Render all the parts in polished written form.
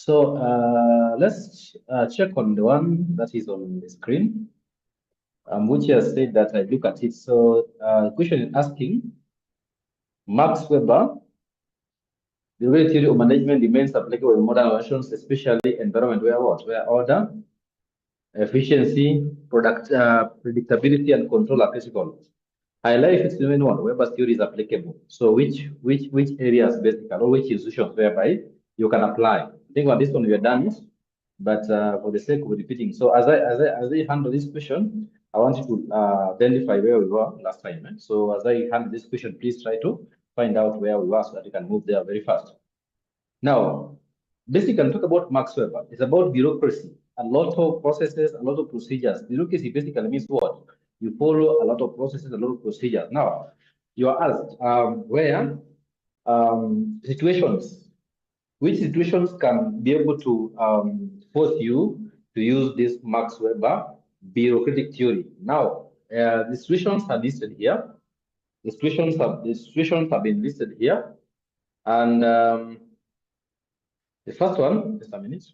So let's check on the one that is on the screen, which has said that I look at it. So question is asking, Max Weber, the way theory of management remains applicable in modern organizations, especially environment where what? Where order, efficiency, product, predictability, and control are critical. Highlight if it's even one Weber's theory is applicable. So which areas basically, or which institutions whereby you can apply. I think on this one we are done, but for the sake of repeating. So as I handle this question, I want you to identify where we were last time. Eh? So as I handle this question, please try to find out where we were so that you can move there very fast. Now, basically, talk about Max Weber. It's about bureaucracy, a lot of processes, a lot of procedures. Bureaucracy basically means what? You follow a lot of processes, a lot of procedures. Now, you are asked where situations, which situations can be able to force you to use this Max Weber bureaucratic theory. Now, the situations are listed here. The situations have been listed here, and the first one, just a minute.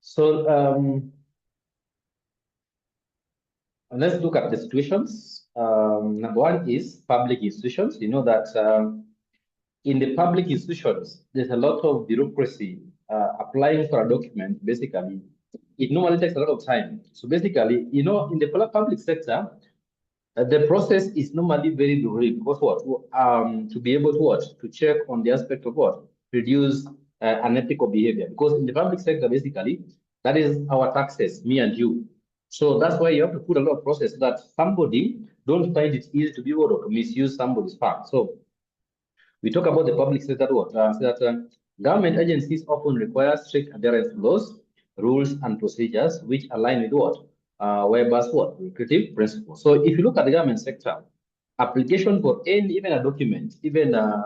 So let's look at the situations. Number one is public institutions. You know that in the public institutions, there's a lot of bureaucracy. Applying for a document, basically, it normally takes a lot of time. So basically, you know, in the public sector, the process is normally very brief. Because what? To be able to what? To check on the aspect of what? Reduce unethical behavior. Because in the public sector, basically, that is our taxes, me and you. So that's why you have to put a lot of process so that somebody don't find it easy to be able to misuse somebody's fund. So we talk about the public sector what? Government agencies often require strict adherence to laws, rules, and procedures which align with what? Weber's what? Creative principles. So if you look at the government sector, application for any, even a document, even a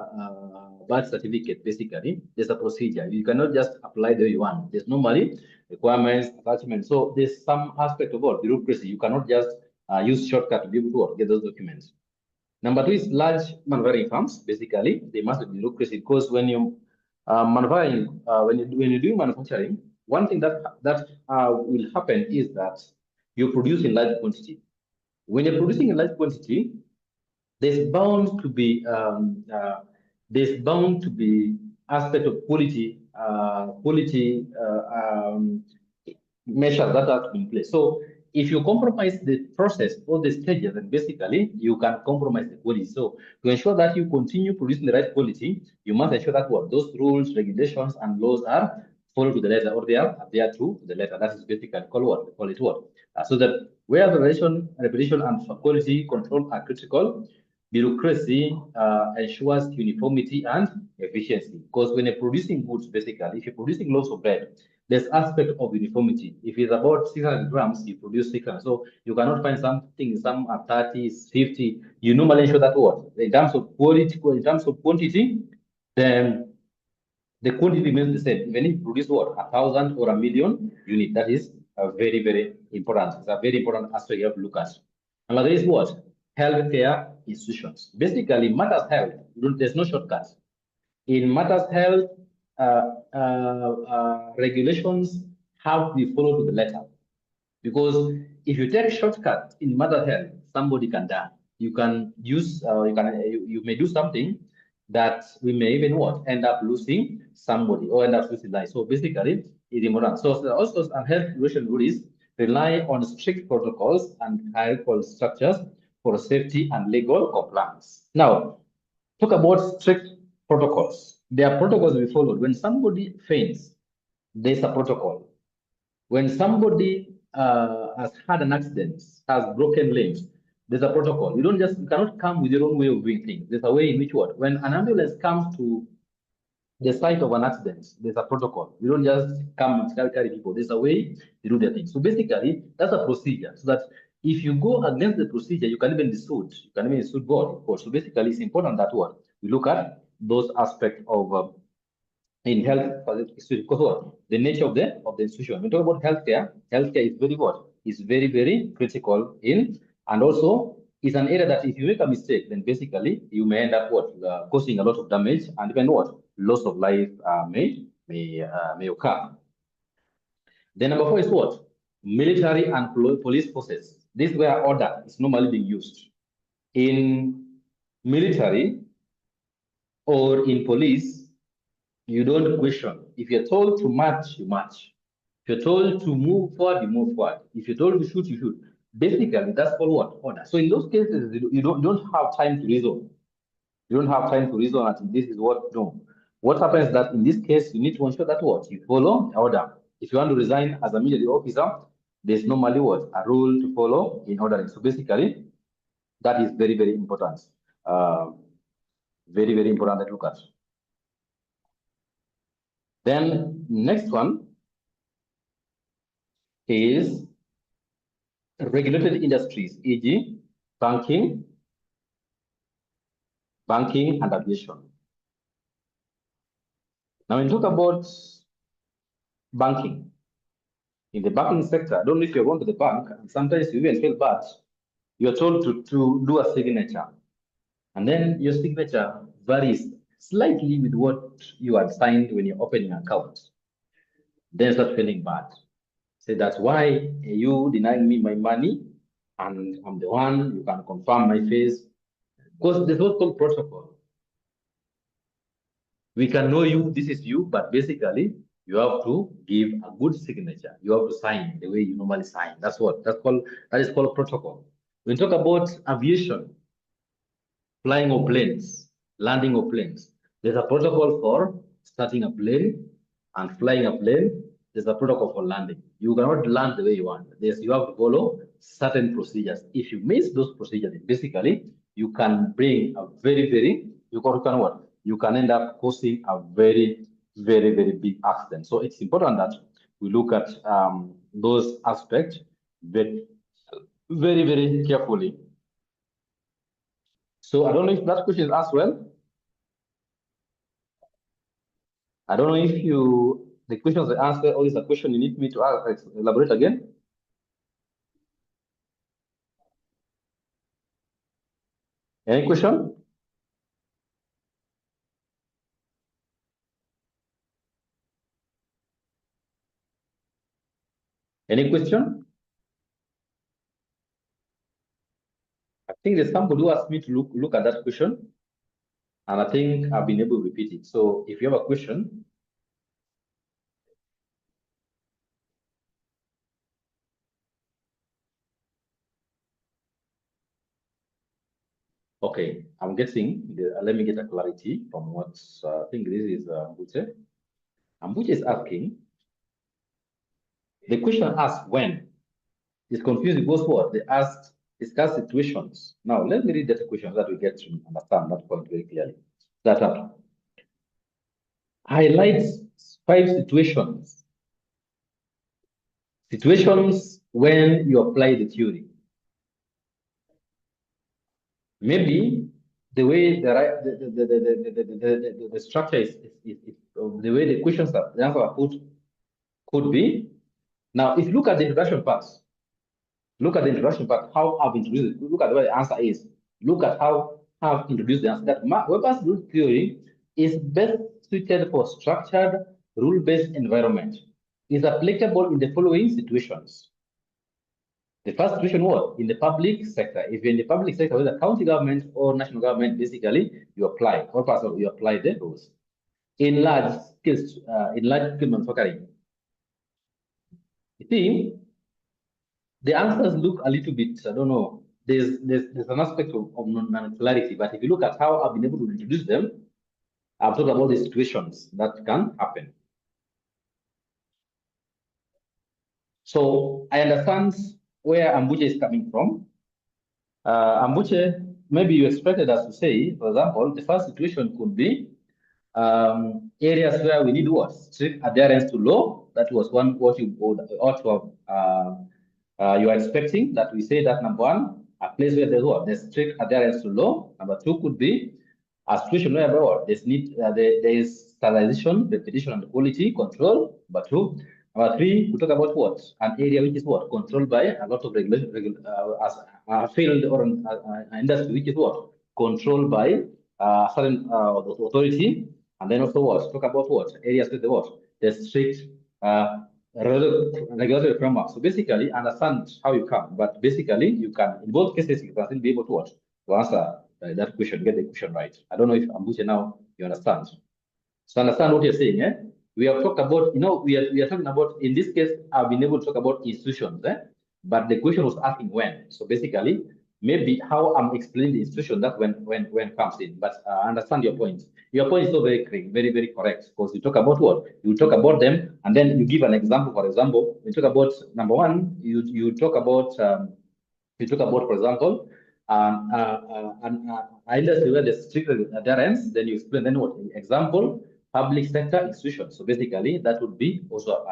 birth certificate, basically, there's a procedure. You cannot just apply the way you want. There's normally requirements, attachments. So there's some aspect of what? Bureaucracy. You cannot just use shortcut to be able to what? Get those documents. Number two is large manufacturing firms. Basically, they must be bureaucracy because when you manufacturing, when you do manufacturing, one thing that will happen is that you produce in large quantity. When you're producing in large quantity, there's bound to be aspect of quality measures that have to be in place. So if you compromise the process or the stages, then basically you can compromise the quality. So to ensure that you continue producing the right quality, you must ensure that what those rules, regulations, and laws are followed to the letter, or they are adhered to the letter. That is basically called what? Call it what? So that where the repetition, and quality control are critical, bureaucracy ensures uniformity and efficiency. Because when you're producing goods, basically, if you're producing loaves of bread, there's aspect of uniformity. If it's about 600 grams, you produce 600. So you cannot find something, some are 30, 50. You normally ensure that what? In terms of quality, in terms of quantity, then the quantity remains the same. Even if you produce what? 1,000 or 1,000,000 units, that is very, very important. It's a very important aspect you have to look at. Another is what? Healthcare institutions. Basically, matters health, there's no shortcut. In matters health, regulations have to be followed to the letter. Because if you take shortcut in matter health, somebody can die. You can use, you may do something that we may even what end up losing somebody or end up losing life. So basically, it's important. So also a health regulation rules rely on strict protocols and hierarchical structures for safety and legal compliance. Now, talk about strict protocols. There are protocols we follow. When somebody faints, there's a protocol. When somebody has had an accident, has broken limbs, there's a protocol. You cannot come with your own way of doing things. There's a way in which what? When an ambulance comes to the site of an accident, there's a protocol. You don't just come and carry people. There's a way to do the thing. So basically, that's a procedure so that If you go against the procedure, you can even be sued. You can even be sued board, of course. So basically, it's important that what we look at those aspects of in health, because what the nature of the institution. When we talk about healthcare, healthcare is very what is very very critical in, and also it's an area that if you make a mistake, then basically you may end up what causing a lot of damage, and even what loss of life may occur. Then number four is what military and police forces. This is where order is normally being used. In military or in police, you don't question. If you're told to march, you march. If you're told to move forward, you move forward. If you're told to shoot, you shoot. Basically, that's called what? Order. So in those cases, you don't have time to reason. You don't have time to reason that this is what, no. What happens is that in this case, you need to ensure that what? You follow the order. If you want to resign as a military officer, there's normally what? A rule to follow in ordering. So basically, that is very, very important. Very, very important to look at. Then next one is regulated industries, e.g. banking and aviation. Now, when we talk about banking, in the banking sector, I don't know if you're going to the bank, and sometimes you even feel bad. You're told to do a signature, and then your signature varies slightly with what you had signed when you're opening an account. Then start feeling bad. Say that's why you denying me my money, and I'm the one, you can confirm my face. Because there's what's called protocol. We can know you, this is you, but basically you have to give a good signature. You have to sign the way you normally sign. That is called protocol. When we talk about aviation, flying of planes, landing of planes, there's a protocol for starting a plane and flying a plane. There's a protocol for landing. You cannot land the way you want. You have to follow certain procedures. If you miss those procedures, basically you can bring a you can end up causing a very, very, very big accident. So it's important that we look at those aspects very, very, very carefully. So I don't know if that question is asked well. I don't know if the questions are answered, or is a question you need me to elaborate again? Any question? Any question? I think there's somebody who asked me to look at that question, and I think I've been able to repeat it. So if you have a question, okay, I'm guessing. Let me get a clarity from what I think this is Ambuche. Ambuche is asking. The question asked when. It's confused because what they asked discuss situations. Now let me read that question so that we get to understand that point very clearly. That highlights 5 situations. Situations when you apply the theory. Maybe the way the structure is the way the questions are the answer are put could be. Now, if you look at the introduction part, how I've introduced it. Look at what the answer is. Look at how I've introduced the answer. That Weber's rule theory is best suited for structured, rule-based environment. Is applicable in the following situations. The first situation was in the public sector. If you're in the public sector, whether county government or national government, basically you apply, or you apply the rules. In large scale manufacturing, you see, the answers look a little bit, I don't know, there's an aspect of non-clarity, but if you look at how I've been able to introduce them, I've talked about the situations that can happen. So I understand where Ambuche is coming from. Ambuche, maybe you expected us to say, for example, the first situation could be areas where we need what? Strict adherence to law. That was what you ought to have You are expecting that we say that number one, a place where there's what? There's strict adherence to law. Number two could be a situation where what? There is standardization, repetition, and quality control. Number two. Number three, we talk about what? An area which is what? Controlled by a lot of regulation, as a field or an industry which is what? Controlled by certain authority. And then also what? Talk about what? Areas with the what? The strict regulatory framework. So basically, understand how you come, but basically, you can, in both cases, you can still be able to what? To answer that question, get the question right. I don't know if Ambuche now you understand. So understand what you're saying, eh? We have talked about, we are talking about, in this case, I've been able to talk about institutions, eh? But the question was asking when. So basically, maybe how I'm explaining the institution that when comes in. But I understand your point. Your point is so very, very correct, because you talk about what? You talk about them, and then you give an example. For example, you talk about number one, you talk about, for example, industry where the strict adherence, then you explain, then what? Example, public sector institutions. So basically, that would be also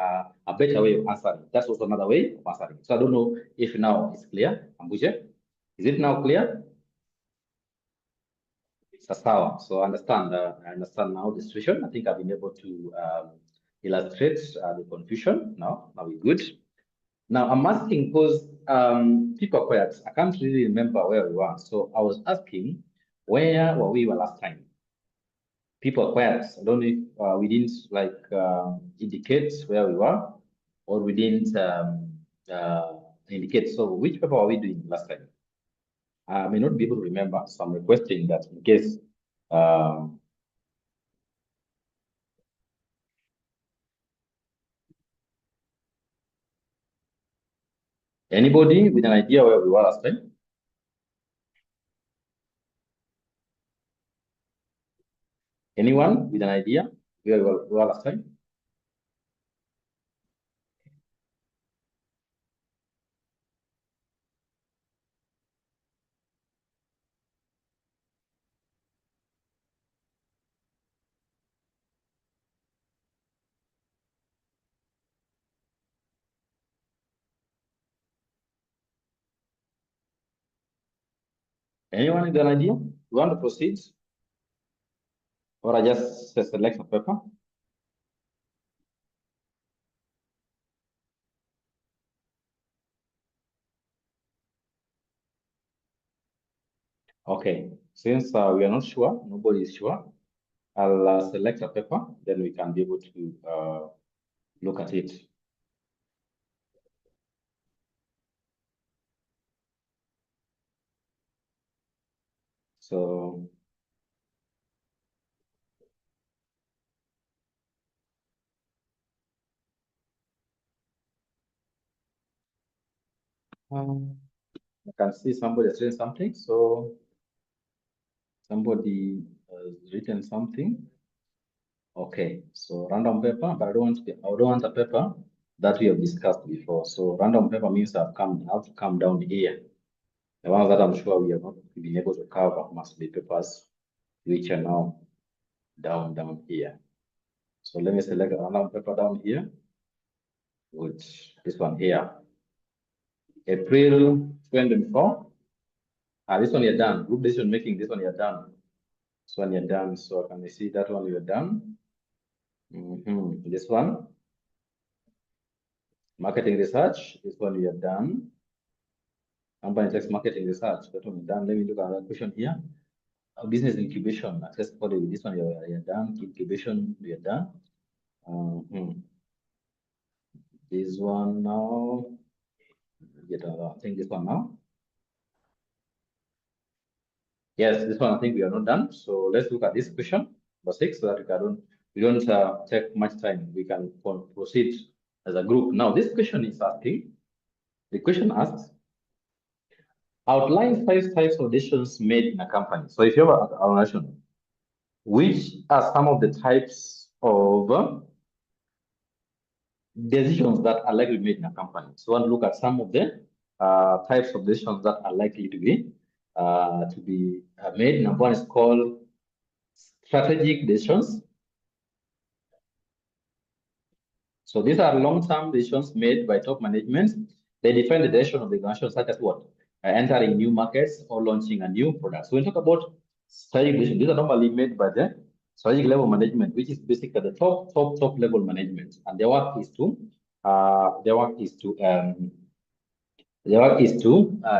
a better way of answering. That's also another way of answering. So I don't know if now it's clear, Ambuje. Is it now clear? So I understand now the situation. I think I've been able to illustrate the confusion. Now we're good. Now I'm asking because people are quiet. I can't really remember where we were. So I was asking, where were we last time? People are quiet. I don't know if we didn't indicate where we were, or we didn't indicate. So which paper were we doing last time? I may not be able to remember, so I'm requesting that in case anybody with an idea where we were last time? Anyone with an idea where we were last time? Anyone with an idea? You want to proceed? Or I just select a paper? Okay, since we are not sure, nobody is sure, I'll select a paper, then we can be able to look at it. So, I can see somebody has written something. So, somebody has written something. Okay, so random paper, but I don't want a paper that we have discussed before. So random paper means I have to come down here. The ones that I'm sure we have not been able to cover must be papers which are now down here. So let me select a random paper down here. Good, this one here. April 2024. This one you're done. Group decision making, this one you're done. This one you're done. So can we see that one you're done? This one. Marketing research, this one we are done. Company text marketing research, that one done. Let me look at that question here. Business incubation, access code, this one you're done. Incubation, we are done. This one now, I think this one now. Yes, this one I think we are not done. So let's look at this question, number 6, so that we don't take much time. We can proceed as a group. Now, this question is asking, the question asks, outline 5 types of decisions made in a company. So if you have an organization, which are some of the types of decisions that are likely to be made in a company? So I want to look at some of the types of decisions that are likely to be made. Number one is called strategic decisions. So these are long-term decisions made by top management They define the direction of the organization, such as what? Entering new markets or launching a new product. So when we talk about strategic decisions, these are normally made by the strategic level management, which is basically the top level management, and their work is to their work is to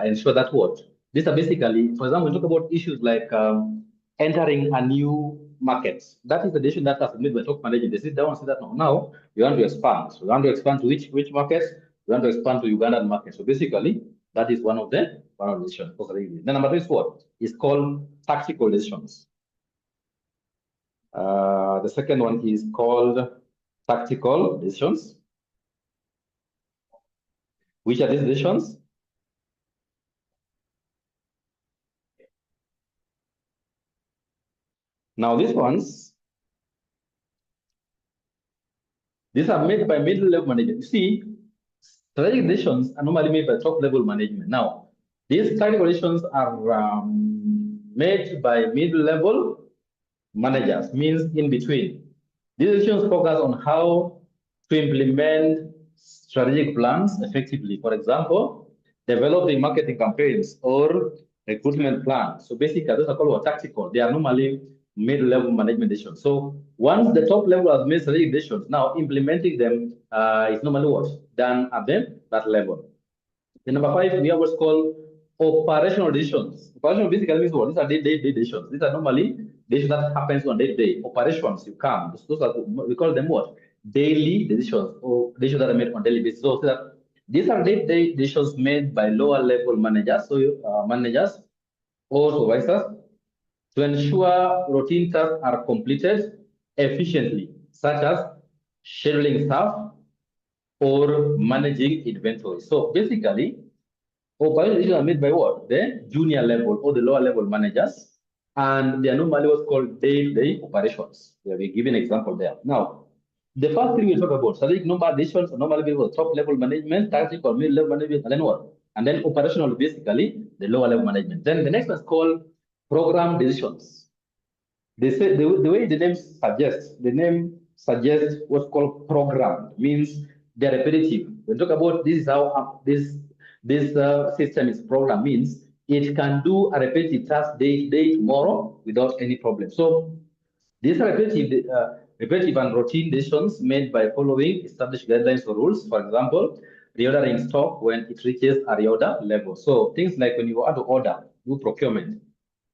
ensure that what these are basically, for example, we talk about issues like entering a new market. That is the decision that has been made by top management. They sit down and say that now we want to expand. So we want to expand to which markets? We want to expand to Ugandan market. So basically, that is one of the decisions. The number two is what? Is called tactical decisions. The second one is called tactical decisions. Which are these decisions? Now these are made by middle level management. You see, strategic decisions are normally made by top level management. Now, these tactical decisions are made by middle level managers, means in between. These decisions focus on how to implement strategic plans effectively. For example, developing marketing campaigns or recruitment plans. So basically, those are called tactical. They are normally mid-level management decisions. So once the top level has made strategic decisions, now implementing them is normally what? Done at that level. The number five, we have what's called operational decisions. Operational basically means what? These are day-to-day decisions. These are normally decisions that happens on day-to-day. Operations, you come. Those are, we call them what? Daily decisions, or decisions that are made on daily basis. So that these are day-to-day decisions made by lower level managers, so managers or supervisors, to ensure routine tasks are completed efficiently, such as scheduling staff or managing inventory. So basically, operational decisions are made by what? The junior level or the lower level managers, and they are normally what's called day-to-day operations. We will give an example there. Now, the first thing we talk about, strategic number decisions are normally made by top level management, tactical mid-level management, and then what? And then operational, basically, the lower level management. Then the next one is called program decisions. They say the way the name suggests what's called program, means they're repetitive. We talk about this is how this system is programmed, means it can do a repetitive task day tomorrow without any problem. So these are repetitive and routine decisions made by following established guidelines or rules. For example, reordering stock when it reaches a reorder level. So things like when you want to order, do procurement,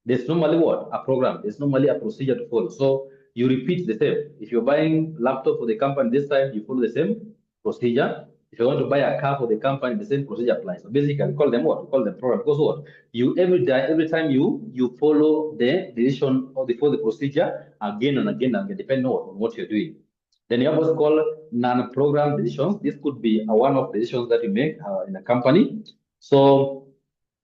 there's normally what? A program. There's normally a procedure to follow. So you repeat the same. If you're buying laptop for the company this time, you follow the same procedure. If you want to buy a car for the company, the same procedure applies. So basically, we call them what? We call them program. Because what? You every time you follow the decision or the procedure again and again and again, depending on what you're doing. Then you have what's called non-program decisions. This could be a one-off decisions that you make in a company. So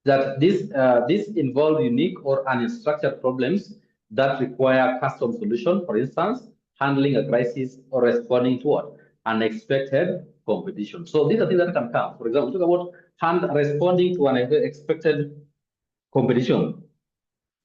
that this involve unique or unstructured problems that require custom solution. For instance, handling a crisis or responding to what? Unexpected competition. So these are things that can come. For example, talk about responding to an unexpected competition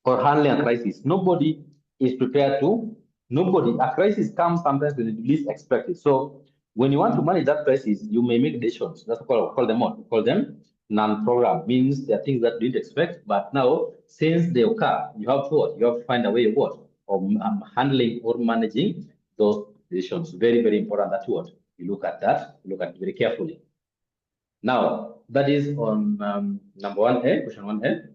or handling a crisis. Nobody is prepared to. A crisis comes sometimes when you least expect it. So when you want to manage that crisis, you may make decisions. That's what call them what? We call them non-program. Means there are things that you didn't expect, but now since they occur, you have to what? You have to find a way of what? Of handling or managing those decisions. Very, very important. That's what you look at that. You look at it very carefully. Now that is on number 1A, question 1A.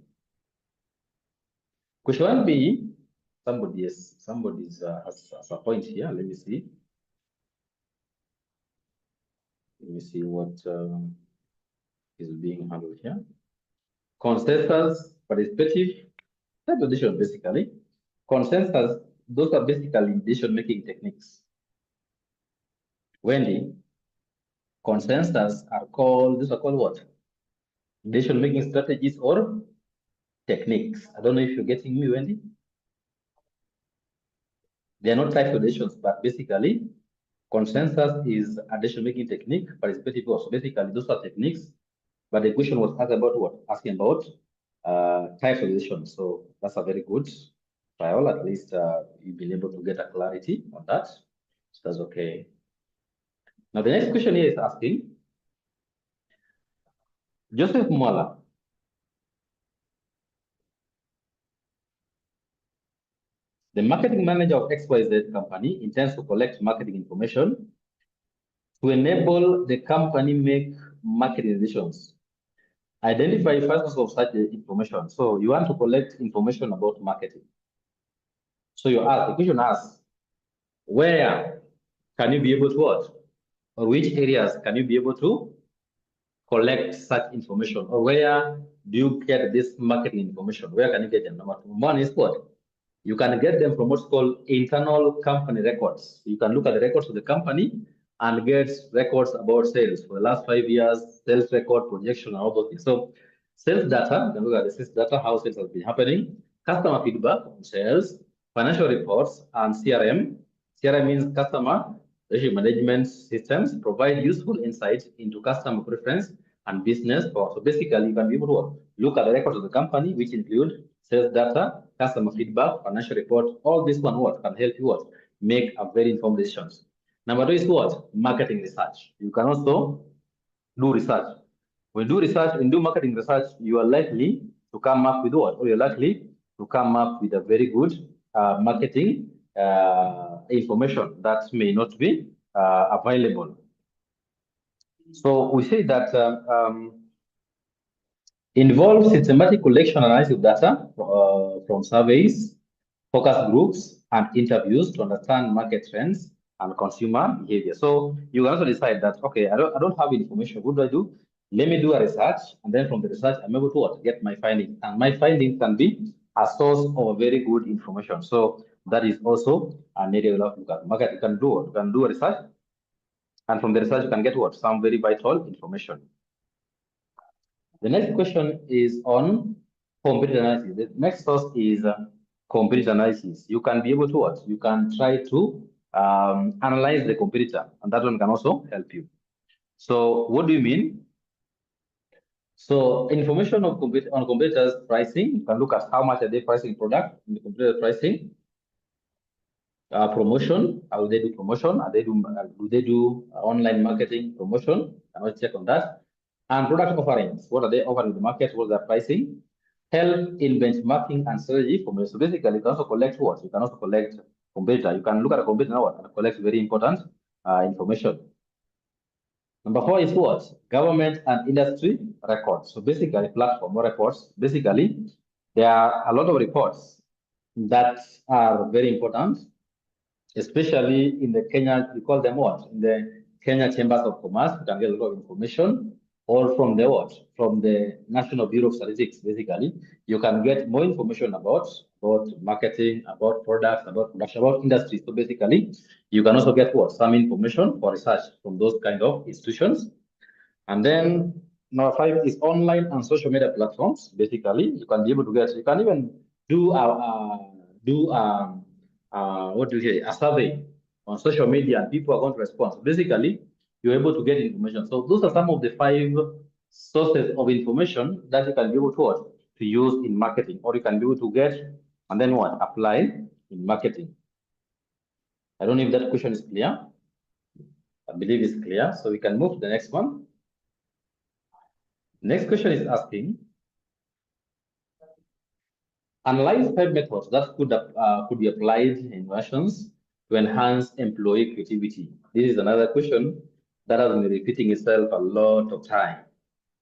Question 1B, somebody has a point here. Let me see. Let me see what is being handled here. Consensus, participative, type of decision basically. Consensus, those are basically decision-making techniques. Wendy, consensus these are called what? Decision-making strategies or techniques. I don't know if you're getting me, Wendy. They are not types of decisions, but basically, consensus is a decision-making technique, participative also. Basically, those are techniques, but the question was asked about what? Asking about types of decisions. So that's a very good trial. At least you've been able to get a clarity on that. So that's okay. Now, the next question here is asking, Joseph Mwala. The marketing manager of XYZ company intends to collect marketing information to enable the company make marketing decisions. Identify first of such information. So you want to collect information about marketing. So the question asks, where can you be able to what? Or which areas can you be able to collect such information? Or where do you get this marketing information? Where can you get them? Number two, one is what? You can get them from what's called internal company records. You can look at the records of the company and get records about sales for the last 5 years, sales record, projection, and all those things. So sales data, you can look at the sales data, how sales has been happening, customer feedback on sales, financial reports, and CRM. CRM means customer relationship management systems provide useful insights into customer preference and business power. So basically, you can be able to look at the records of the company, which include sales data, customer feedback, financial report. All this one what can help you what make a very informed decisions. Number two is what? Marketing research. You can also do research. When you do research, when you do marketing research, you are likely to come up with what? Or you're likely to come up with a very good marketing information that may not be available. So we say that involves systematic collection and analysis of data from surveys, focus groups, and interviews to understand market trends and consumer behavior. So you can also decide that, okay, I don't have information. What do I do? Let me do a research, and then from the research, I'm able to what? Get my findings. And my findings can be a source of very good information. So that is also an area you have to look at. Market, you can do a research, and from the research, you can get what? Some very vital information. The next question is on competitor analysis. The next source is competitor analysis. You can be able to what? You can try to analyze the competitor, and that one can also help you. So what do you mean? So information on competitors' pricing, you can look at how much are they pricing product in the competitor pricing. Promotion, how they do promotion? Do they do online marketing promotion? I will check on that. And product offerings, what are they offering in the market? What's their pricing? Help in benchmarking and strategy for me. So basically, you can also collect what? You can also collect competitor. You can look at a competitor and collect very important information. Number four is what? Government and industry records. So basically, platform reports. Basically, there are a lot of reports that are very important, especially in the Kenya, we call them what? In the Kenya Chambers of Commerce, you can get a lot of information, or from the what? From the National Bureau of Statistics, basically. You can get more information about marketing, about products, about production, about industry. So basically, you can also get what? Some information for research from those kind of institutions. And then number five is online and social media platforms. Basically, you can be able to get, you can even do a survey on social media, and people are going to respond. So basically, you're able to get information. So those are some of the 5 sources of information that you can be able to use in marketing, or you can be able to get and then what? Apply in marketing. I don't know if that question is clear. I believe it's clear. So we can move to the next one. Next question is asking, analyze 5 methods that could be applied in versions to enhance employee creativity. This is another question that has been repeating itself a lot of time.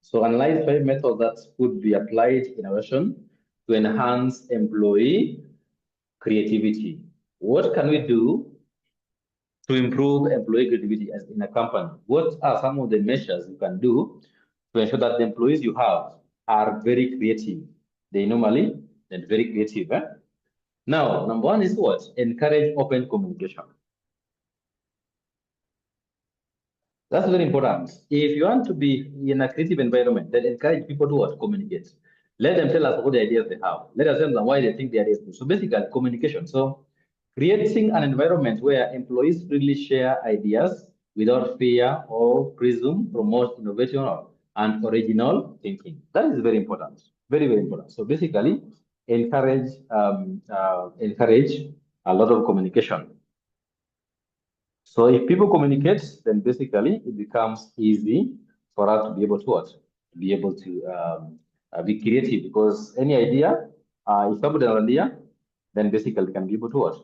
So analyze 5 methods that could be applied in a version to enhance employee creativity. What can we do to improve employee creativity as in a company? What are some of the measures you can do to ensure that the employees you have are very creative? They're very creative. Now, number one is what? Encourage open communication. That's very important. If you want to be in a creative environment, then encourage people to what? Communicate. Let them tell us what the ideas they have. Let us tell them why they think the ideas good. So basically, communication. So creating an environment where employees freely share ideas without fear or presume promotes innovation and original thinking. That is very important. Very, very important. So basically, encourage a lot of communication. So if people communicate, then basically it becomes easy for us to be able to be able to be creative, because any idea, if somebody has an idea, then basically they can be able to what?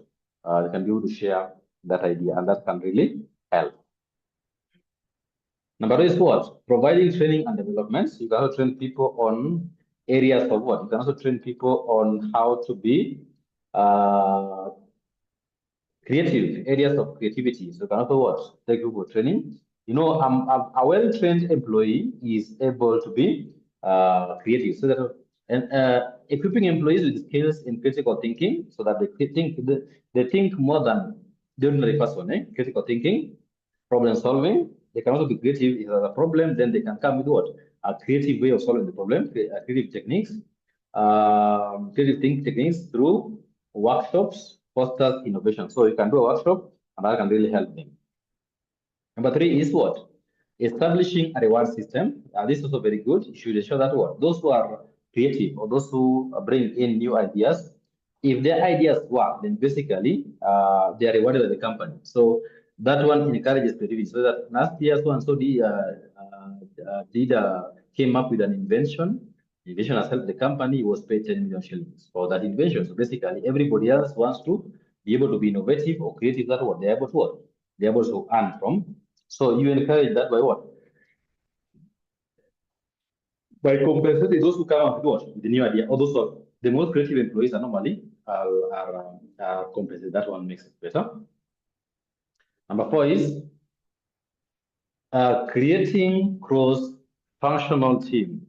They can be able to share that idea, and that can really help. Number two is what? Providing training and development. You can also train people on areas of what? You can also train people on how to be uh, creative, areas of creativity. So you can also what? Take people training. You know, a well-trained employee is able to be creative. So that and equipping employees with skills in critical thinking, so that they think more than the ordinary person. Critical thinking, problem solving. They can also be creative. If there's a problem, then they can come with what? A creative way of solving the problem, creative techniques, creative think techniques through workshops fosters innovation. So you can do a workshop, and that can really help them. Number three is what? Establishing a reward system. This is also very good. You should ensure that what? Those who are creative or those who bring in new ideas, if their ideas work, then basically they are rewarded by the company. So that one encourages creativity. So that last year, so and so came up with an invention. The invention has helped the company. He was paid 10 million shillings for that invention. So basically, everybody else wants to be able to be innovative or creative. That's what they're able to what? They're able to earn from. So you encourage that by what? By compensating those who come up with what? With the new idea. Or those are the most creative employees are normally are compensated. That one makes it better. Number four is creating cross-functional team.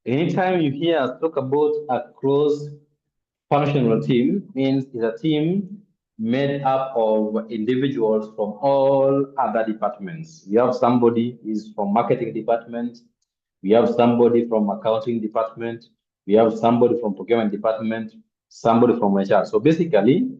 Anytime you hear us talk about a cross-functional team, means it's a team made up of individuals from all other departments. We have somebody is from marketing department, we have somebody from accounting department, we have somebody from procurement department, somebody from HR. So basically,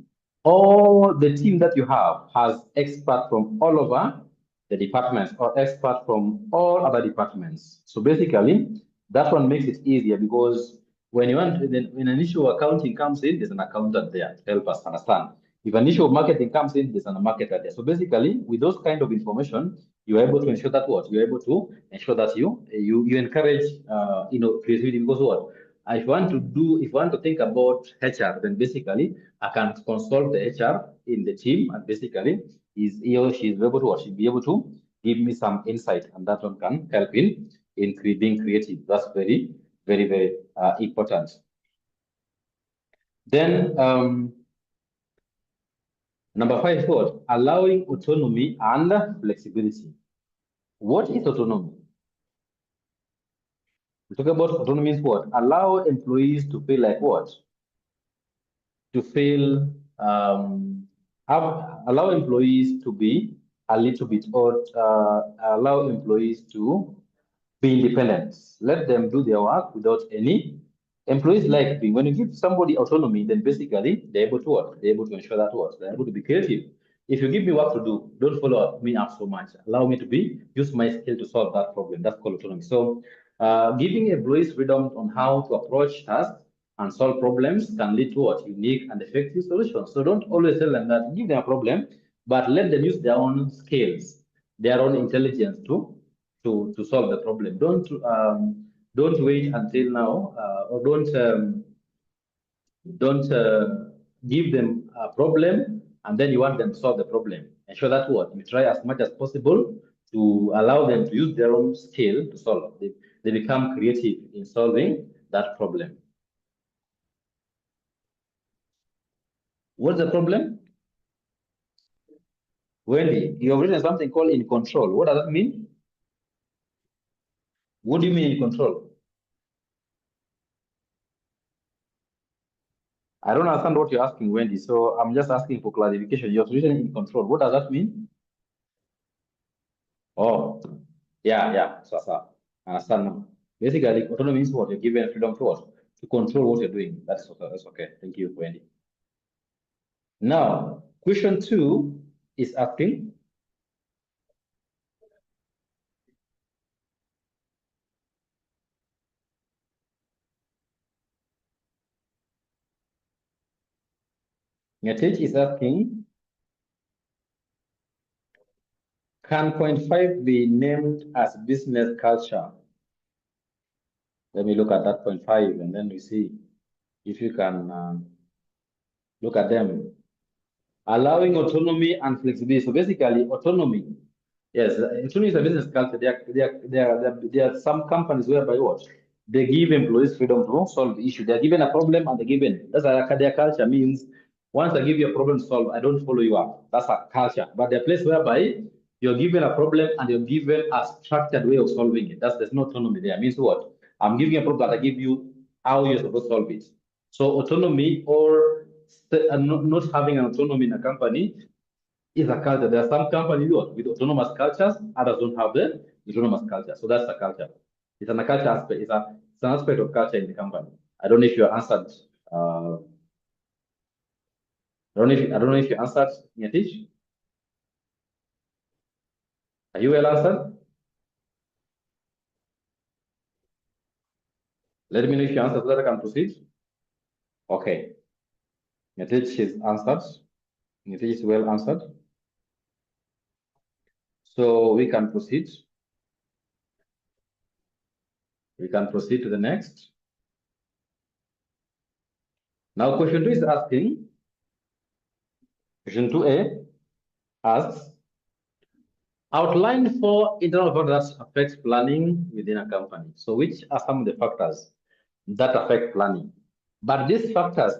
all the team that you have has experts from all over the departments or experts from all other departments. So basically, that one makes it easier, because when you want, when an issue of accounting comes in, there's an accountant there to help us understand. If an issue of marketing comes in, there's a marketer there. So basically, with those kind of information, you're able to ensure that what? You're able to ensure that you encourage creativity, because what? If you want to think about HR, then basically I can consult the HR in the team, and basically is he or she is able to what? She'll be able to give me some insight, and that one can help in being creative. That's very, very, very important. Then number five is what? Allowing autonomy and flexibility. What is autonomy? We talk about autonomy means what? Allow employees to feel like what? To feel allow employees to be a little bit, or allow employees to be independent. Let them do their work without any. Employees like being, when you give somebody autonomy, then basically they're able to work. They're able to ensure that works. They're able to be creative. If you give me work to do, don't follow me up so much. Allow me to use my skill to solve that problem. That's called autonomy. So giving employees freedom on how to approach tasks and solve problems can lead to what? Unique and effective solutions. So don't always tell them that, give them a problem, but let them use their own skills, their own intelligence to solve the problem. Don't wait until now, or don't give them a problem and then you want them to solve the problem. Ensure that what you try as much as possible to allow them to use their own skill to solve. They become creative in solving that problem. What's the problem? Wendy, you have written something called in control. What does that mean? What do you mean in control? I don't understand what you're asking, Wendy. So I'm just asking for clarification. You have written in control. What does that mean? Oh, yeah. So I understand now. Basically, autonomy means what? You're given freedom to what? To control what you're doing. That's okay. Thank you, Wendy. Now, question 2 is asking, Ngetich is asking, Can point 5 be named as business culture? Let me look at that point 5 and then we see if you can look at them. Allowing autonomy and flexibility. So basically, autonomy. Yes, autonomy is a business culture. There are some companies whereby what? They give employees freedom to solve the issue. They're given a problem and they're given. That's their culture means once I give you a problem to solve, I don't follow you up. That's a culture. But the place whereby you're given a problem and you're given a structured way of solving it. There's no autonomy there. It means what? I'm giving you a problem, but I give you how you're supposed to solve it. So autonomy or not having an autonomy in a company is a culture. There are some companies with autonomous cultures, others don't have the autonomous culture. So that's a culture. It's an culture aspect. It's an aspect of culture in the company. I don't know if you answered. I don't know if you answered, Nyatish. Are you well answered? Let me know if you answered so that I can proceed. Okay. Nyatish is answered. Nyatish is well answered. So we can proceed. We can proceed to the next. Now, question 2 is asking, question 2A asks, outline 4 internal factors that affect planning within a company. So which are some of the factors that affect planning? But these factors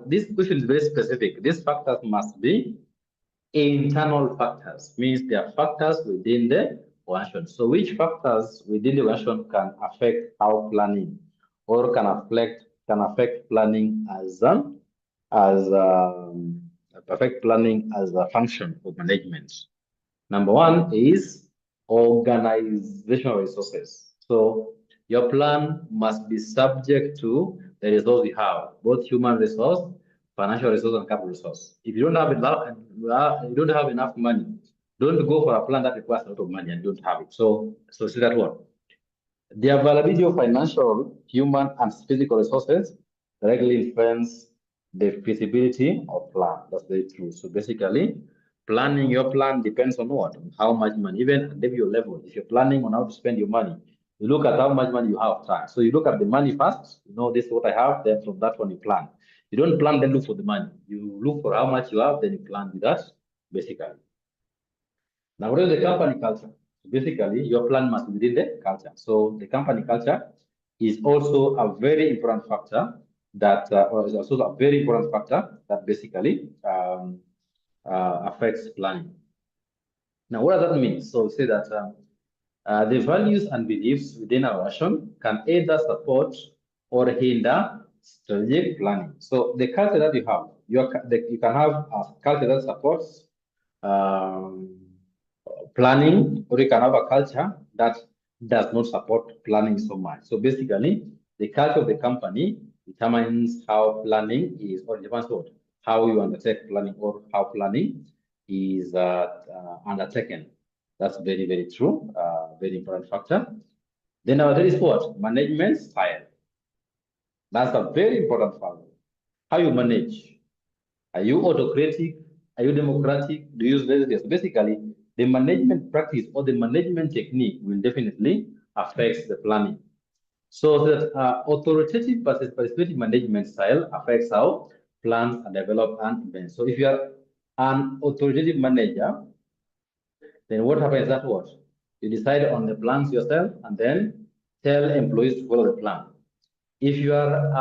this question is very specific. These factors must be internal factors, means they are factors within the organization. So which factors within the organization can affect how planning or can affect planning as a function of management? Number 1 is organizational resources. So your plan must be subject to the resources you have, both human resource, financial resource, and capital resource. If you don't have enough money, don't go for a plan that requires a lot of money and you don't have it. So see that one. The availability of financial, human, and physical resources directly influence the feasibility of plan. That's very true. So basically, planning your plan depends on what? On how much money, even at your level. If you're planning on how to spend your money, you look at how much money you have. So you look at the money first. You know, this is what I have. Then from that one, you plan. You don't plan, then look for the money. You look for how much you have, then you plan with that, basically. Now, what is the company culture? Basically, your plan must be within the culture. So the company culture is also a very important factor that, or is also a very important factor that basically affects planning. Now, what does that mean? So we say that the values and beliefs within our organization can either support or hinder strategic planning. So the culture that you have, you can have a culture that supports planning, or you can have a culture that does not support planning so much. So basically, the culture of the company determines how planning is, or determines what, how you undertake planning, or how planning is undertaken. That's very, very true, very important factor. Then there is what? Management style. That's a very important factor. How you manage. Are you autocratic? Are you democratic? Do you use this? Basically, the management practice or the management technique will definitely affect the planning. So that authoritative versus participative management style affects how plans are developed and implemented. So if you are an authoritative manager, then what happens is that what? You decide on the plans yourself and then tell employees to follow the plan. If you are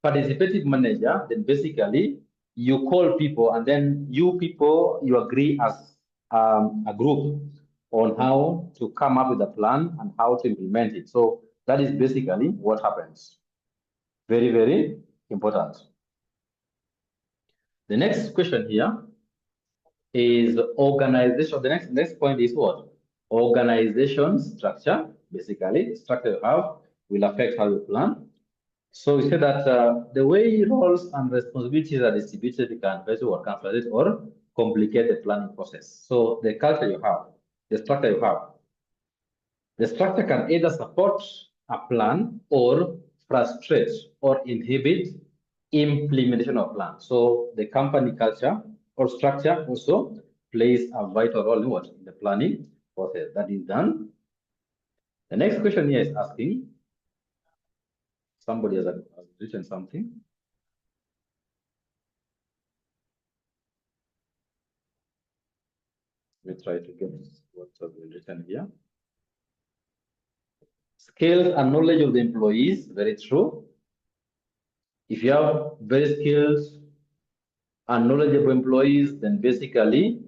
participative manager, then basically you call people and then you agree as a group on how to come up with a plan and how to implement it. So that is basically what happens. Very, very important. The next question here is organization. The next point is what? Organization structure. Basically, structure you have will affect how you plan. So we say that the way roles and responsibilities are distributed can very well conflict or complicate the planning process. So the culture you have, the structure you have, the structure can either support a plan or frustrate or inhibit implementation of plan. So the company culture or structure also plays a vital role in what? In the planning process. That is done. The next question here is asking, somebody has written something. Let me try to get what has been written here. Skills and knowledge of the employees, very true. If you have very skilled and knowledgeable employees, then basically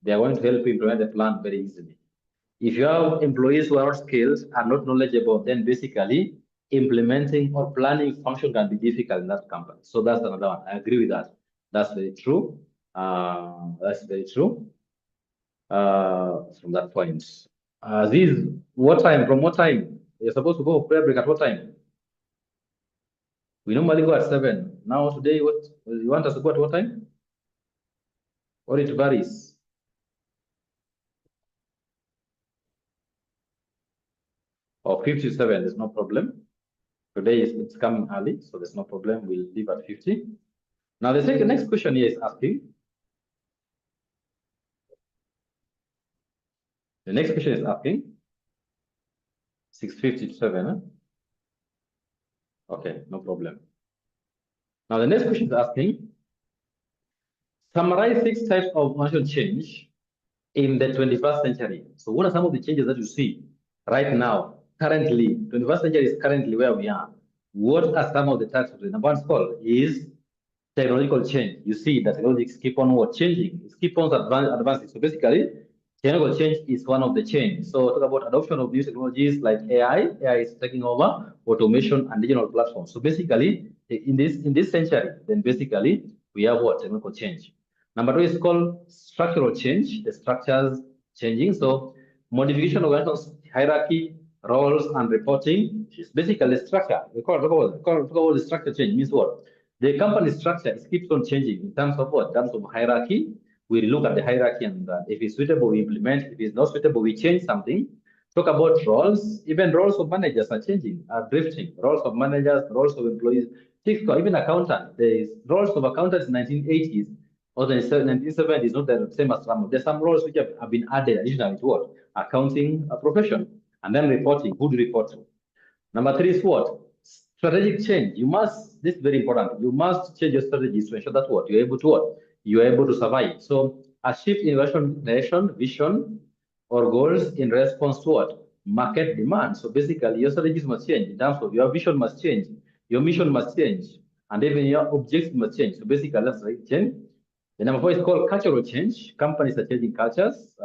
they are going to help you implement the plan very easily. If you have employees who are not skilled and not knowledgeable, then basically implementing or planning function can be difficult in that company. So that's another one. I agree with that. That's very true. That's very true. From that point. This, what time? From what time? You're supposed to go prayer break at what time? We normally go at 7. Now today, what you want us to go at what time? Or it varies? Or 57, there's no problem. Today it's coming early, so there's no problem. We'll leave at 50. Now the next question here is asking. The next question is asking 650 to 7. Huh? Okay, no problem. Now the next question is asking, summarize 6 types of organizational change in the 21st century. So what are some of the changes that you see right now, currently? 21st century is currently where we are. What are some of the types of the number one call is technological change. You see that technologies keep on what changing. It keep on advancing. So basically, technological change is one of the change. So talk about adoption of new technologies like AI. AI is taking over automation and digital platforms. So basically, in this century, then basically we have what technological change. Number 2 is called structural change. The structures changing. So modification of hierarchy, roles, and reporting is basically structure. We talk about the structure change means what? The company structure keeps on changing in terms of what? In terms of hierarchy. We look at the hierarchy and if it's suitable, we implement. If it's not suitable, we change something. Talk about roles. Even roles of managers are changing, are drifting. Roles of managers, roles of employees. Even accountant. The roles of accountants in 1980s or the 1970s not the same as some. There's some roles which have been added additionally to what? Accounting profession. And then reporting, who do you report to? Number 3 is what? Strategic change. You must, this is very important. You must change your strategies to ensure that what? You're able to what? You are able to survive. So a shift in direction, vision, or goals in response to what? Market demand. So basically, your strategies must change in terms of your vision must change, your mission must change, and even your objectives must change. So basically, that's right, change. The number 4 is called cultural change. Companies are changing cultures.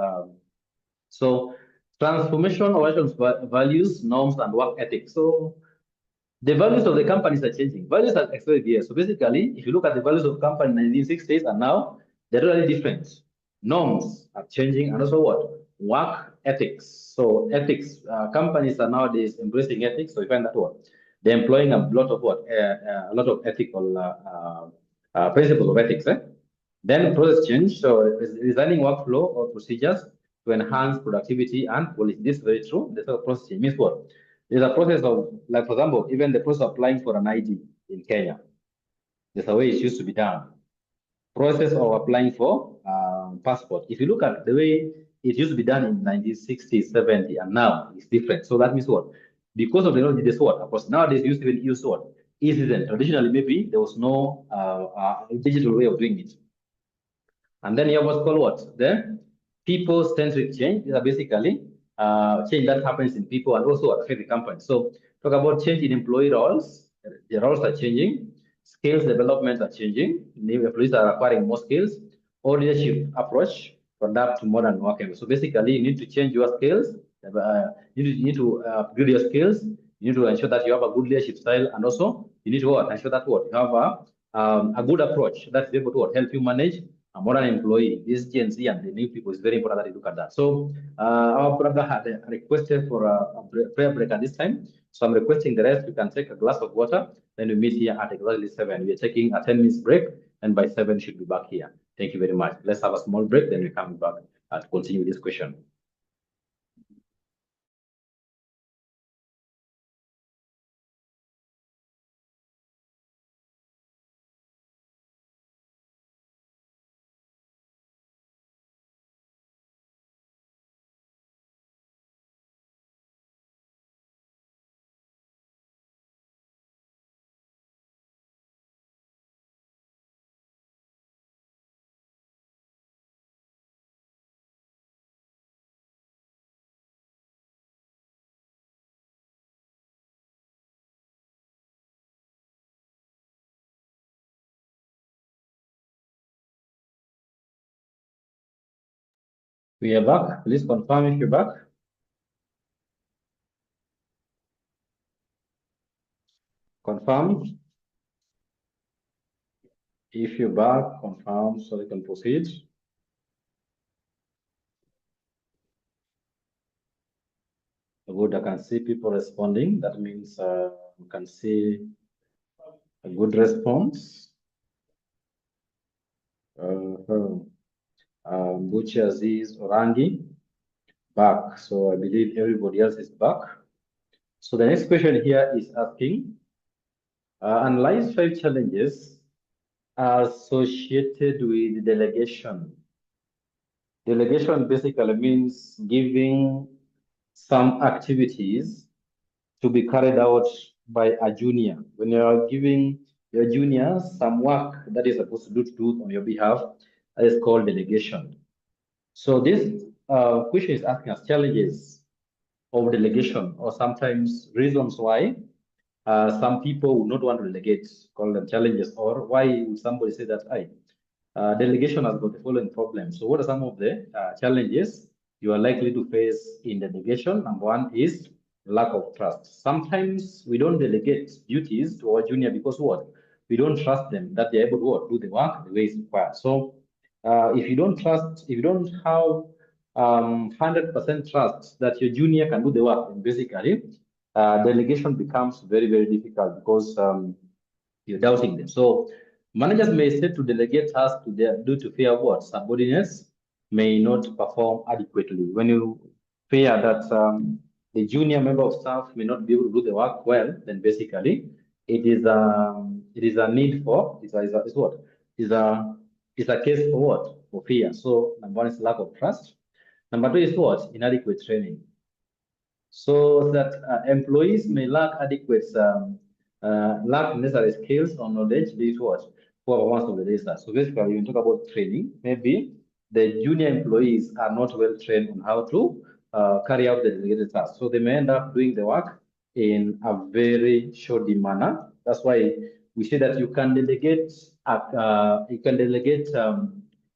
So transformation of values, norms, and work ethics. So the values of the companies are changing. Values are accelerated here. So basically, if you look at the values of company in the 1960s and now, they're really different. Norms are changing, and also what? Work ethics. So ethics, companies are nowadays embracing ethics. So you find that what? They're employing a lot of what? A lot of ethical principles of ethics. Then process change. So designing workflow or procedures to enhance productivity and quality. This is very true. The process change means what? There's a process of, like, for example, even the process of applying for an ID in Kenya. There's a way it used to be done. Process of applying for passport. If you look at the way it used to be done in 1960, 70, and now it's different. So that means what? Because of the technology, this what? Of course, nowadays you used to even use what? E-citizen. Traditionally, maybe there was no digital way of doing it. And then you have what's called what? The people-centric change. These are basically change that happens in people and also affect the company. So talk about change in employee roles. The roles are changing. Skills development are changing. New employees are acquiring more skills. Or leadership approach to adapt to modern work environment. So basically, you need to change your skills. You need to upgrade your skills. You need to ensure that you have a good leadership style, and also you need to ensure that what you have a good approach that's able to help you manage a modern employee. This Gen Z and the new people is very important that you look at that. So our brother had requested for a prayer break at this time. So I'm requesting the rest. You can take a glass of water. Then we meet here at exactly 7. We're taking a 10 minutes break, and by 7 should be back here. Thank you very much. Let's have a small break. Then we come back to continue this question. We are back. Please confirm if you're back. Confirm. If you're back, confirm so we can proceed. Good, I can see people responding. That means we can see a good response. Buchi Aziz Orangi, back. So I believe everybody else is back. So the next question here is asking, analyze 5 challenges associated with delegation. Delegation basically means giving some activities to be carried out by a junior. When you are giving your junior some work that is supposed to do on your behalf, that is called delegation. So this question is asking us challenges of delegation, or sometimes reasons why some people would not want to delegate, call them challenges, or why would somebody say that delegation has got the following problems. So what are some of the challenges you are likely to face in delegation? Number one is lack of trust. Sometimes we don't delegate duties to our junior because what? We don't trust them that they're able to what? Do the work the way it's required. So if you don't trust, if you don't have 100% trust that your junior can do the work, then basically delegation becomes very, very difficult because you're doubting them. So managers may say to delegate tasks to their due to fear what? Subordinates may not perform adequately. When you fear that the junior member of staff may not be able to do the work well, then basically it is a need for is what? Is a case for what? For fear. So number one is lack of trust. Number two is what? Inadequate training. So that employees may lack necessary skills or knowledge due to what? Poor performance of the data. So basically, when you talk about training, maybe the junior employees are not well trained on how to carry out the delegated tasks. So they may end up doing the work in a very shoddy manner. That's why we say that you can delegate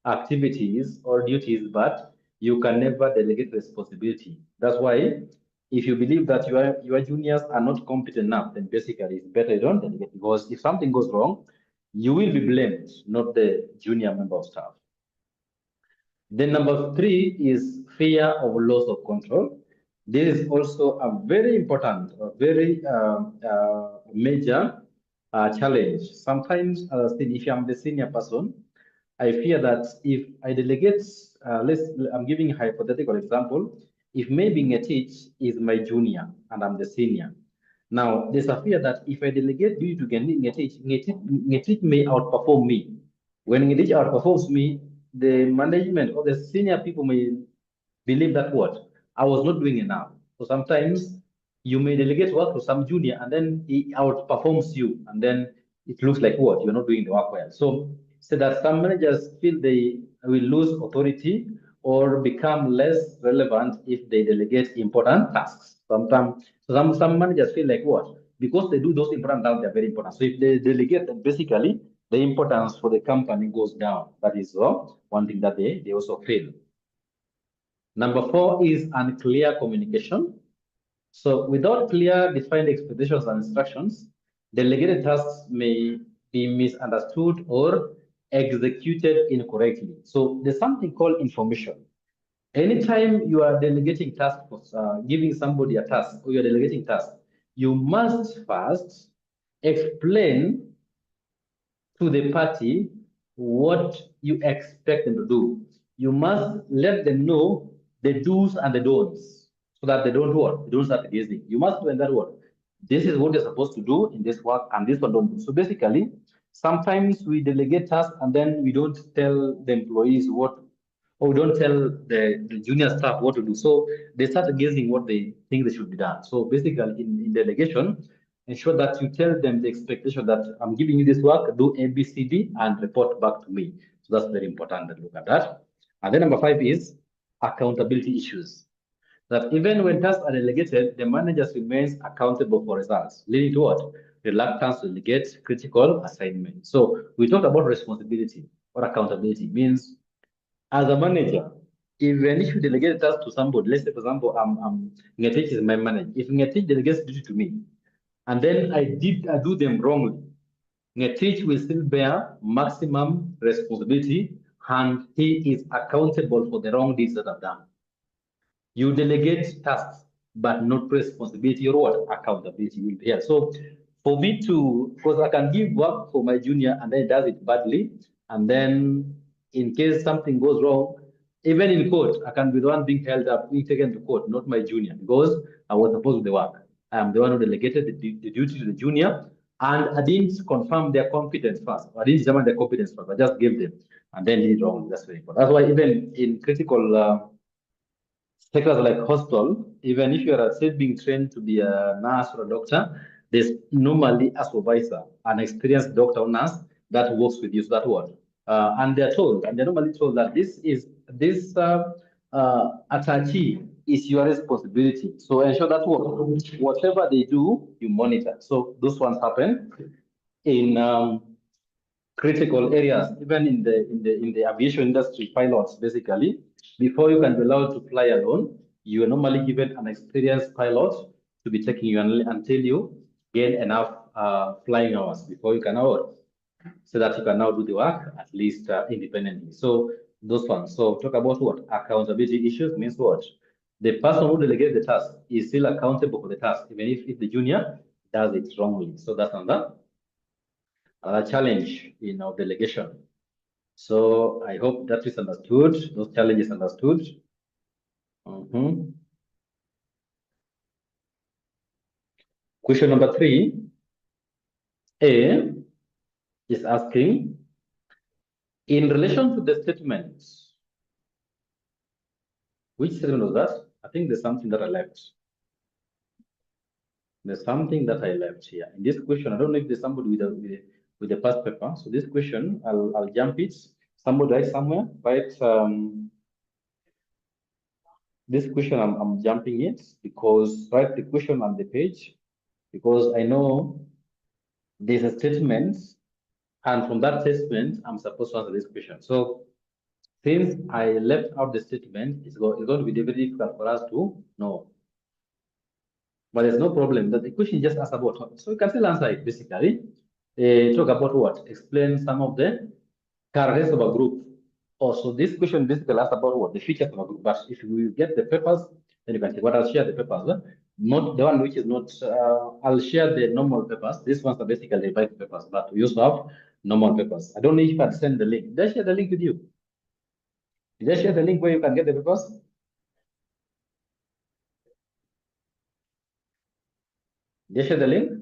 activities or duties, but you can never delegate responsibility. That's why if you believe that your juniors are not competent enough, then basically it's better you don't delegate, because if something goes wrong, you will be blamed, not the junior member of staff. Then number three is fear of loss of control. This is also a very important, very major challenge. Sometimes, if I'm the senior person, I fear that if I delegate, I'm giving a hypothetical example. If maybe Ngetich is my junior and I'm the senior, now there's a fear that if I delegate due to Ngetich may outperform me. When Ngetich outperforms me, the management or the senior people may believe that what? I was not doing enough. So sometimes you may delegate work to some junior and then he outperforms you, and then it looks like what? You're not doing the work well. So that some managers feel they will lose authority or become less relevant if they delegate important tasks. Sometimes some managers feel like what? Because they do those important tasks, they're very important. So if they delegate, then basically the importance for the company goes down. That is one thing that they also feel. Number four is unclear communication. So without clear defined expectations and instructions, delegated tasks may be misunderstood or executed incorrectly. So there's something called information. Anytime you are delegating tasks, giving somebody a task, or you're delegating tasks, you must first explain to the party what you expect them to do. You must let them know the do's and the don'ts so that they don't what? They don't start guessing. You must know that what? This is what you're supposed to do in this work, and this one don't do. So basically, sometimes we delegate tasks and then we don't tell the employees what, or we don't tell the junior staff what to do. So they start guessing what they think they should be done. So basically, in delegation, ensure that you tell them the expectation that I'm giving you this work, do A, B, C, D, and report back to me. So that's very important to look at that. And then number five is accountability issues. That even when tasks are delegated, the managers remains accountable for results, leading to what? Reluctance to delegate critical assignments. So we talked about responsibility or accountability. Means as a manager, Even if you delegate a task to somebody, let's say, for example, Ngetich is my manager. If Ngetich delegates duty to me, and then I do them wrongly, Ngetich will still bear maximum responsibility, and he is accountable for the wrong deeds that I've done. You delegate tasks, but not responsibility or what? Accountability will be here. So for me to, because I can give work for my junior and then he does it badly, and then in case something goes wrong, even in court, I can be the one being held up, being taken to court, not my junior, because I was supposed to do the work. I am the one who delegated the duty to the junior, and I didn't confirm their competence first. I didn't determine their competence first. I just gave them, and then did it wrong. That's very important. That's why even in critical sectors like hospital, even if you are still being trained to be a nurse or a doctor, there's normally a supervisor, an experienced doctor or nurse that works with you. So that what? And they're normally told that this attachee is your responsibility. So ensure that whatever they do, you monitor. So those ones happen in critical areas, even in the aviation industry, pilots basically, before you can be allowed to fly alone, you are normally given an experienced pilot to be taking you until you gain enough flying hours before you can out, so that you can now do the work at least independently. So those ones. So talk about what accountability issues means what the person who delegates the task is still accountable for the task, even if the junior does it wrongly. So that's another challenge in our delegation. So I hope that is understood, those challenges understood. Question number 3A is asking, in relation to the statement, which statement was that? I think there's something that I left. There's something that I left here. In this question, I don't know if there's somebody with a past paper. So this question, I'll jump it. Somebody write somewhere, write this question, I'm jumping it because write the question on the page, because I know there's a statement, and from that statement, I'm supposed to answer this question. So since I left out the statement, it's going to be very difficult for us to know. But there's no problem. That the question just asks about what. So you can still answer it basically. Talk about what? Explain some of the characteristics of a group. Also, this question basically asks about what? The features of a group. But if you get the papers, then you can say, what I'll share the papers. Not the one which is not, I'll share the normal papers. These ones are basically the white papers, but we also have normal papers. I don't know if I send the link. Did I share the link with you? Did I share the link where you can get the papers? Did I share the link?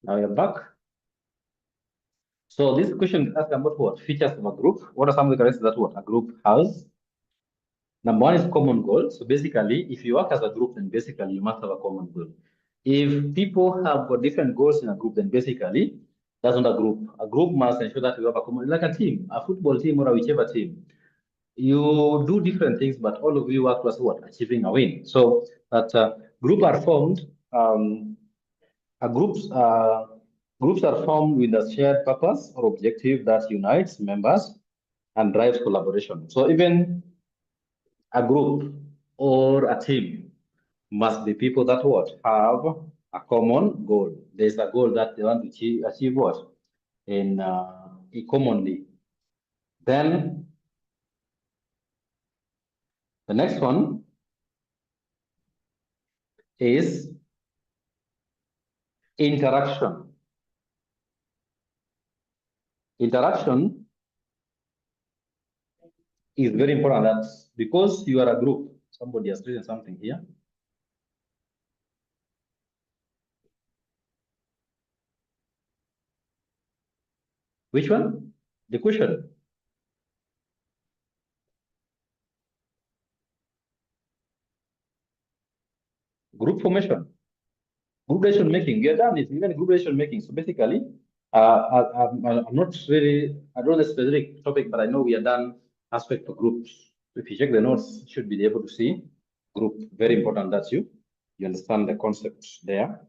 Now you're back. So this question is asking about what? Features of a group. What are some of the characteristics that what a group has? Number one is common goal. So basically, if you work as a group, then basically you must have a common goal. If people have got different goals in a group, then basically that's not a group. A group must ensure that you have a common, like a team, a football team or a whichever team. You do different things, but all of you work towards what? Achieving a win. So that group are formed. Groups are formed with a shared purpose or objective that unites members and drives collaboration. So even a group or a team must be people that what have a common goal. There's a goal that they want to achieve what in commonly. Then the next one is interaction. Interaction is very important. That's because you are a group. Somebody has written something here. Which one? The question. Group formation. Group decision making. We are done it. Even group decision making. So basically, I'm not really, I don't know the specific topic, but I know we are done aspect of groups. If you check the notes, you should be able to see group. Very important that you understand the concepts there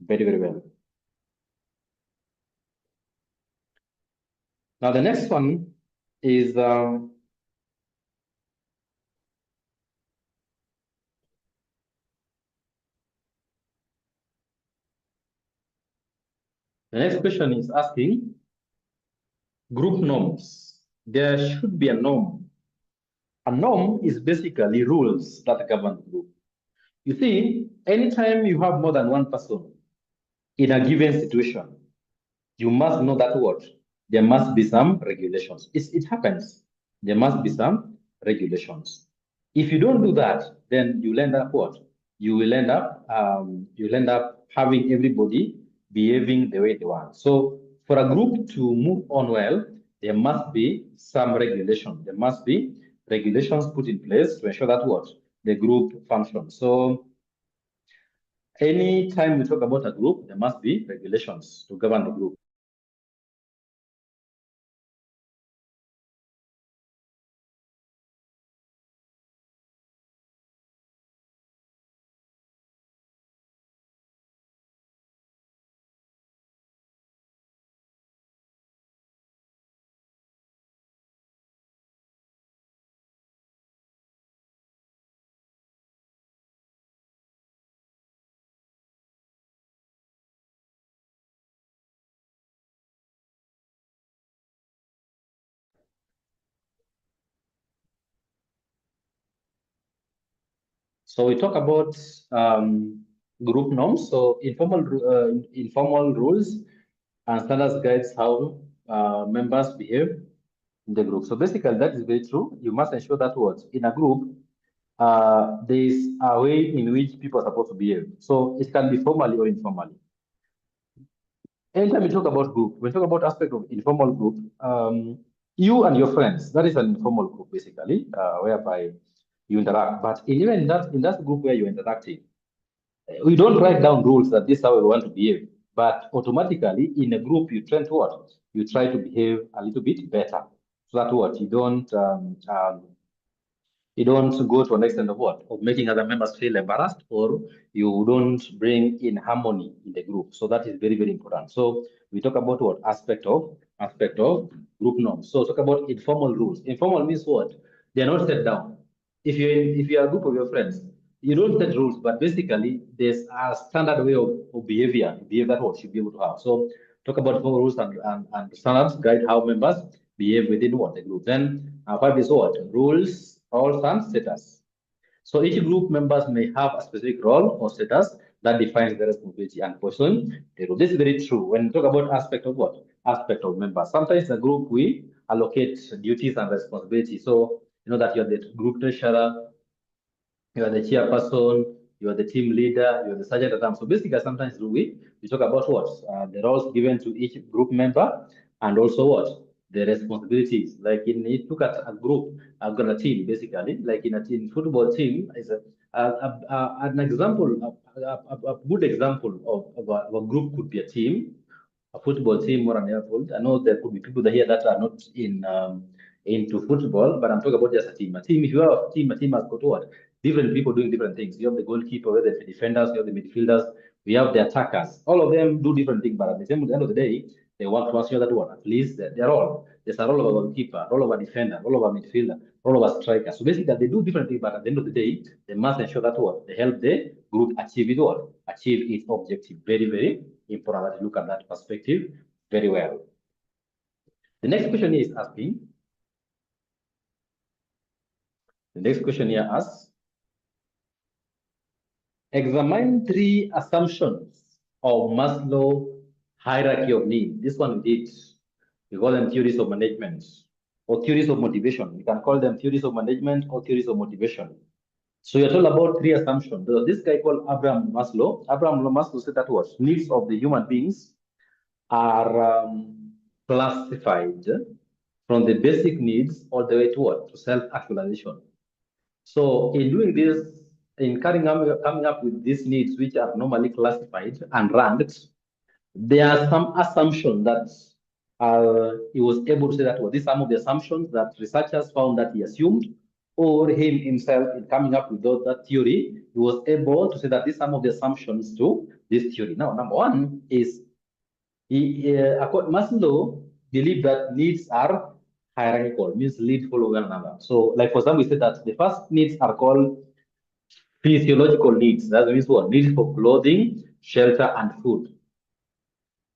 very, very well. Now, the next one is the next question is asking group norms. There should be a norm. A norm is basically rules that govern the group. You see, anytime you have more than one person in a given situation, you must know that what? There must be some regulations. It happens. There must be some regulations. If you don't do that, then you'll end up what? You'll end up having everybody behaving the way they want. So for a group to move on well, there must be some regulation. There must be regulations put in place to ensure that what? The group functions. So anytime we talk about a group, there must be regulations to govern the group. So we talk about group norms. So informal rules and standards guides how members behave in the group. So basically, that is very true. You must ensure that what in a group there is a way in which people are supposed to behave. So it can be formally or informally. Anytime we talk about group, we talk about aspect of informal group. You and your friends, that is an informal group basically, whereby you interact. But even in that group where you're interacting, we don't write down rules that this is how we want to behave. But automatically in a group, you try to what? You try to behave a little bit better. So that what you don't go to an extent of what? Of making other members feel embarrassed, or you don't bring in harmony in the group. So that is very, very important. So we talk about what aspect of group norms. So talk about informal rules. Informal means what? They are not set down. If you're a group of your friends, you don't set rules, but basically there's a standard way of behavior that what should be able to have. So talk about informal rules and standards guide how members behave within what the group. Then five is what? Rules, roles, and status. So each group members may have a specific role or status that defines the responsibility and portion. This is very true. When we talk about aspect of what? Aspect of members. Sometimes the group we allocate duties and responsibilities. So you know that you're the group treasurer, you are the chairperson, you are the team leader, you're the sergeant at arms. So basically, sometimes we talk about what the roles given to each group member, and also what the responsibilities. Like in if you look at a group, I've got a team basically. Like in a team football team is an example, a good example of a group could be a team, a football team or an airfield. I know there could be people that here that are not into football, but I'm talking about just a team. A team, if you have a team has got what? Different people doing different things. You have the goalkeeper, we have the defenders, you have the midfielders, we have the attackers. All of them do different things, but at the end of the day, they want to ensure that what? At least they're all. There's a role of a goalkeeper, role of a defender, role of a midfielder, role of a striker. So basically, they do different things, but at the end of the day, they must ensure that what? They help the group achieve it what? Achieve its objective. Very, very important that you look at that perspective very well. The next question is asking, the next question here asks, examine 3 assumptions of Maslow hierarchy of needs. This one we did. We call them theories of management or theories of motivation. You can call them theories of management or theories of motivation. So you're told about 3 assumptions. This guy called Abraham Maslow said that what needs of the human beings are classified from the basic needs all the way to what? To self-actualization. So in doing this, in coming up with these needs, which are normally classified and ranked, there are some assumptions that he was able to say that these some of the assumptions that researchers found that he assumed, or him himself in coming up with that theory, he was able to say that these some of the assumptions to this theory. Now, number one is Maslow believed that needs are hierarchical, means lead follow one another. So, like for example, we said that the first needs are called physiological needs. That means what? Needs for clothing, shelter, and food.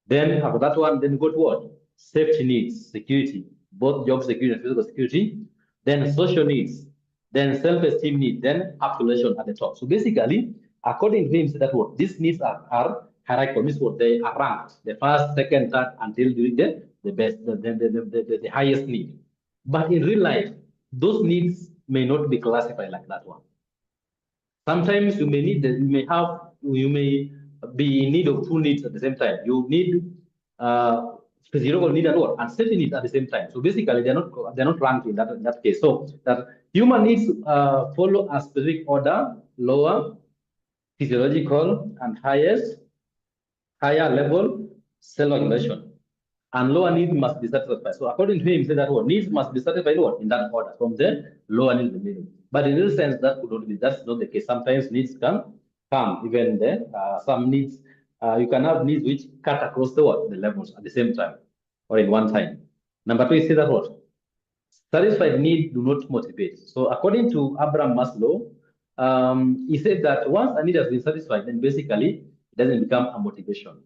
Then after that one, then go to what? Safety needs, security, both job security and physical security. Then social needs, then self-esteem needs, then actualization at the top. So basically, according to him, said that what these needs are hierarchical, means what they are ranked, the first, second, third, until the best, the highest need. But in real life, those needs may not be classified like that one. Sometimes you may you may be in need of 2 needs at the same time. You need physiological need at all and safety needs at the same time. So basically, they're not ranked in that case. So that human needs follow a specific order: lower physiological and higher level self-regulation. And lower needs must be satisfied. So according to him, he said that what needs must be satisfied what in that order from the lower needs to the middle. But in real sense, that could not be. That's not the case. Sometimes needs can come even there. Some needs you can have needs which cut across the levels at the same time or in one time. Number 2, he said that what satisfied needs do not motivate. So according to Abraham Maslow, he said that once a need has been satisfied, then basically it doesn't become a motivation.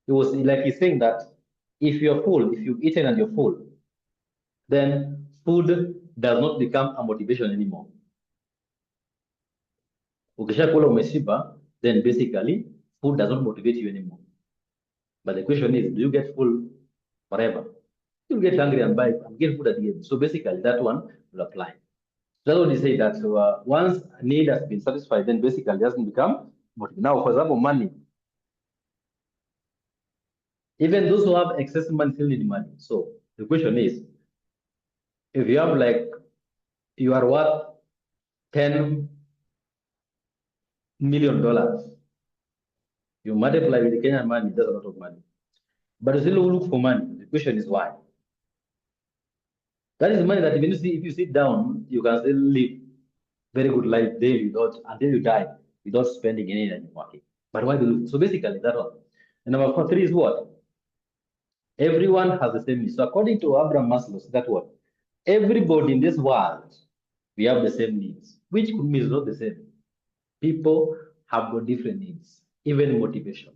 It was like he's saying that if you're full, if you've eaten and you're full, then food does not become a motivation anymore. Ukishakula umeshiba, then basically food does not motivate you anymore. But the question is, do you get full forever? You get hungry and buy and get food again. So basically that one will apply. That's what he said that once a need has been satisfied, then basically it doesn't become motivation. Now, for example, money. Even those who have excess money still need money. So the question is, if you have like, you are worth $10 million, you multiply with the Kenyan money, that's a lot of money. But you still look for money. The question is why? That is money that even if you sit down, you can still live very good life daily without until you die without spending any energy working. But why do you look? So basically that one. And number 3 is what? Everyone has the same needs. So according to Abraham Maslow, that what? Everybody in this world, we have the same needs, which means not the same. People have got different needs, even motivation.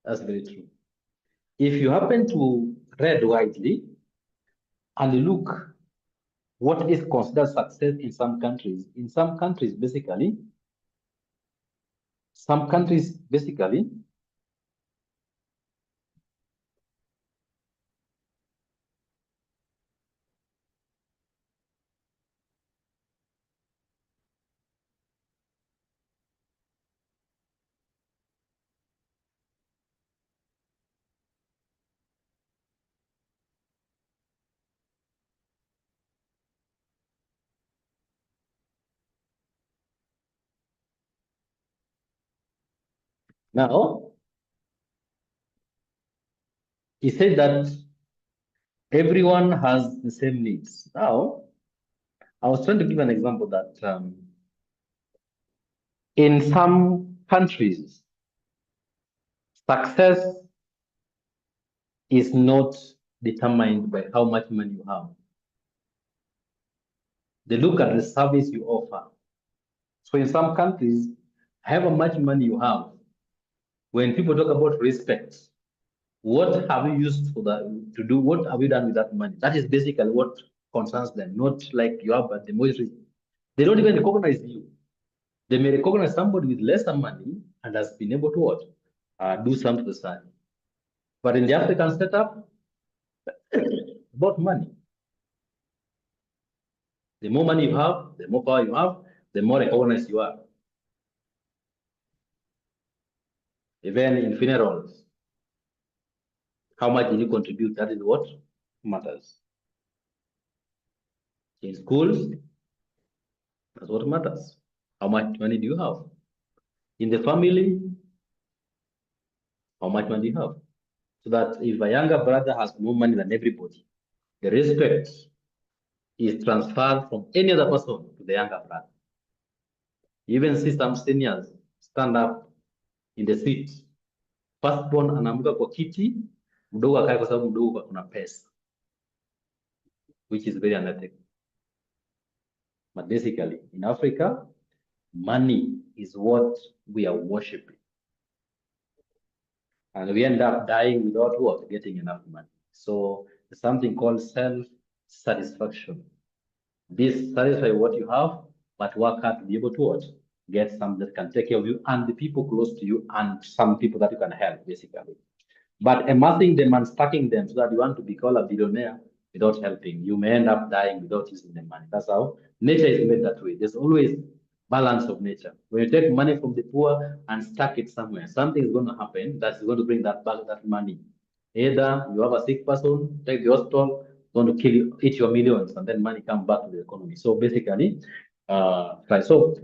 That's very true. If you happen to read widely and look what is considered success in some countries, basically, Now, he said that everyone has the same needs. Now, I was trying to give an example that in some countries, success is not determined by how much money you have. They look at the service you offer. So in some countries, however much money you have, when people talk about respect, what have you used for that to do? What have you done with that money? That is basically what concerns them, not like you have but the most rich. They don't even recognize you. They may recognize somebody with lesser money and has been able to what? Do something to the society. But in the African setup, about money. The more money you have, the more power you have, the more recognized you are. Even in funerals, how much did you contribute? That is what matters. In schools, that's what matters. How much money do you have? In the family, how much money do you have? So that if a younger brother has more money than everybody, the respect is transferred from any other person to the younger brother. You even see some seniors stand up in the seat. Firstborn anaamka kwa kiti, mdogo akae kwa sababu mdogo kuna pesa, which is very unethical. But basically, in Africa, money is what we are worshiping. And we end up dying without what? Getting enough money. So there's something called self-satisfaction. This satisfy what you have, but work hard to be able to what? Get some that can take care of you and the people close to you and some people that you can help, basically. But amassing them and stacking them so that you want to be called a billionaire without helping, you may end up dying without using the money. That's how nature is made that way. There's always balance of nature. When you take money from the poor and stack it somewhere, something is going to happen that's going to bring that back, that money. Either you have a sick person, take the hospital, going to kill you, eat your millions, and then money come back to the economy. So basically, right. So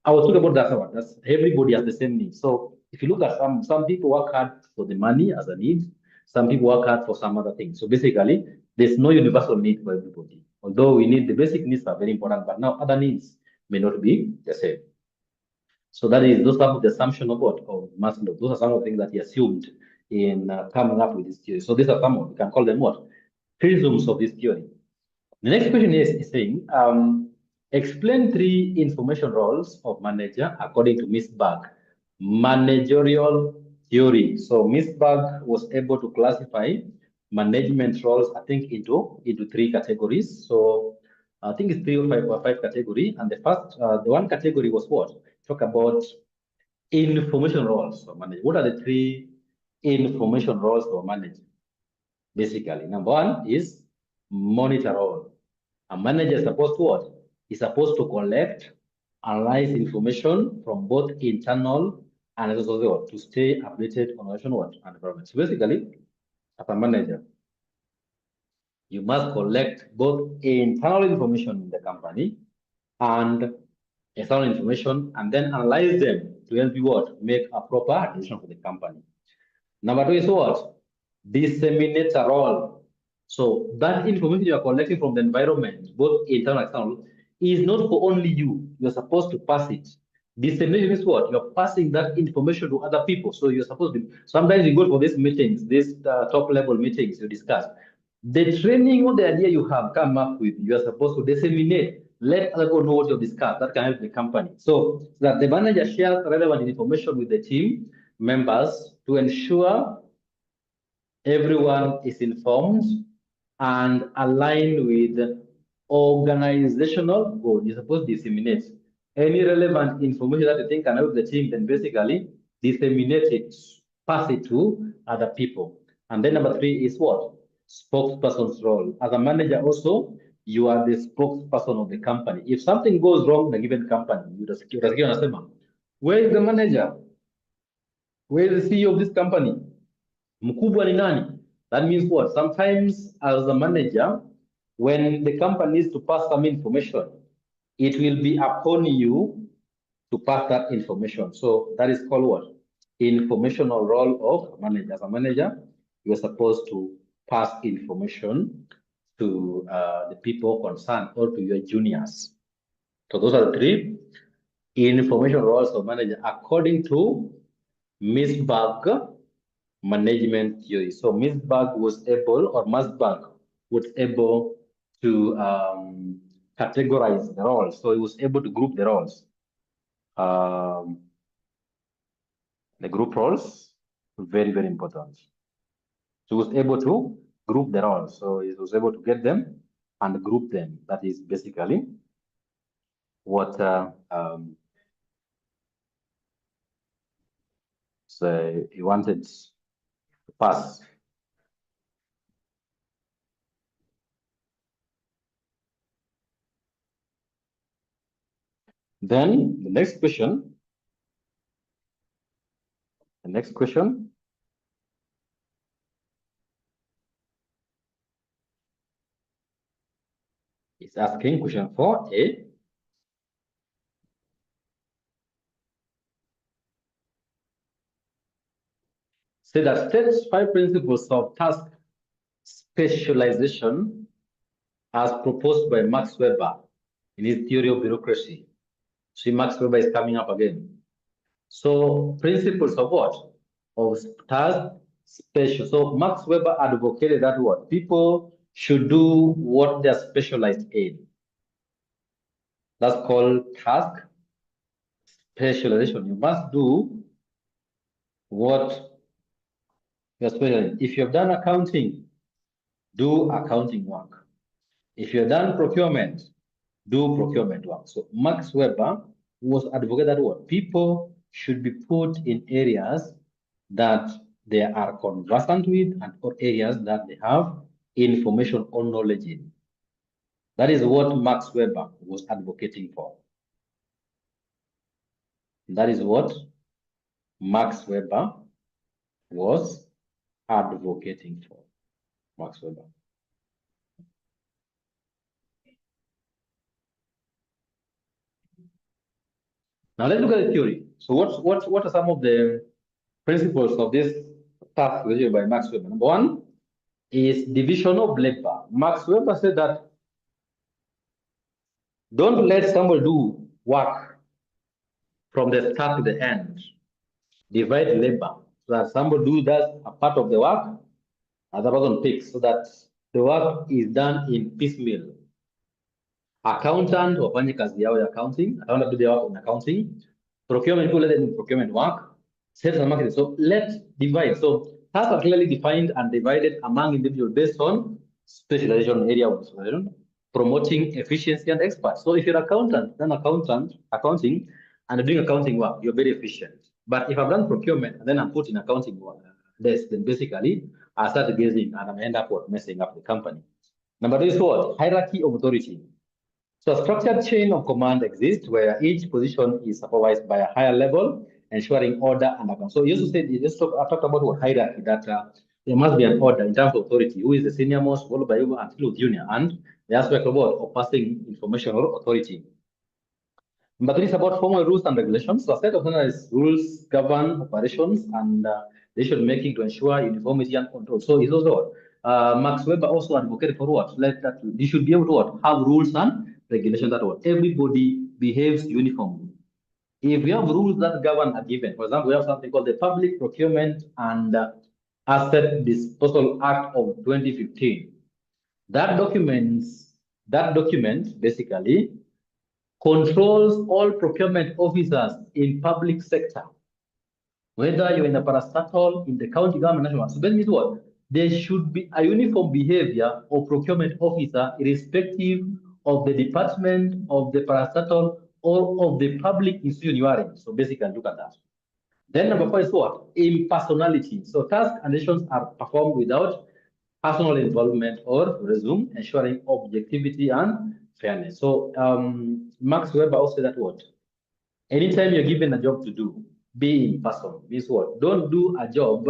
I was talking about that one. That's everybody has the same need. So if you look at some people work hard for the money as a need, some people work hard for some other things. So basically, there's no universal need for everybody. Although we need the basic needs are very important, but now other needs may not be the same. So that is those are some of the assumption of what of Maslow. Those are some of the things that he assumed in coming up with this theory. So these are some of we can call them what prisms of this theory. The next question is saying explain 3 information roles of manager according to Miss Berg managerial theory. So Miss Berg was able to classify management roles, I think, into 3 categories. So I think it's 3 or 5 category. And the first, the one category was what? Talk about information roles for manager. What are the 3 information roles for manager? Basically, number 1 is monitor role. A manager is supposed to what? Is supposed to collect, analyze information from both internal and also what? To stay updated on what environment. So basically, as a manager, you must collect both internal information in the company and external information, and then analyze them to help you what? Make a proper decision for the company. Number 2 is what? Disseminator role. So that information you are collecting from the environment, both internal and external, is not for only you. You're supposed to pass it. Dissemination is what? You're passing that information to other people. So you're supposed to, sometimes you go for these meetings, these top level meetings you discuss. The training or the idea you have come up with, you are supposed to disseminate. Let other people know what you've discussed. That can help the company. So that the manager shares relevant information with the team members to ensure everyone is informed and aligned with organizational goals. You're supposed to disseminate any relevant information that you think can help the team, then basically disseminate it, pass it to other people. And then number 3 is what? Spokesperson's role. As a manager also, you are the spokesperson of the company. If something goes wrong in a given company, you just where is the manager? Where is the CEO of this company? Mkubwa ni nani? That means what? Sometimes as a manager, when the company needs to pass some information, it will be upon you to pass that information. So that is called what? informational role of a manager. As a manager, you are supposed to pass information to the people concerned or to your juniors. So those are the three information roles of manager according to 𝐎𝐍𝐵 management theory. So 𝐎𝐍𝐵 was able, or Masbach was able to categorize the roles. So he was able to group the roles. The group roles, very, very important. So he was able to group the roles. So he was able to get them and group them. That is basically what so he wanted to pass. Then the next question is asking question 4A. Say that state 5 principles of task specialization as proposed by Max Weber in his theory of bureaucracy. See, Max Weber is coming up again. So principles of what? Of task special. So Max Weber advocated that what? People should do what they're specialized in. That's called task specialization. You must do what you're specialized in. If you've done accounting, do accounting work. If you've done procurement, do procurement work. So Max Weber was advocating that what? People should be put in areas that they are conversant with and or areas that they have information or knowledge in. That is what Max Weber was advocating for. That is what Max Weber was advocating for. Max Weber. Now let's look at the theory. So what are some of the principles of this task reviewed by Max Weber? Number one is division of labor. Max Weber said that don't let somebody do work from the start to the end. Divide labor so that somebody does a part of the work, other person picks, so that the work is done in piecemeal. Accountant wafanye kazi yao ya accounting, accountant do their work in accounting. Procurement people let them do procurement work. Sales and marketing. So let's divide. So tasks are clearly defined and divided among individuals based on specialization, area of specialization, promoting efficiency and experts. So if you're an accountant, then accounting, and doing accounting work, you're very efficient. But if I've done procurement and then I'm put in accounting work, then basically I start guessing and I end up messing up the company. Number two is what? Hierarchy of authority. So a structured chain of command exists where each position is supervised by a higher level, ensuring order and account. So you also said, I talked about what hierarchy, that there must be an order in terms of authority. Who is the senior most, followed by who, until junior, and the aspect of what? Of passing information or authority. Number three is about formal rules and regulations. So a set of standardized rules govern operations and decision making to ensure uniformity and control. So it's also what? Max Weber also advocated for what? Like that you should be able to what? Have rules and regulations that what? Everybody behaves uniformly. If we have rules that govern a given, for example, we have something called the Public Procurement and Asset Disposal Act of 2015. That document basically controls all procurement officers in public sector, whether you're in the parastatal, in the county government, national. So that means what? There should be a uniform behavior of procurement officer, irrespective of the department, of the parastatal, or of the public institution you are in. So basically, look at that. Then number four is what? Impersonality. So tasks and decisions are performed without personal involvement or resume, ensuring objectivity and fairness. So Max Weber also said that what? Anytime you're given a job to do, be in person. Means what? Don't do a job,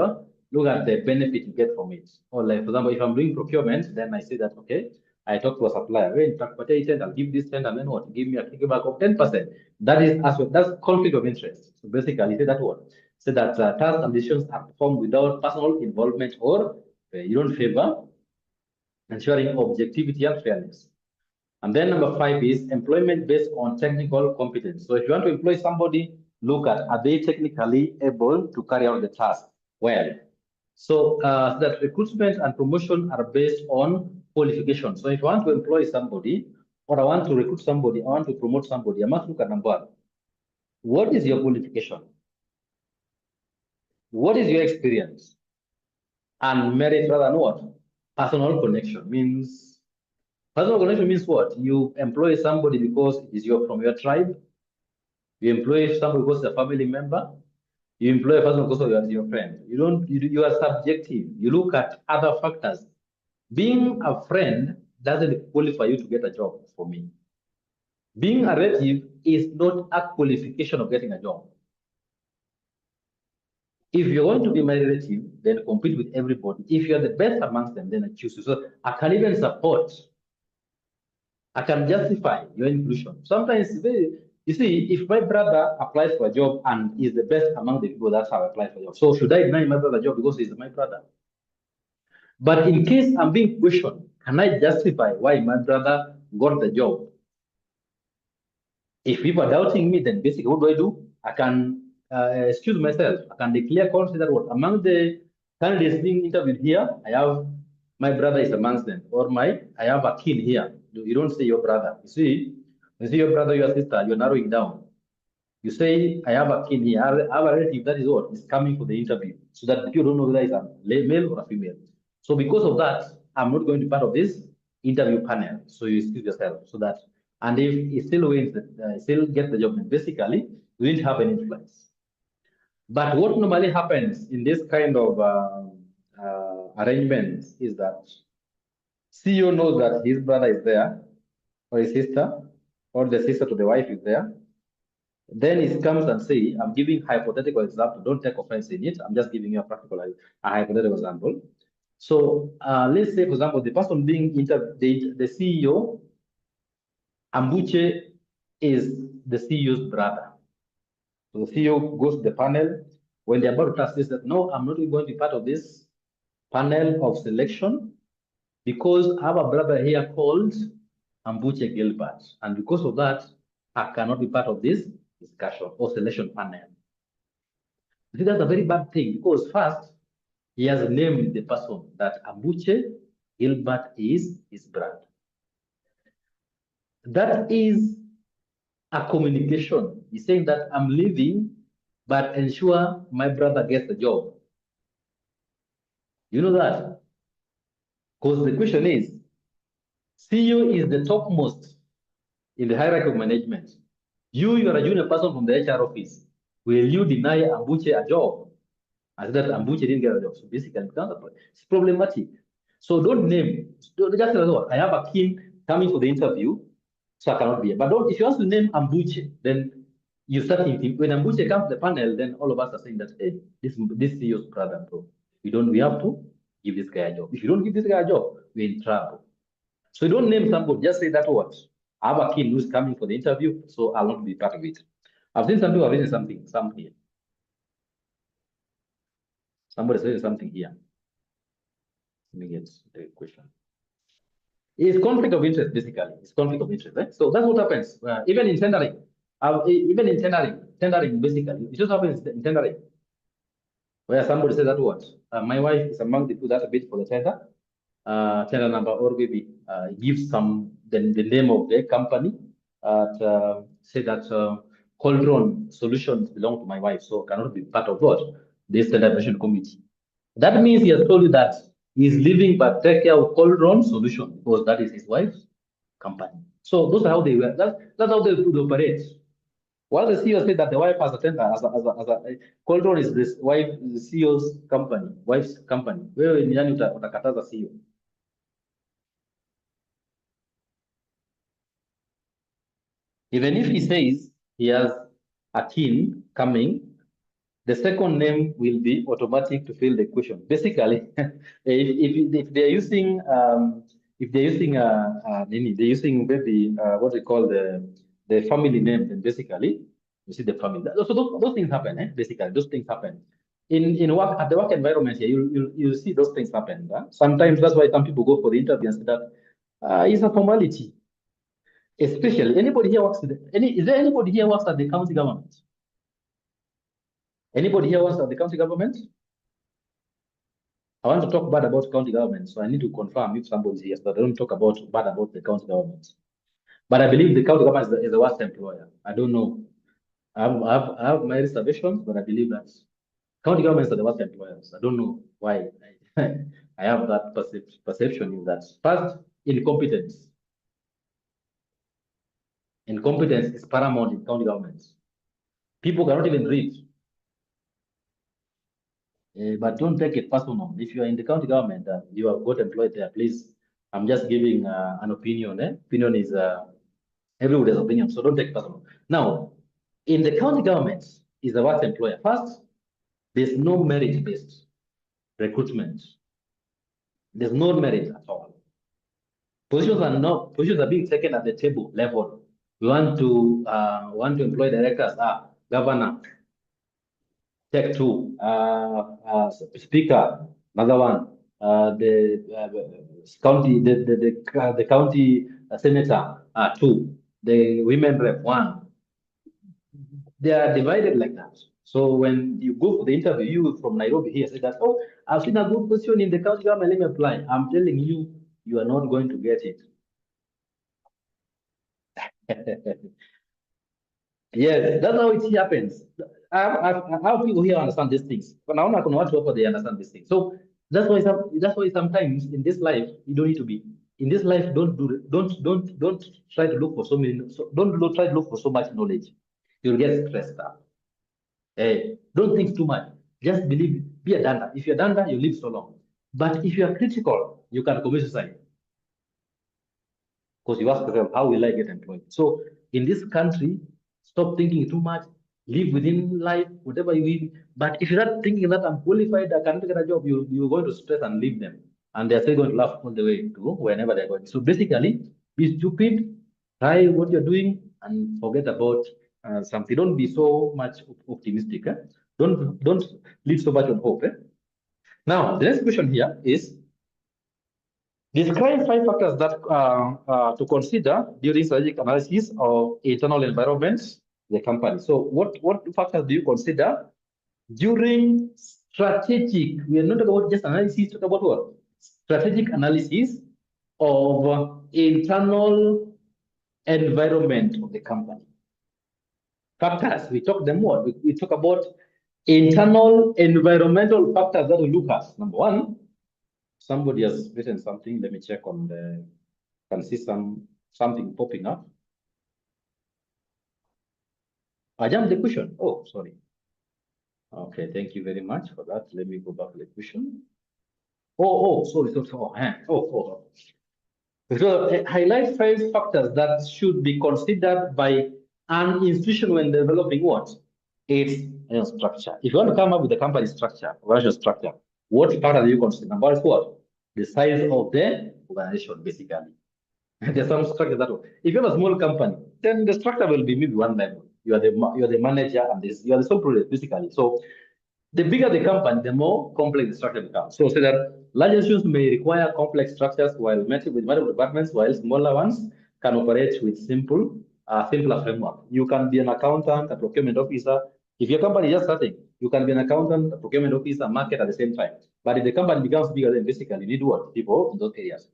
look at the benefit you get from it. Or like, for example, if I'm doing procurement, then I say that, okay, I talk to a supplier, hey, in fact, I'll give this 10 and then what? Give me a kickback of 10%. That is, that's conflict of interest. So basically, I say that what? say that tasks and decisions are performed without personal involvement or you don't favor ensuring objectivity and fairness. And then number 5 is employment based on technical competence. So if you want to employ somebody, look at are they technically able to carry out the task well. So that recruitment and promotion are based on qualification. So if I want to employ somebody or I want to recruit somebody, I want to promote somebody, I must look at number 1. What is your qualification? What is your experience? And merit rather than what? Personal connection means what? You employ somebody because it is from your tribe. You employ somebody because it's a family member. You employ a person because of your friend. You are subjective. You look at other factors. Being a friend doesn't qualify you to get a job for me. Being a relative is not a qualification of getting a job. If you're going to be my relative, then compete with everybody. If you're the best amongst them, then I choose you. So I can even support. I can justify your inclusion. Sometimes, you see, if my brother applies for a job and is the best among the people, that's how I apply for a job. So should I deny my brother a job because he's my brother? But in case I'm being questioned, can I justify why my brother got the job? If people are doubting me, then basically what do? I can excuse myself. I can declare consider what among the candidates being interviewed here, I have my brother is amongst them, or I have a kin here. You don't say your brother. You see your brother, your sister, you're narrowing down. You say, I have a kin here. I have a relative that is what is coming for the interview, so that people don't know whether it's a male or a female. So because of that, I'm not going to be part of this interview panel. So you excuse yourself so that, and if he still wins, still get the job, then basically you didn't have any influence. But what normally happens in this kind of arrangements is that CEO knows that his brother is there, or his sister, or the sister to the wife is there. Then he comes and say, I'm giving hypothetical example. Don't take offense in it. I'm just giving you a practical, a hypothetical example. So let's say, for example, the person being the CEO, Ambuche is the CEO's brother. So the CEO goes to the panel. When they're about to task this, that no, I'm not going to be part of this panel of selection because I have a brother here called Ambuche Gilbert. And because of that, I cannot be part of this discussion or selection panel. I think that's a very bad thing because first, he has named the person that Ambuche Gilbert is his brother. That is a communication. He's saying that I'm leaving, but ensure my brother gets the job. You know that? Because the question is, CEO is the topmost in the hierarchy of management. You are a junior person from the HR office. Will you deny Ambuche a job? As that Ambuche didn't get a job. So basically, it's problematic. So don't name. Just tell I have a king coming for the interview, so I cannot be. But if you want to name Ambuche, then you start thinking when Ambuche comes to the panel, then all of us are saying that hey, this CEO's brother, bro. We have to give this guy a job. If you don't give this guy a job, we're in trouble. So you don't name somebody, just say that what? I have a king who's coming for the interview, so I'll not be part of it. I've seen some people have written something here. Somebody said something here. Let me get the question. It's conflict of interest, basically. It's conflict of interest. Right? So that's what happens. Even in tendering. Tendering, basically. It just happens in tendering. Where somebody says that what? My wife is among the people that bid for the tender. Tender number, or maybe give some the name of the company. Say that Cauldron Solutions belong to my wife, so cannot be part of what? This celebration committee. That means he has told you that he's leaving but take care of Cauldron Solution because that is his wife's company. So those are how they were. That's how they would operate. While the CEO said that the wife has a tender as a Cauldron is this wife, the CEO's company, wife's company. Wewe ni nani utakataza CEO? Even if he says he has a kin coming, the second name will be automatic to fill the question. Basically, if they're using they're using maybe what they call the family name, then basically You see the family. So those things happen, basically. Those things happen. In work, at the work environment here, you see those things happen. Sometimes that's why some people go for the interview and say that it's a formality. Especially, anybody here works is there anybody here works at the county government? Anybody here works at the county government? I want to talk bad about county government, so I need to confirm if somebody's here, so I don't talk bad about the county government. But I believe the county government is the worst employer. I don't know. I have my reservations, but I believe that county governments are the worst employers. I don't know why I have that perception is that first, incompetence. Incompetence is paramount in county governments. People cannot even read. But don't take it personal. If you are in the county government and you have got employed there, please, I'm just giving an opinion. Opinion is everybody's opinion, so don't take it personal. Now, in the county government is the worst employer. First, there's no merit-based recruitment. There's no merit at all. Positions are being taken at the table level. We want to employ directors, governor, tech two, speaker, another one, the county senator, two, the women rep, one. They are divided like that. So when you go for the interview, you from Nairobi here say that, oh, I've seen a good position in the county government, let me apply. I'm telling you, you are not going to get it. Yes, that's how it happens. How people here understand these things. But now I can watch what they understand these things. So that's why sometimes in this life you don't need to be in this life. Don't try to look for don't try to look for so much knowledge. You'll get stressed out. Hey, don't think too much. Just believe. Be a danda. If you're danda, you live so long. But if you are critical, you can commit suicide. Because you ask yourself, how will I get employed? So in this country, stop thinking too much, live within life, whatever you need. But if you're not thinking that I'm qualified, I can get a job, you're going to stress and leave them. And they're still going to laugh all the way to whenever they're going. So basically, be stupid, try what you're doing, and forget about something. Don't be so much optimistic. Don't live so much on hope. Now, the next question here is, describe 5 factors that to consider during strategic analysis of internal environments, the company. So what factors do you consider during strategic? We are not talking about just analysis, talk about what? Strategic analysis of internal environment of the company. Factors, we talk them what? We talk about internal environmental factors that we look at. Number one, somebody has written something. Let me check on the, can see something popping up. I jumped the question. Oh, sorry. Okay, thank you very much for that. Let me go back to the question. Sorry. So highlight 5 factors that should be considered by an institution when developing what? Its structure. If you want to come up with a company structure, organizational structure, what factors do you consider? Number is what? The size of the organization, basically. There's some structure that way. If you have a small company, then the structure will be maybe one level. You are the manager and you are the sole proprietor, basically. So the bigger the company, the more complex the structure becomes. So say that large institutions may require complex structures while matching with multiple departments, while smaller ones can operate with simpler framework. You can be an accountant, a procurement officer. If your company is just starting, you can be an accountant, a procurement officer, market at the same time. But if the company becomes bigger, then basically you need what? People in those areas.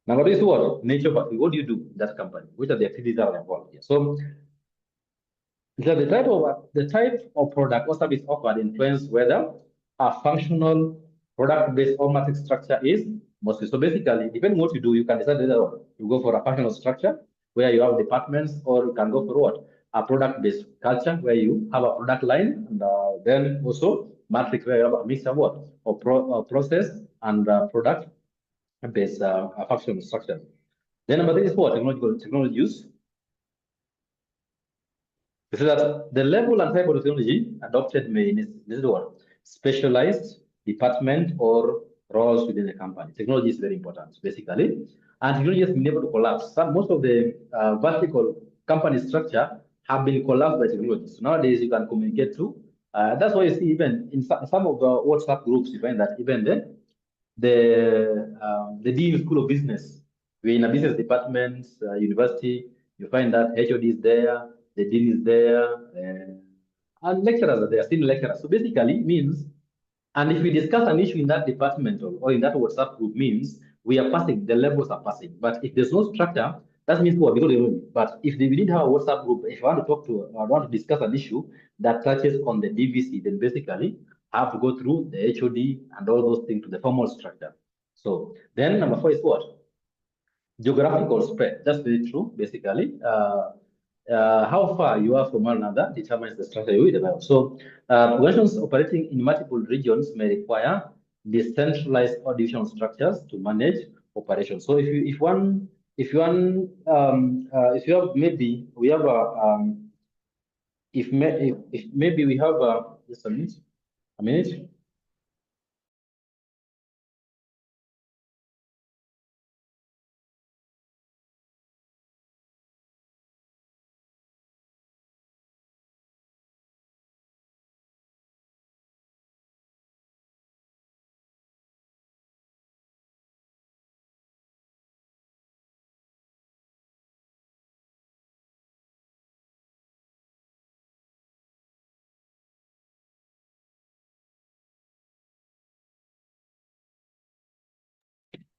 Number 2 is what? Nature of activity. What do you do in that company? Which are the activities that are involved here? So the type of product or service offered influence whether a functional product-based or matrix structure is mostly. So basically, depending on what you do, you can decide whether you go for a functional structure where you have departments, or you can go for what? A product-based culture where you have a product line, and then also matrix where you have a mix of what? Of process and product-based functional structure. Then number 3 is what? Technology use. So that the level and type of technology adopted may necessitate what? Specialized department or roles within the company. Technology is very important, basically. And technology has been able to collapse. Most of the vertical company structure have been collapsed by technology. So nowadays you can communicate through. That's why you see even in some of the WhatsApp groups, you find that even the dean of school of business, we're in a business department, university, you find that HOD is there, the dean is there, and lecturers are there, senior lecturers. So basically means, and if we discuss an issue in that department or in that WhatsApp group means we are passing, the levels are passing. But if there's no structure, that means what? We don't know. But if we didn't have a WhatsApp group, if I want to talk to, I want to discuss an issue that touches on the DVC, then basically I have to go through the HOD and all those things to the formal structure. So then number 4 is what? Geographical spread. That's very true, basically. How far you are from one another determines the structure you will develop. So, organizations operating in multiple regions may require decentralized or divisional structures to manage operations. So, if you have maybe we have a if maybe we have just a minute.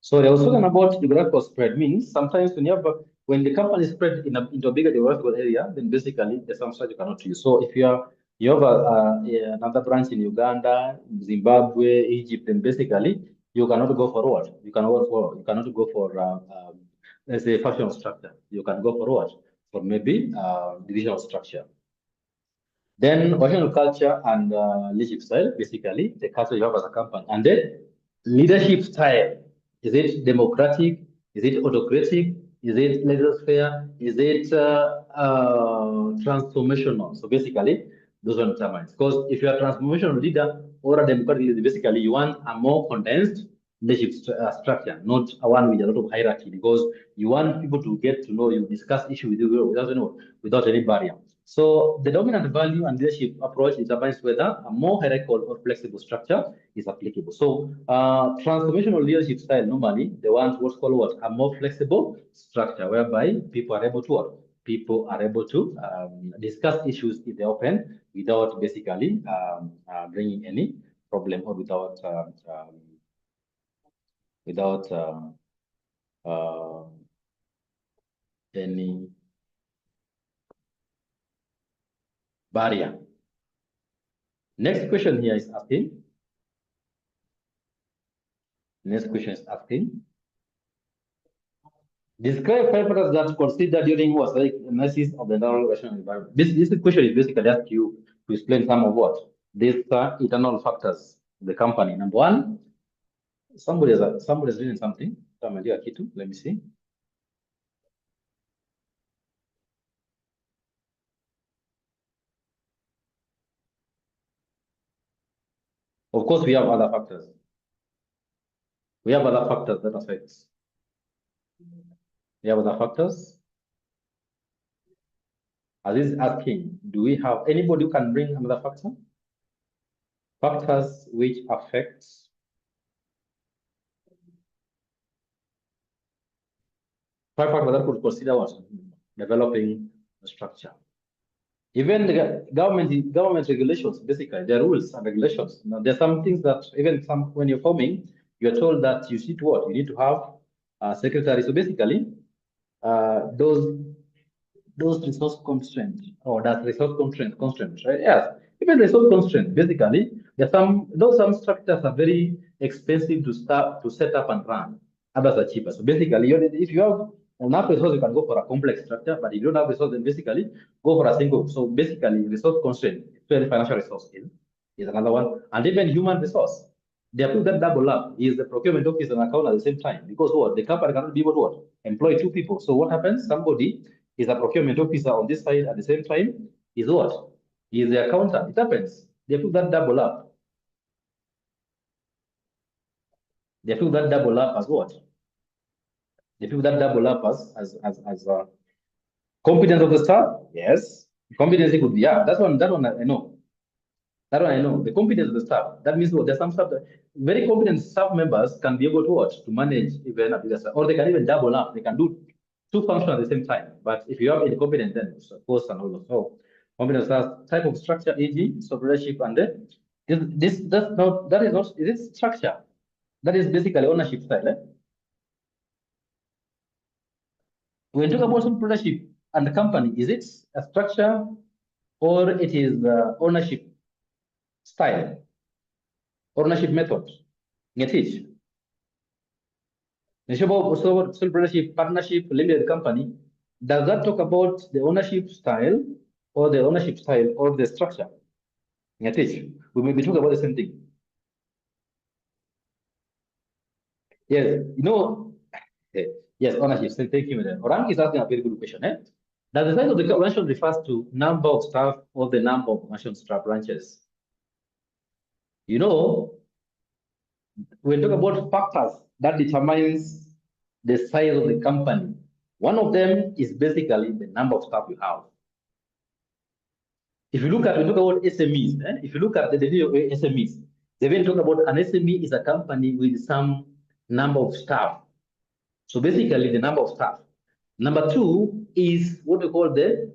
So I was talking about geographical spread means sometimes when the company is spread into a bigger geographical area, then basically there's some structure you cannot use. So if you have another branch in Uganda, Zimbabwe, Egypt, then basically you cannot go forward. You cannot go for let's say functional structure. You can go forward for maybe divisional structure. Then organizational culture and leadership style, basically the culture you have as a company. And then leadership style. Is it democratic? Is it autocratic? Is it laissez-faire? Is it transformational? So basically, those are determined. Because if you're a transformational leader or a democratic leader, basically you want a more condensed leadership structure, not a one with a lot of hierarchy, because you want people to get to know you, discuss issues with you without any barrier. So the dominant value and leadership approach determines whether a more hierarchical or flexible structure is applicable. So transformational leadership style, normally they want what's called what? A more flexible structure, whereby people are able to what? People are able to discuss issues in the open without basically bringing any problem or without any barrier. Next question here is asking. Next question is asking. Describe 5 factors that consider during what analysis of the internal rational environment. This question is basically ask you to explain some of what these internal factors of the company. Number 1, somebody is doing something. Let me see. Of course, we have other factors. We have other factors that affect. We have other factors. Aziz is asking, do we have anybody who can bring another factor? Factors which affect five factors that could consider what? Developing a structure. Even the government regulations, basically, there are rules and regulations. Now, there are some things that even when you're forming, you're told that you need to what? You need to have a secretary. So basically, those resource constraints or that resource constraints, right? Yes, even resource constraints. Basically, some structures are very expensive to set up and run. Others are cheaper. So basically, if you have enough resources, you can go for a complex structure. But if you don't have resources, then basically go for a single. So basically, resource constraint, especially financial resource, is another one, and even human resource. They are two that double up. He is the procurement officer and account at the same time because what the company cannot be able to what? Employ 2 people. So what happens? Somebody is a procurement officer on this side at the same time. Is what? He is the accountant. It happens. They put that double up. They put that double up as what? They put that double up as competence of the staff. Yes. Competency could be, yeah, that one I know. That one I know. The competence of the staff. That means what? There's some staff that very competent staff members can be able to what? To manage even a bigger staff. Or they can even double up. They can do two functions at the same time. But if you have incompetence, then it's of course and all. So competence staff type of structure, e.g., so leadership and this that's not that is not it is structure. That is basically ownership style. When you talk about some leadership and the company, is it a structure or it is ownership style, ownership method? Get it? So self-leadership, partnership, limited company, does that talk about the ownership style or the structure? Get it? We may be talking about the same thing. Yes, yes, ownership. So thank you, madam. Orang is asking a very good question. Does the size of the organization refers to number of staff or the number of organization staff branches? You know, we talk about factors that determines the size of the company. One of them is basically the number of staff you have. If you look at, we talk about SMEs. If you look at the definition of SMEs, they even talk about an SME is a company with some number of staff. So basically, the number of staff. Number two is what we call the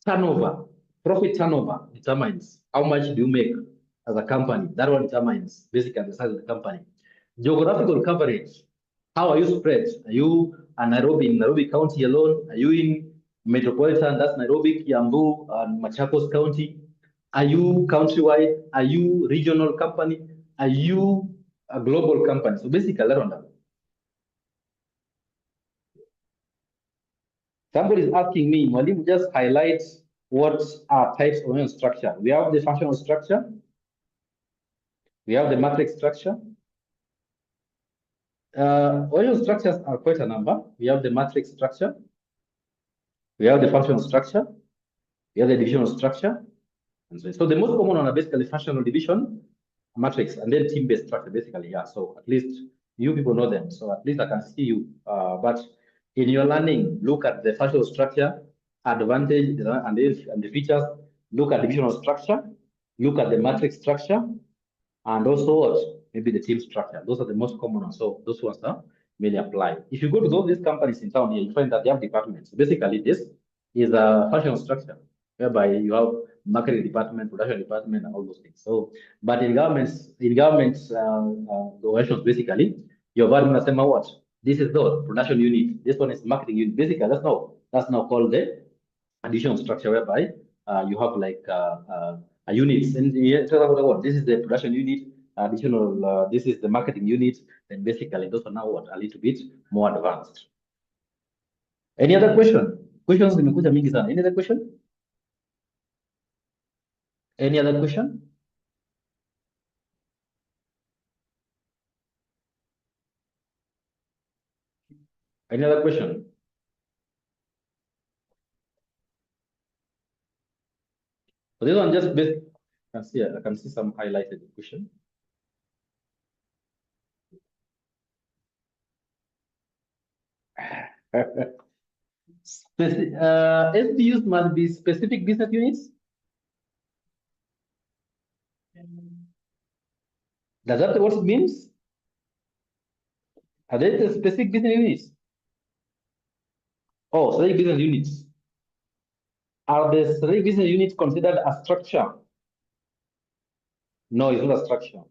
turnover. Profit turnover determines how much do you make as a company. That one determines basically the size of the company. Geographical coverage. How are you spread? Are you in Nairobi County alone? Are you in metropolitan, that's Nairobi, Kiambu, and Machakos County? Are you countrywide? Are you regional company? Are you a global company? So basically, that one. Somebody is asking me, Mwalimu, just highlight what are types of union structure. We have the functional structure. We have the matrix structure. Union structures are quite a number. We have the matrix structure. We have the functional structure. We have the divisional structure. And so the most common one are basically functional division, matrix, and then team-based structure, basically, yeah. So at least you people know them. So at least I can see you. But in your learning, look at the functional structure, advantage, and the features. Look at divisional structure. Look at the matrix structure, and also what? Maybe the team structure. Those are the most common ones. So those ones are mainly apply. If you go to those these companies in town here, you find that they have departments. So basically, this is a functional structure whereby you have marketing department, production department, and all those things. So, but in government organizations, basically, your government say what? This is the production unit. This one is marketing unit. Basically, that's now called the additional structure whereby you have like a units. And this is the production unit. Additional, this is the marketing unit. Then basically, those are now what a little bit more advanced. Any other question? Questions zimekuja mingi sana. Any other question? Any other question? Any other question? So this one just basic. I can see some highlighted question. SBUs must be specific business units. Does that what it means? Are they the specific business units? Oh, strategic business units. Are the strategic business units considered a structure? No, it's not a structure.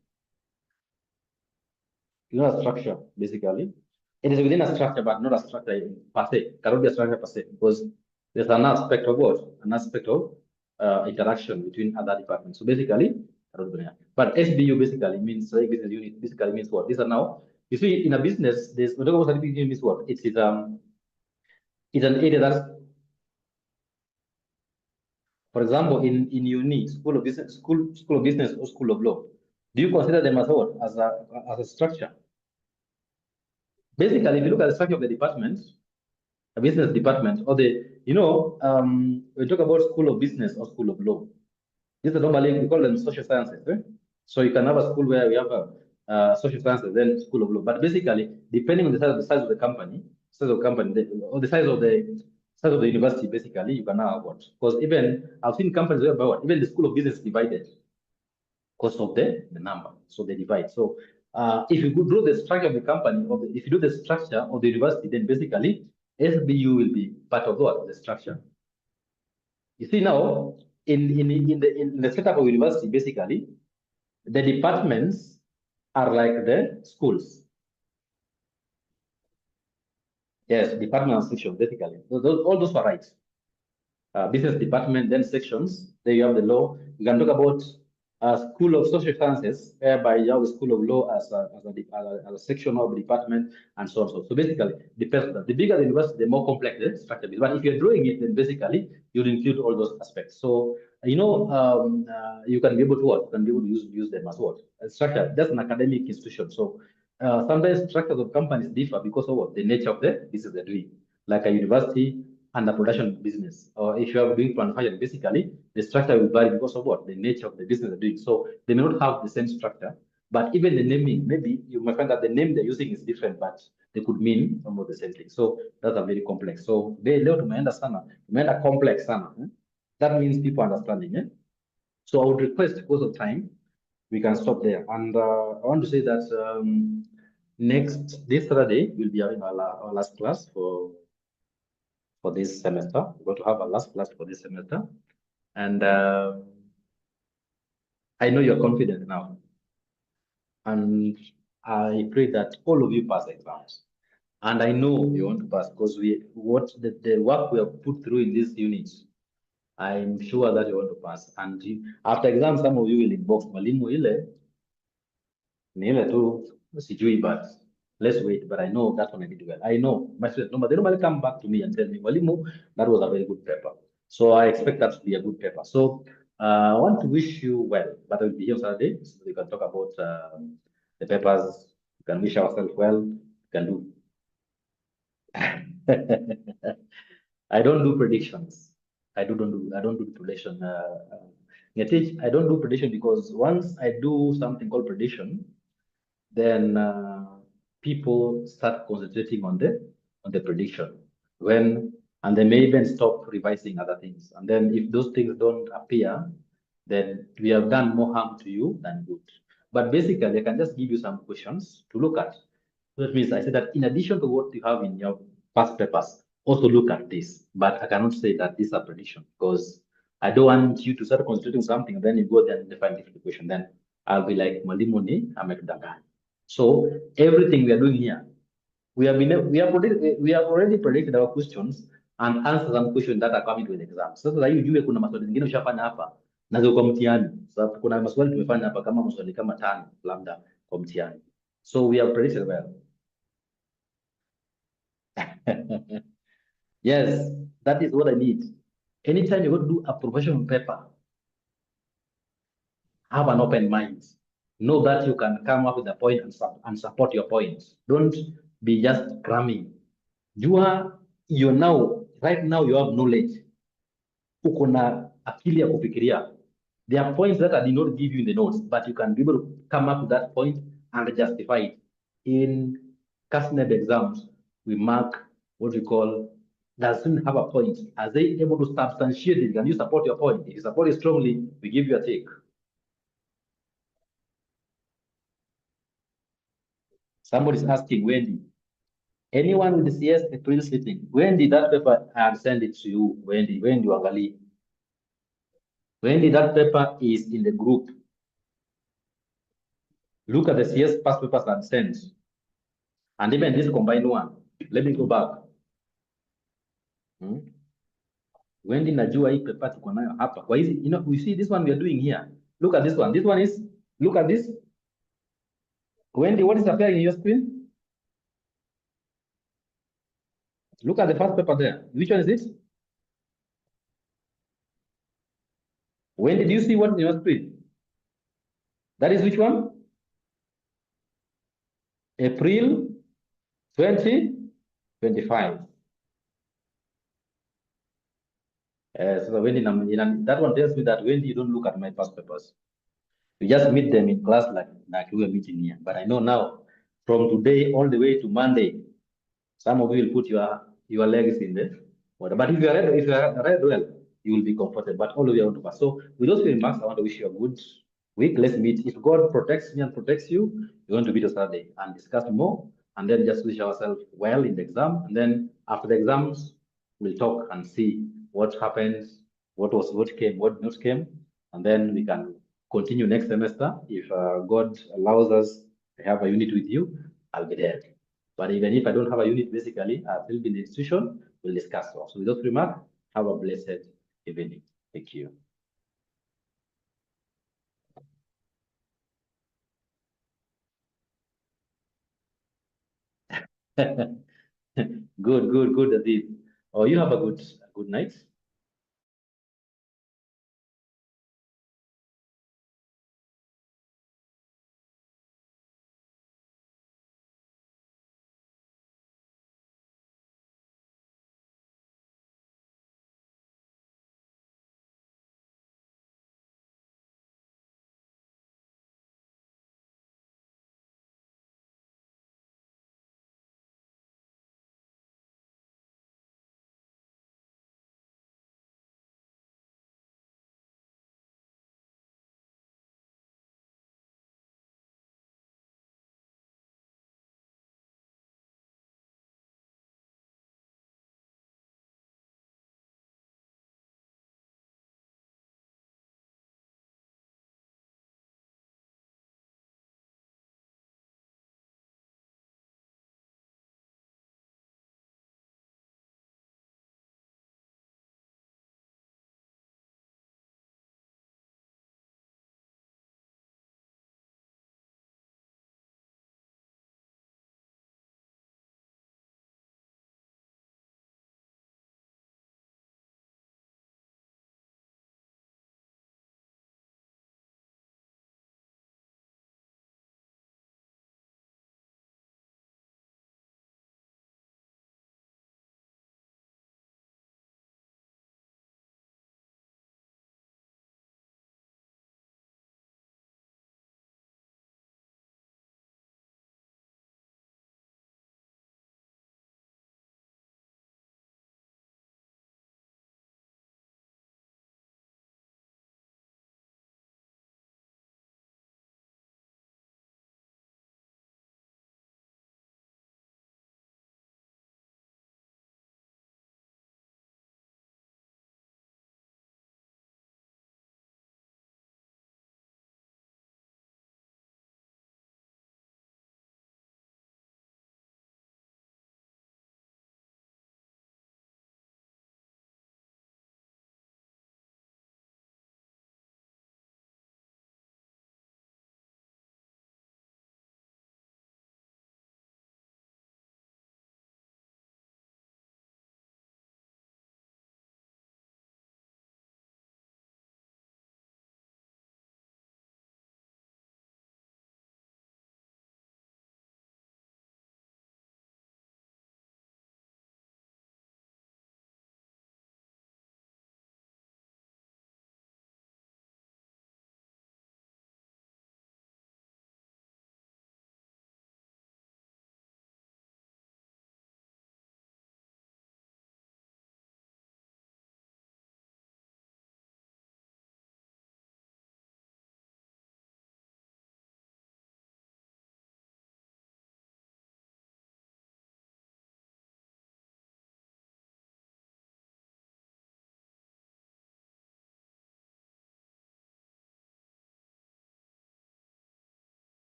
It's not a structure, basically. It is within a structure, but not a structure per se. Cannot be a structure per se, because there's an aspect of what? An aspect of interaction between other departments. So basically, but SBU basically means strategic business unit. Basically means what? These are now, you see, in a business, there's what strategic business unit means what? It's an area that's, for example, in uni, school of business or school of law. Do you consider them as what? As a structure? Basically, if you look at the structure of the department, a business department, or we talk about school of business or school of law. These are normally, we call them social sciences. So you can have a school where we have a social sciences, then school of law. But basically, depending on the size of the company, or the size of the Instead of the university, basically, you can now have what? Because even I've seen companies where what, even the school of business is divided because of the number. So they divide. So if you could do the structure of the company, or if you do the structure of the university, then basically SBU will be part of what? The structure. You see now, in the setup of university, basically, the departments are like the schools. Yes, department and section, basically. All those are right. Business department, then sections. There you have the law. You can talk about School of Social Sciences, whereby you have the School of Law as a section of the department, and so on. So basically, depends. The bigger the university, the more complex the structure is. But if you're drawing it, then basically you'll include all those aspects. So you can be able to what? You can be able to use them as what? A structure. That's an academic institution. So sometimes structures of companies differ because of what? The nature of the business they're doing. Like a university and the production business, or if you are doing manufacturing, basically the structure will vary because of what? The nature of the business they're doing. So they may not have the same structure, but even the naming, maybe you might find that the name they're using is different, but they could mean almost the same thing. So that's a very complex. So they leo tumeenda sana, tumeenda complex sana. That means people understanding. So I would request, because of time, we can stop there. And I want to say that this Saturday will be having our last class for this semester. We're going to have a last class for this semester. And I know you're confident now. And I pray that all of you pass exams. And I know you want to pass because the work we have put through in these units, I'm sure that you want to pass. And after exam, some of you will inbox mwalimu ile tu sijui, but let's wait. But I know that one I did well. I know my students, they normally come back to me and tell me, mwalimu, that was a very good paper. So I expect that to be a good paper. So I want to wish you well, but I will be here Saturday, so we can talk about the papers. We can wish ourselves well. We can do. I don't do predictions. I don't do prediction. I don't do prediction because once I do something called prediction, then people start concentrating on the prediction and they may even stop revising other things. And then if those things don't appear, then we have done more harm to you than good. But basically, I can just give you some questions to look at. That means I say that in addition to what you have in your past papers, also look at this. But I cannot say that these are prediction because I don't want you to start concentrating something, then you go there and define different question. Then I'll be like, Malimuni, Amekudangani. So everything we are doing here, we have already predicted our questions and answered some questions that are coming to the exam. Sasa hiyo ujue kuna maswali mengine ushafanya hapa na ziko kwa mtihani. Sasa kuna maswali tumefanya hapa kama maswali kama 5 labda kwa mtihani. So we have predicted well. Yes, that is what I need. Anytime you go to do a professional paper, have an open mind. Know that you can come up with a point and support your points. Don't be just cramming. Right now you have knowledge. Uko na akili ya kufikiria. There are points that I did not give you in the notes, but you can be able to come up with that point and justify it. In CASNEB exams, we mark what we call, does student have a point? Are they able to substantiate it? Can you support your point? If you support it strongly, we give you a tick. Somebody's asking, Wendy, anyone with the CS April sitting, when did that paper and send it to you? Wendy Wangali. Wendy, that paper is in the group. Look at the CS past papers and sent. And even this combined one. Let me go back. Wendy najua hii paper tuko nayo hapa. Kwa hizi, we see this one we are doing here. Look at this one. This one is, look at this. Wendy, what is appearing in your screen? Look at the first paper there. Which one is it? When did you see what in your screen? That is which one? April 2025. So when that one tells me that when you don't look at my past papers, you just meet them in class like we are meeting here. But I know now, from today all the way to Monday, some of you will put your legs in there. But if you are read well, you will be comforted. But all of you want to pass. So with those few remarks, I want to wish you a good week. Let's meet. If God protects me and protects you, we're going to meet on Saturday and discuss more, and then just wish ourselves well in the exam. And then after the exams, we'll talk and see what happens, what came, what not came, and then we can continue next semester. If God allows us to have a unit with you, I'll be there. But even if I don't have a unit, basically, I'll still be in the institution. We'll discuss. So with those remarks, have a blessed evening. Thank you. Good, Aziz. Oh, you have a good night.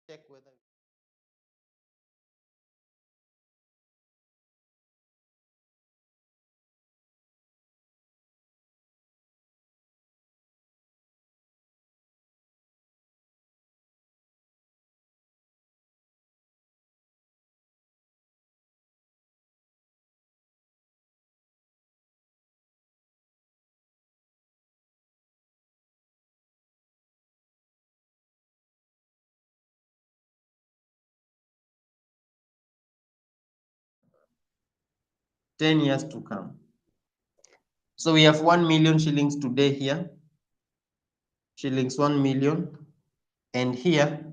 check whether ten years to come. So we have 1 million shillings today here, shillings 1 million, and here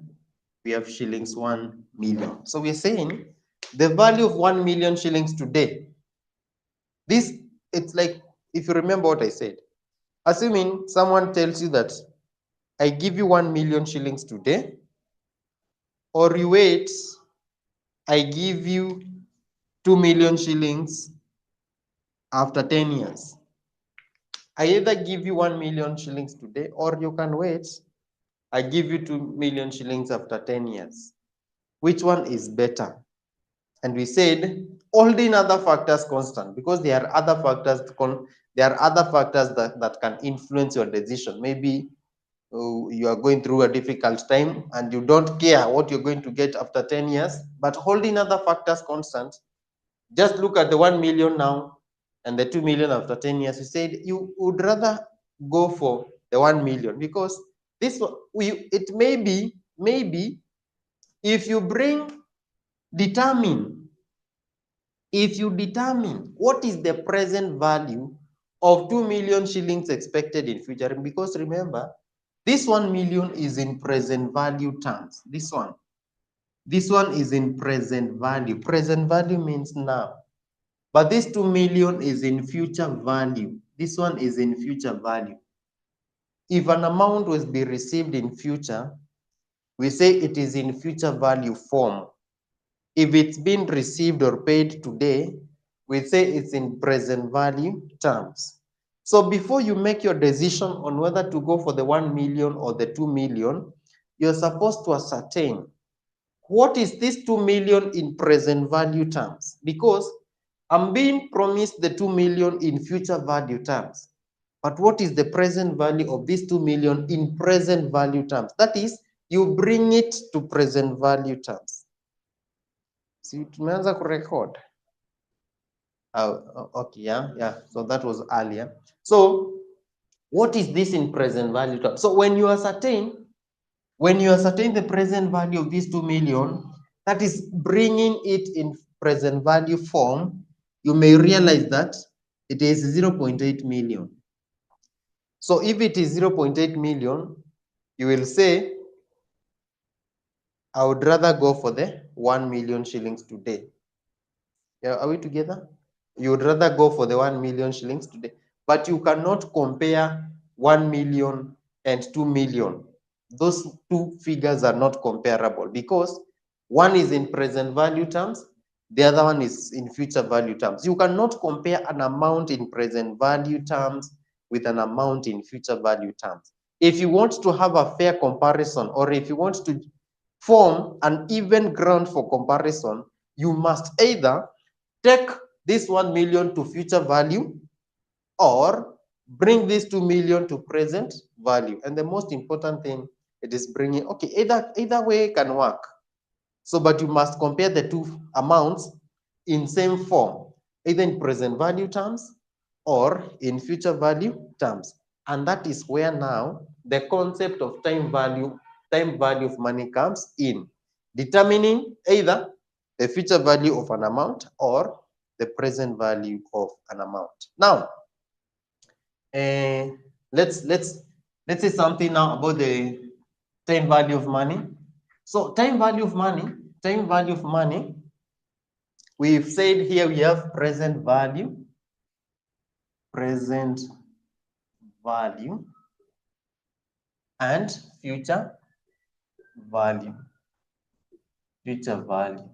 we have shillings 1 million. So we're saying the value of 1 million shillings today, this, it's like, if you remember what I said, assuming someone tells you that I give you 1 million shillings today, or you wait, I give you 2 million shillings after 10 years. I either give you 1 million shillings today, or you can wait, I give you 2 million shillings after 10 years. Which one is better? And we said, holding other factors constant, because there are other factors, that can influence your decision. Maybe you are going through a difficult time and you don't care what you're going to get after 10 years, but holding other factors constant, just look at the 1 million now and the 2 million after 10 years. You said you would rather go for the 1 million because this, it may be, maybe if you determine what is the present value of 2 million shillings expected in future, because remember, this 1 million is in present value terms. This one is in present value. Present value means now. But this 2 million is in future value. This one is in future value. If an amount will be received in future, we say it is in future value form. If it's been received or paid today, we say it's in present value terms. So before you make your decision on whether to go for the 1 million or the 2 million, you're supposed to ascertain what is this 2 million in present value terms, because I'm being promised the 2 million in future value terms. But what is the present value of this 2 million in present value terms? That is, you bring it to present value terms. See, tumeanza kurecord. Okay, yeah. So that was earlier. So what is this in present value terms? So when you ascertain the present value of these 2 million, that is bringing it in present value form, you may realize that it is 0.8 million. So if it is 0.8 million, you will say, I would rather go for the 1 million shillings today. Yeah, are we together? You would rather go for the 1 million shillings today, but you cannot compare 1 million and 2 million. Those two figures are not comparable because one is in present value terms, the other one is in future value terms. You cannot compare an amount in present value terms with an amount in future value terms. If you want to have a fair comparison, or if you want to form an even ground for comparison, you must either take this 1 million to future value or bring this 2 million to present value. And the most important thing, it is bringing, okay, either way can work. So, but you must compare the two amounts in same form, either in present value terms or in future value terms. And that is where now the concept of time value of money comes in, determining either the future value of an amount or the present value of an amount. Now, let's say something now about the time value of money. So time value of money, we've said here we have present value, and future value.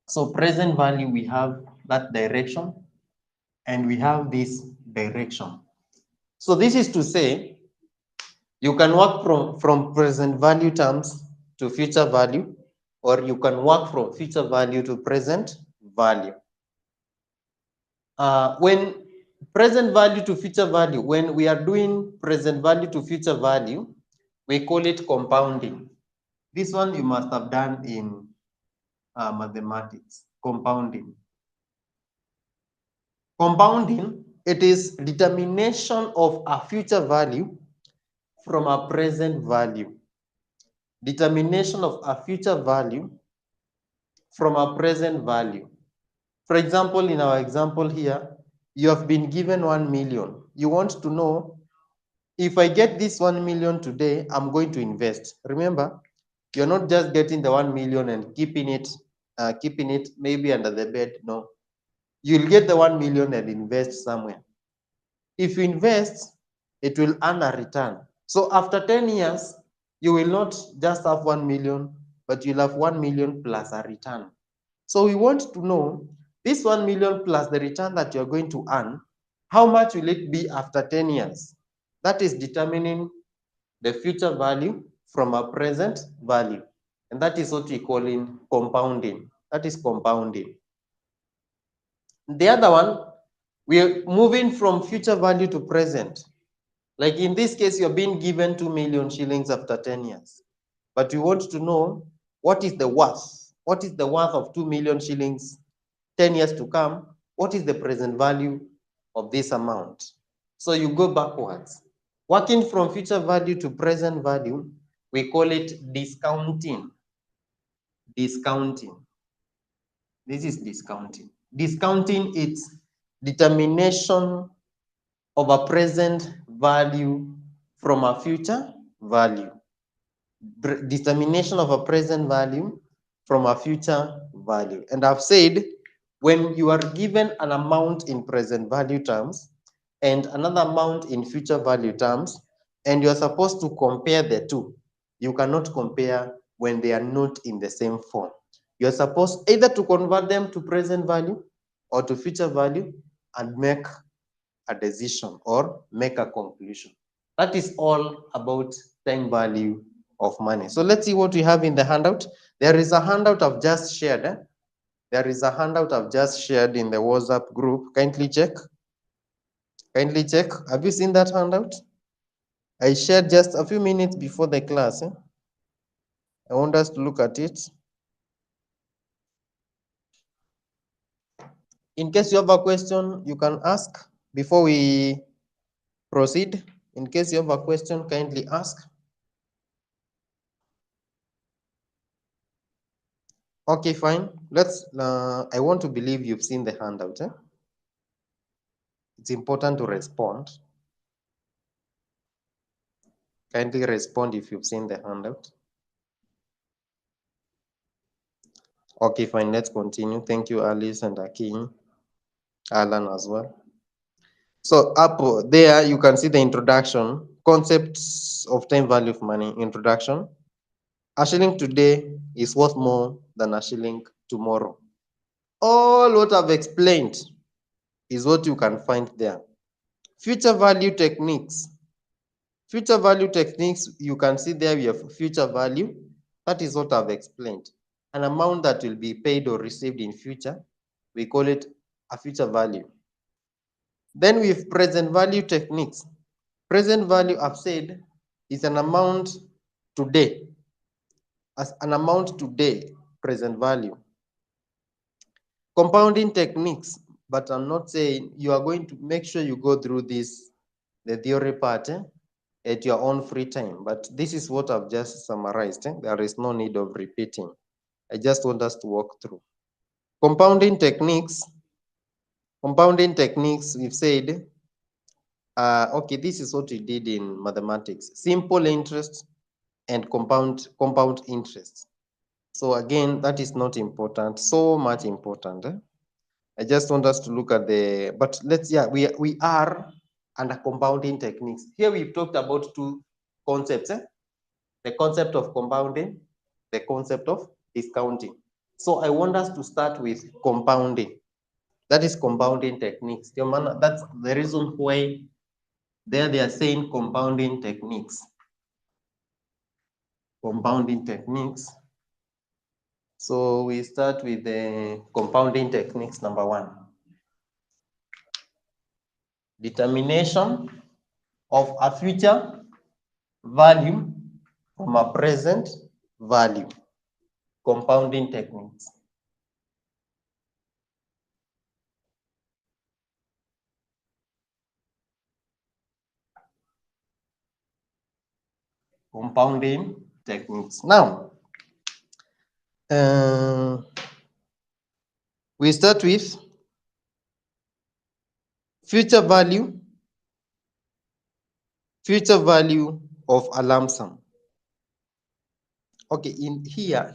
So present value, we have that direction, and we have this direction. So this is to say, You can work from present value terms to future value, or you can work from future value to present value. When present value to future value, when we are doing present value to future value, we call it compounding. This one you must have done in mathematics, compounding. Compounding, it is determination of a future value from a present value. Determination of a future value from a present value. For example, in our example here, you have been given 1 million. You want to know, if I get this 1 million today, I'm going to invest. Remember, you're not just getting the 1 million and keeping it maybe under the bed. No, you'll get the 1 million and invest somewhere. If you invest, it will earn a return. So after 10 years, you will not just have 1 million, but you'll have 1 million plus a return. So we want to know this 1 million plus the return that you're going to earn, how much will it be after 10 years? That is determining the future value from a present value. And that is what we call in compounding. That is compounding. The other one, we are moving from future value to present. Like in this case, you're being given 2 million shillings after 10 years. But you want to know what is the worth? What is the worth of 2 million shillings 10 years to come? What is the present value of this amount? So you go backwards. Working from future value to present value, we call it discounting. Discounting. This is discounting. Discounting its determination of a present value from a future value. Determination of a present value from a future value. And I've said, when you are given an amount in present value terms and another amount in future value terms, and you're supposed to compare the two, you cannot compare when they are not in the same form. You're supposed either to convert them to present value or to future value and make a decision or make a conclusion. That is all about time value of money. So let's see what we have in the handout. There is a handout I've just shared. There is a handout I've just shared in the WhatsApp group. Kindly check. Kindly check. Have you seen that handout? I shared just a few minutes before the class. I want us to look at it. In case you have a question, you can ask before we proceed. In case you have a question, kindly ask. Okay, fine. Let's. I want to believe you've seen the handout. It's important to respond. Kindly respond if you've seen the handout. Okay, fine. Let's continue. Thank you, Alice and Akin, Alan as well. So up there, you can see the introduction, concepts of time value of money. Introduction. A shilling today is worth more than a shilling tomorrow. All what I've explained is what you can find there. Future value techniques. Future value techniques, you can see there we have future value. That is what I've explained. An amount that will be paid or received in future, we call it a future value. Then we have present value techniques. Present value, I've said, is an amount today. As an amount today, present value. Compounding techniques, but I'm not saying you are going to make sure you go through this, the theory part, at your own free time. But this is what I've just summarized. There is no need of repeating. I just want us to walk through. Compounding techniques. Compounding techniques, we've said, okay, this is what we did in mathematics. Simple interest and compound interest. So again, that is not important, so much important. I just want us to look at the, but let's, yeah, we are under compounding techniques. Here we've talked about two concepts, the concept of compounding, the concept of discounting. So I want us to start with compounding. That is compounding techniques. That's the reason why there they are saying compounding techniques. compounding techniques. So we start with the compounding techniques number 1. Determination of a future value from a present value. Compounding techniques. Compounding techniques. Now, we start with future value of a lump sum. Okay, in here,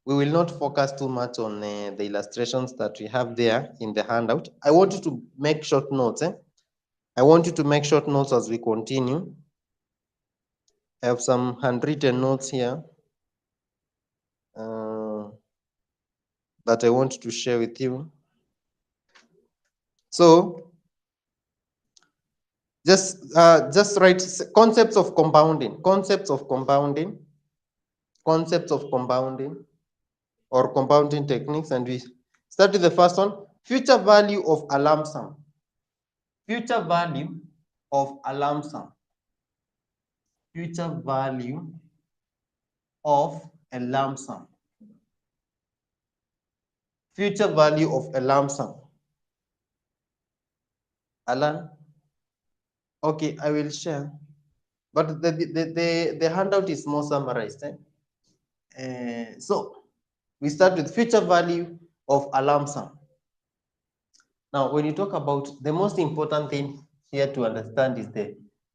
we will not focus too much on the illustrations that we have there in the handout. I want you to make short notes. I want you to make short notes as we continue. I have some handwritten notes here that I want to share with you. So just write concepts of compounding, or compounding techniques, and we start with the first one: future value of a lump sum. Future value of a lump sum. Future value of a lump sum. Future value of a lump sum. Alan? Okay, I will share. But the handout is more summarized. So we start with future value of a lump sum. Now, when you talk about, the most important thing here to understand is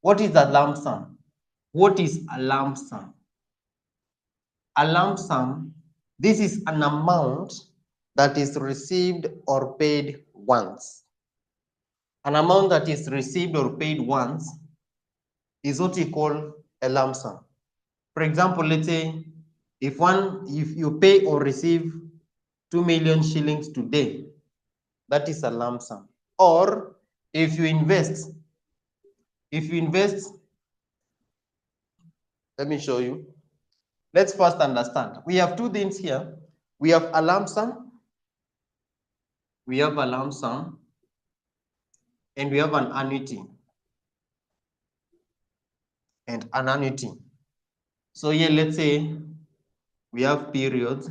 what is a lump sum? What is a lump sum? A lump sum, this is an amount that is received or paid once. An amount that is received or paid once is what we call a lump sum. For example, let's say if you pay or receive 2 million shillings today, that is a lump sum. Or if you invest, let me show you. Let's first understand. We have two things here. We have a lump sum. We have a lump sum. And we have an annuity. And an annuity. So here, let's say we have periods.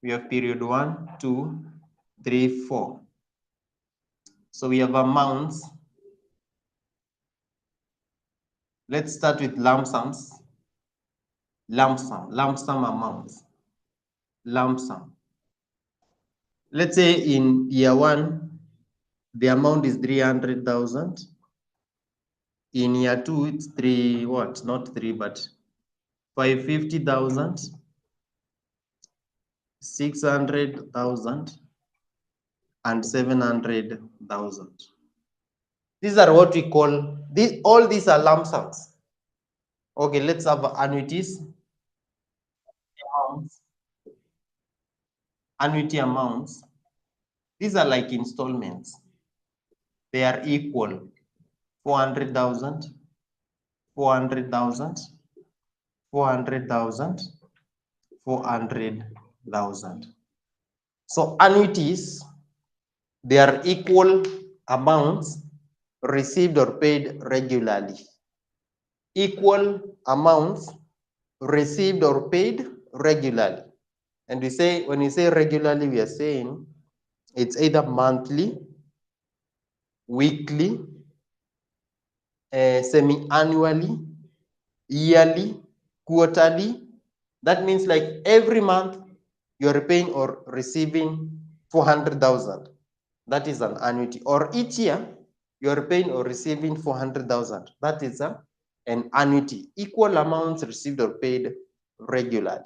We have period 1, 2, 3, 4. So we have amounts. Let's start with lump sums. Lump sum amounts. Lump sum. Let's say in year 1, the amount is 300,000. In year 2, it's 550,000, 600,000, and 700,000. These are what we call, all these are lump sums. Okay, let's have annuities. Annuity amounts. These are like installments. They are equal 400,000, 400,000, 400,000, 400,000. So annuities, they are equal amounts received or paid regularly. Equal amounts received or paid regularly. And we say, when we say regularly, we are saying it's either monthly, weekly, semi-annually, yearly, quarterly. That means like every month you're paying or receiving 400,000. That is an annuity. Or each year you're paying or receiving 400,000. That is an annuity. Equal amounts received or paid regularly.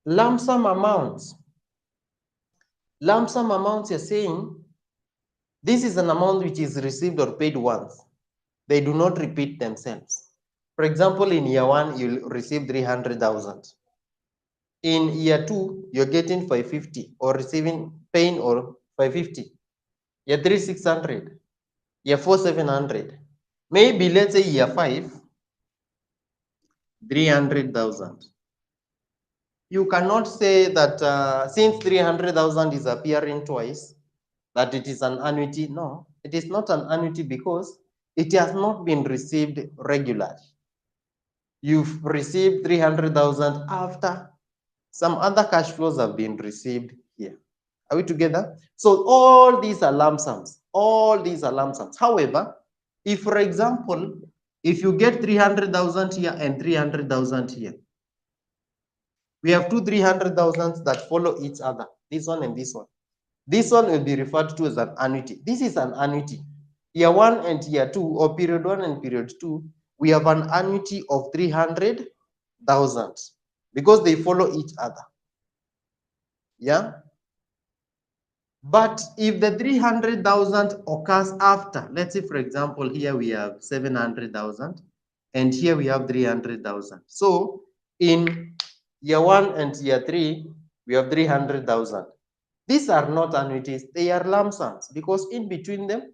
Lump sum amounts. Lump sum amounts, you're saying this is an amount which is received or paid once. They do not repeat themselves. For example, in year 1, you'll receive 300,000. In year 2, you're getting 550 or paying or 550. Year 3, 600. Year 4, 700. Maybe let's say year 5, 300,000. You cannot say that since 300,000 is appearing twice, that it is an annuity. No, it is not an annuity because it has not been received regularly. You've received 300,000 after some other cash flows have been received here. Are we together? So all these are lump sums. All these are lump sums. However, if, for example, if you get 300,000 here and 300,000 here, we have two 300,000 that follow each other, this one and this one. This one will be referred to as an annuity. This is an annuity. Year 1 and year 2, or period 1 and period 2, we have an annuity of 300,000 because they follow each other. Yeah. But if the 300,000 occurs after, let's say, for example, here we have 700,000 and here we have 300,000. So in year 1 and year 3, we have 300,000. These are not annuities, they are lump sums because in between them,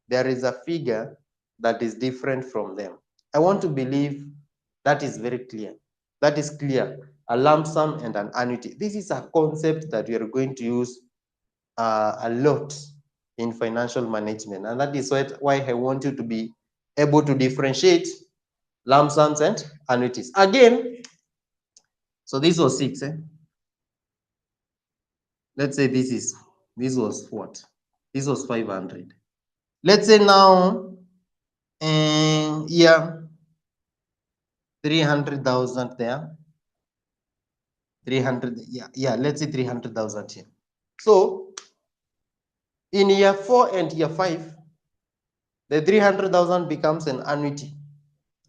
there is a figure that is different from them. I want to believe that is very clear. That is clear, a lump sum and an annuity. This is a concept that we are going to use a lot in financial management. And that is why I want you to be able to differentiate lump sums and annuities. Again, so this was 6. Let's say this was what? This was 500. Let's say now, yeah, 300,000 there. 300, yeah, let's say 300,000 here. So in year 4 and year 5, the 300,000 becomes an annuity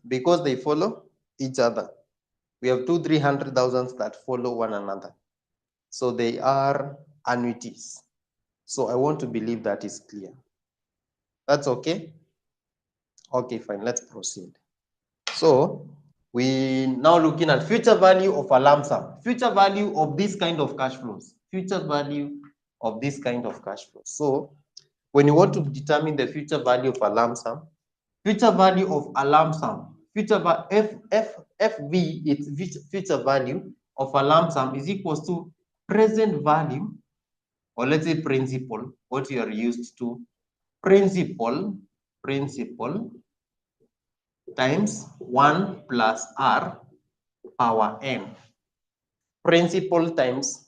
because they follow each other. We have two 300,000s that follow one another. So they are annuities. So I want to believe that is clear. That's okay? Okay, fine, let's proceed. So we now looking at future value of a lump sum, future value of this kind of cash flows, future value of this kind of cash flows. So when you want to determine the future value of a lump sum, future value of a lump sum, future FV, its future value of a lump sum is equals to present value, or let's say principal, what you are used to, principal times 1 plus r power n. Principal times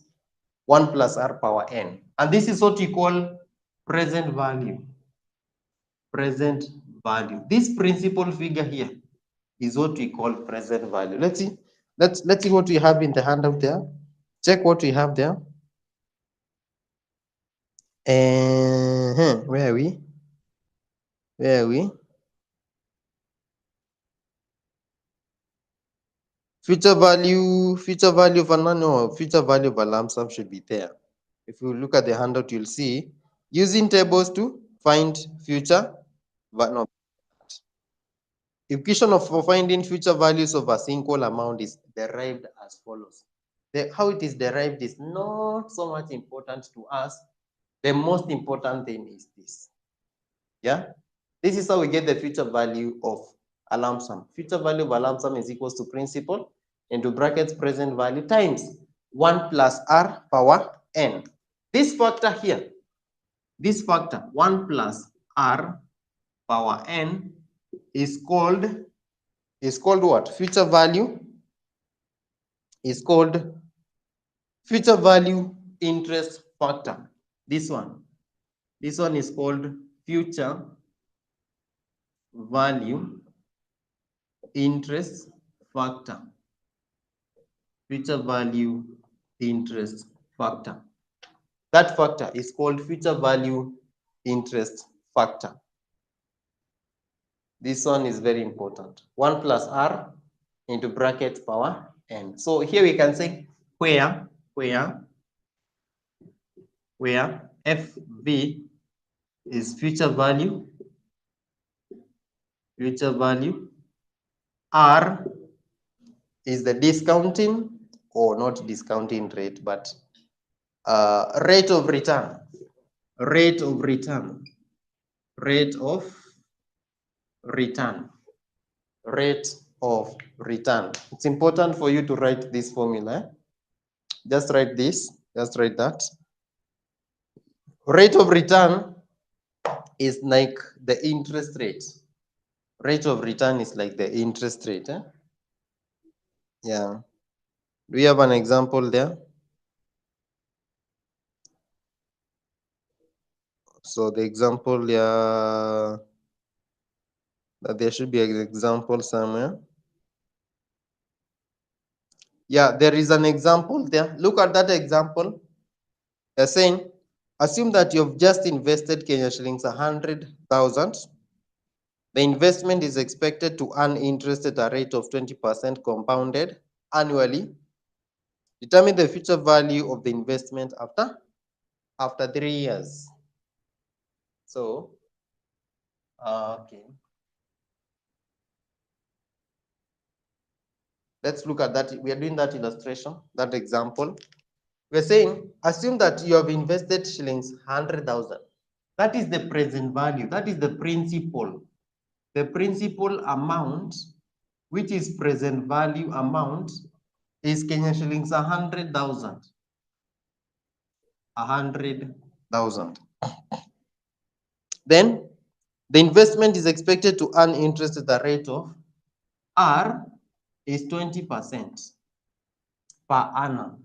1 plus r power n. And this is what you call present value. Present value. This principal figure here is what we call present value. Let's see. Let's see what we have in the handout there. Check what we have there. Where are we? Where are we? Future value of future value of a lump sum should be there. If you look at the handout, you'll see using tables to find future. No. Equation for finding future values of a single amount is derived as follows. How it is derived is not so much important to us. The most important thing is this. Yeah, this is how we get the future value of a lump sum. Future value of a lump sum is equals to principal into brackets present value times 1 plus r power n. This factor here, this factor 1 plus r power n is called what? Future value is called future value interest factor. This one is called future value interest factor. Future value interest factor. That factor is called future value interest factor. This one is very important. 1 plus r into bracket power n. So here we can say where FV is future value, R is the discounting, or not discounting rate, but rate of return. of return. It's important for you to write this formula. Just write this, just write that. Rate of return is like the interest rate. Rate of return is like the interest rate. Yeah. Do we have an example there? So the example, yeah, there should be an example somewhere. Yeah, there is an example there. Look at that example. They're saying, assume that you've just invested Kenya shillings 100,000. The investment is expected to earn interest at a rate of 20% compounded annually. Determine the future value of the investment after 3 years. So, okay. Let's look at that. We are doing that illustration, that example. We're saying, assume that you have invested shillings 100,000. That is the present value. That is the principal. The principal amount, which is present value amount, is Kenya shillings 100,000. 100,000. Then the investment is expected to earn interest at the rate of R is 20% per annum.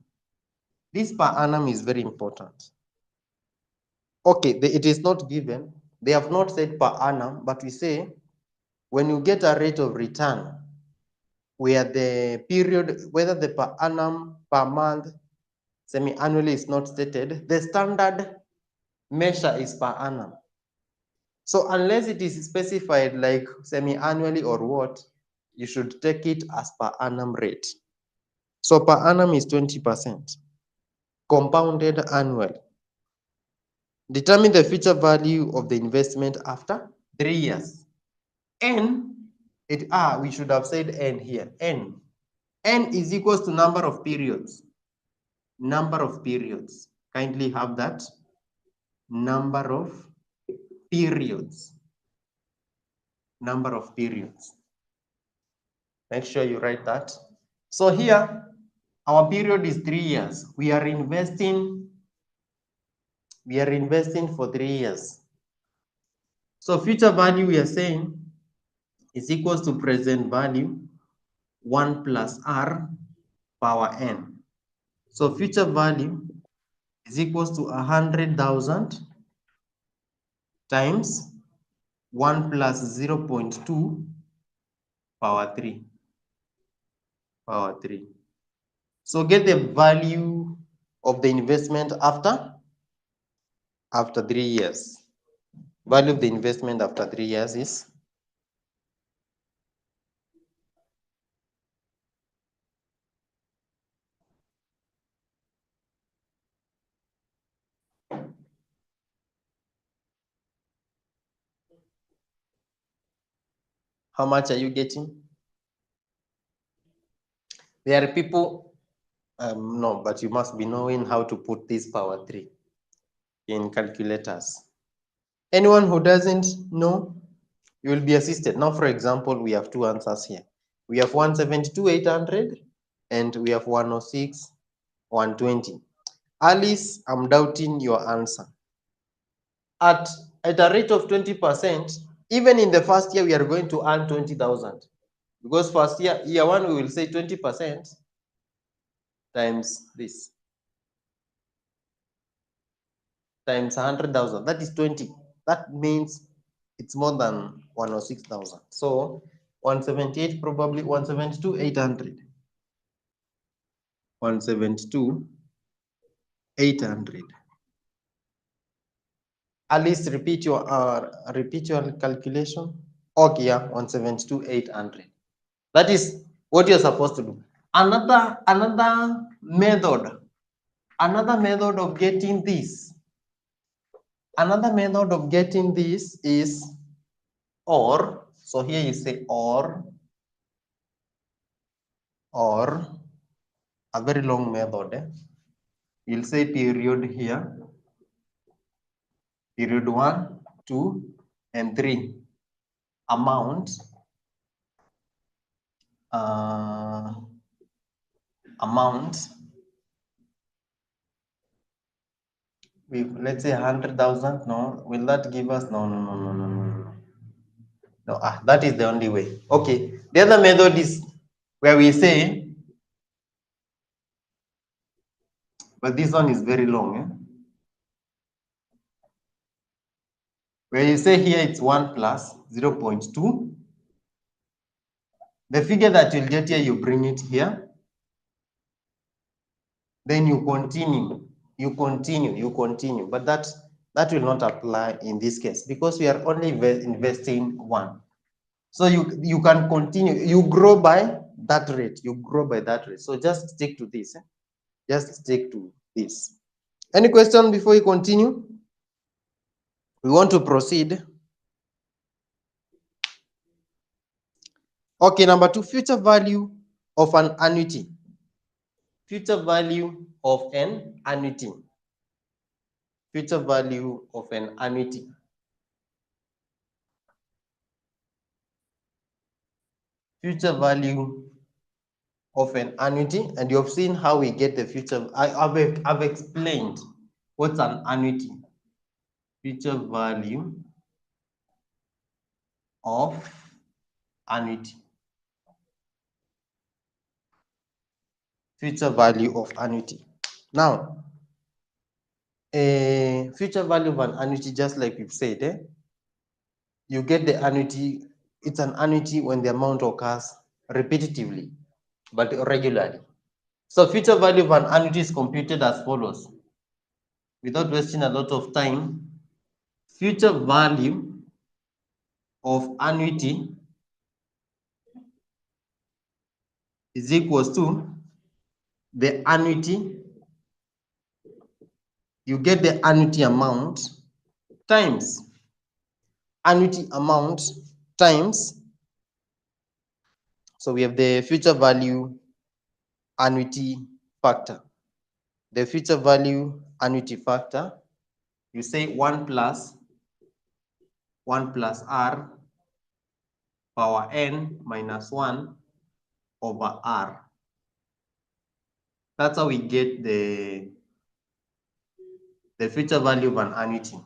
This per annum is very important. Okay, it is not given. They have not said per annum, but we say when you get a rate of return where the period, whether the per annum, per month, semi-annually is not stated, the standard measure is per annum. So unless it is specified like semi-annually or what, you should take it as per annum rate. So per annum is 20%, compounded annually. Determine the future value of the investment after 3 years. N, we should have said N here. N is equals to number of periods. Number of periods. Kindly have that. Number of periods. Number of periods. Make sure you write that. So here, our period is 3 years. We are investing for 3 years. So future value, we are saying, is equals to present value 1 plus R power N. So future value is equals to 100,000 times 1 plus 0.2 power 3. Power 3. So get the value of the investment after 3 years. Value of the investment after 3 years is how much are you getting? There are people, no, but you must be knowing how to put this power 3 in calculators. Anyone who doesn't know, you will be assisted. Now, for example, we have two answers here. We have 172,800 and we have 106,120. Alice, I'm doubting your answer. At a rate of 20%, even in the first year, we are going to earn 20,000. Because first year one, we will say 20% times this. Times 100,000. That is 20. That means it's more than 106,000. So 178, probably 172,800. 172,800. Alice, repeat your calculation. Okay, yeah, 172,800. That is what you're supposed to do. Another method of getting this. Another method of getting this is or. So here you say or a very long method. You'll say period here. Period 1, 2, and 3. Amount amount with, let's say, 100,000. No, will that give us? No. No, that is the only way. Okay. The other method is where we say, but this one is very long. Where you say here it's 1 plus 0.2. The figure that you'll get here, you bring it here. Then you continue. But that will not apply in this case because we are only investing 1. So you can continue. You grow by that rate. So just stick to this. Just stick to this. Any question before we continue? We want to proceed. Okay, number 2, future value of an annuity. Future value of an annuity. Future value of an annuity. Future value of an annuity, and you have seen how we get the future. I've explained what's an annuity. Future value of annuity. Future value of annuity. Now, a future value of an annuity, just like we've said, you get the annuity. It's an annuity when the amount occurs repetitively, but regularly. So future value of an annuity is computed as follows. Without wasting a lot of time, future value of annuity is equals to the annuity. You get the annuity amount times annuity amount times. So we have the future value annuity factor. The future value annuity factor, you say 1 plus R power n minus 1 over R. That's how we get the future value of an annuity.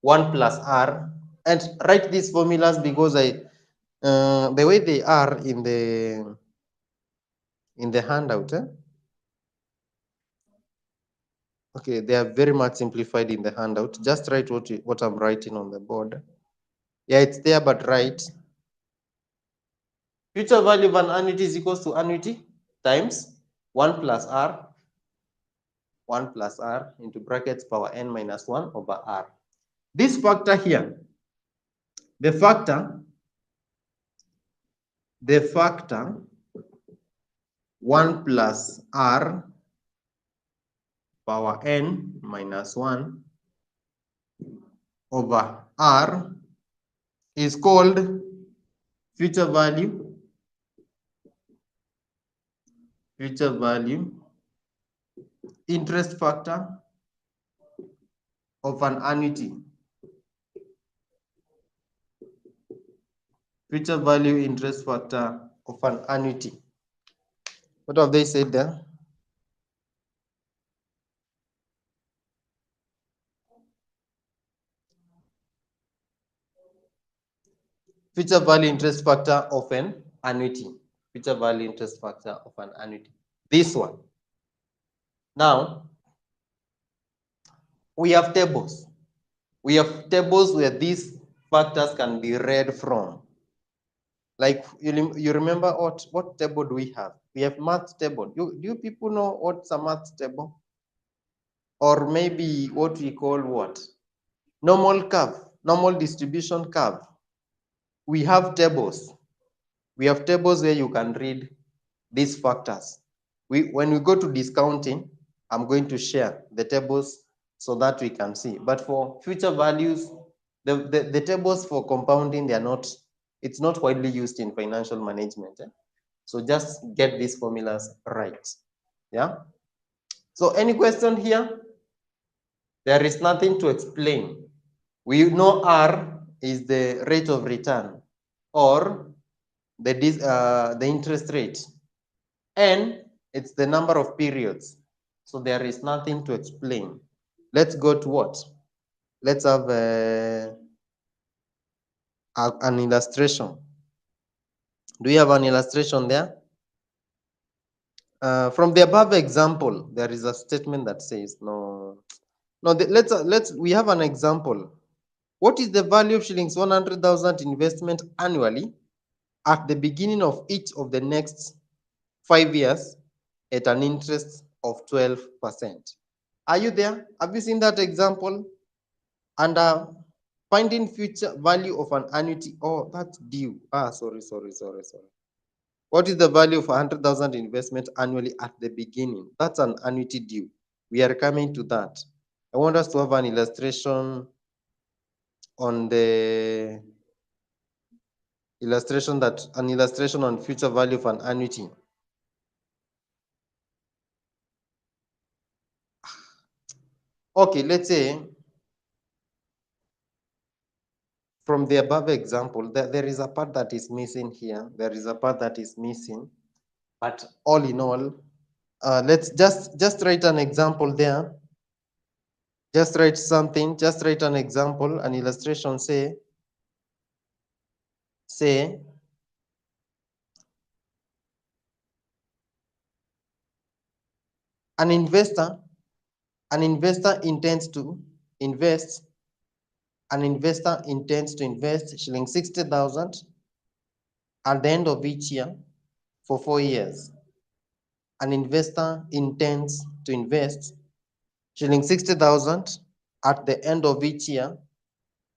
1 plus R, and write these formulas because the way they are in the handout. Okay, they are very much simplified in the handout. Just write what I'm writing on the board. Yeah, it's there, but write. Future value of an annuity is equals to annuity times 1 plus R into brackets power n minus 1 over R. This factor here, the factor 1 plus R power n minus 1 over R is called future value interest factor of an annuity. Future value interest factor of an annuity. What have they said there? Future value interest factor of an annuity. Future value interest factor of an annuity. This one. Now, we have tables. We have tables where these factors can be read from. Like you remember what table do we have? We have math table. Do you people know what's a math table? Or maybe what we call what? Normal curve, normal distribution curve. We have tables. We have tables where you can read these factors. When we go to discounting, I'm going to share the tables so that we can see. But for future values, the tables for compounding, it's not widely used in financial management. So just get these formulas right. Yeah. So any question here? There is nothing to explain. We know R is the rate of return, or the interest rate. N, it's the number of periods. So there is nothing to explain. Let's go to what? Let's have an illustration. Do you have an illustration there? From the above example, there is a statement that says we have an example. What is the value of shillings 100,000 investment annually at the beginning of each of the next 5 years at an interest of 12%? Are you there? Have you seen that example? And finding future value of an annuity. Oh, that's due. Sorry. What is the value of 100,000 investment annually at the beginning? That's an annuity due. We are coming to that. I want us to have an illustration on the illustration on future value of an annuity. Okay, let's say from the above example, there is a part that is missing here. There is a part that is missing, but all in all, let's just write an example there. Just write something. Just write an example, an illustration. Say an investor intends to invest. An investor intends to invest shilling 60,000 at the end of each year for 4 years. An investor intends to invest shilling 60,000 at the end of each year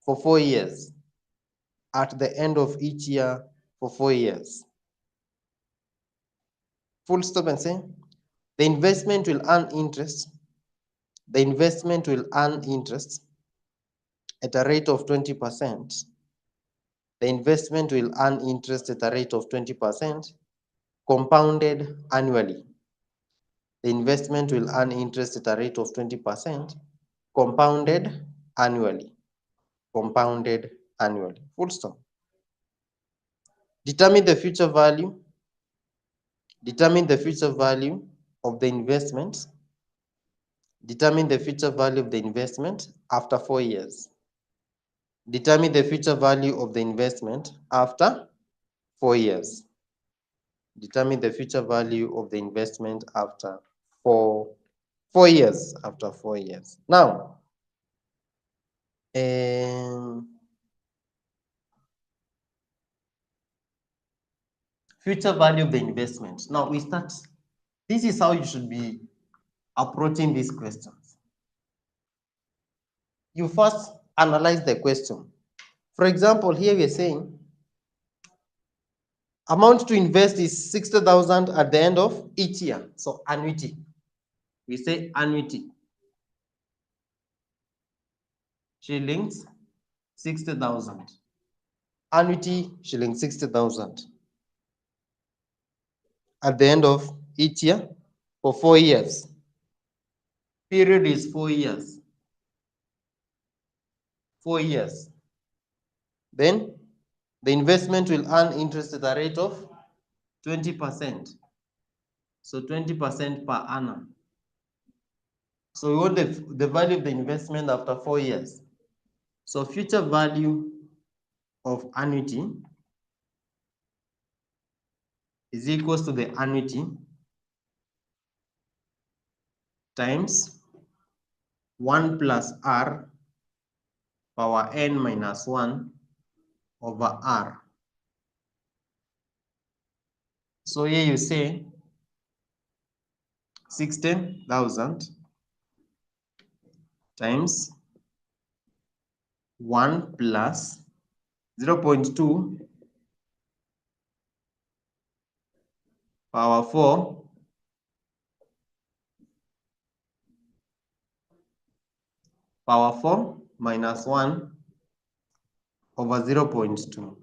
for 4 years. At the end of each year for 4 years. Full stop and say, the investment will earn interest. The investment will earn interest at a rate of 20%. The investment will earn interest at a rate of 20%, compounded annually. The investment will earn interest at a rate of 20%, compounded annually. Compounded annually. Full stop. Determine the future value. Determine the future value of the investment. Determine the future value of the investment after 4 years. Determine the future value of the investment after 4 years. Determine the future value of the investment after 4 years. After 4 years. Now, future value of the investment. Now we start. This is how you should be approaching these questions. You first analyze the question. For example, here we are saying amount to invest is 60,000 at the end of each year. So annuity. We say annuity. Shillings 60,000. Annuity shilling 60,000 at the end of each year for 4 years. Period is 4 years. 4 years. Then the investment will earn interest at a rate of 20%. So 20% per annum. So we want the value of the investment after 4 years. So future value of annuity is equals to the annuity times 1 plus R power n minus 1 over R. So here you say 60,000 times 1 plus 0.2 power 4 power 4 minus 1 over 0.2.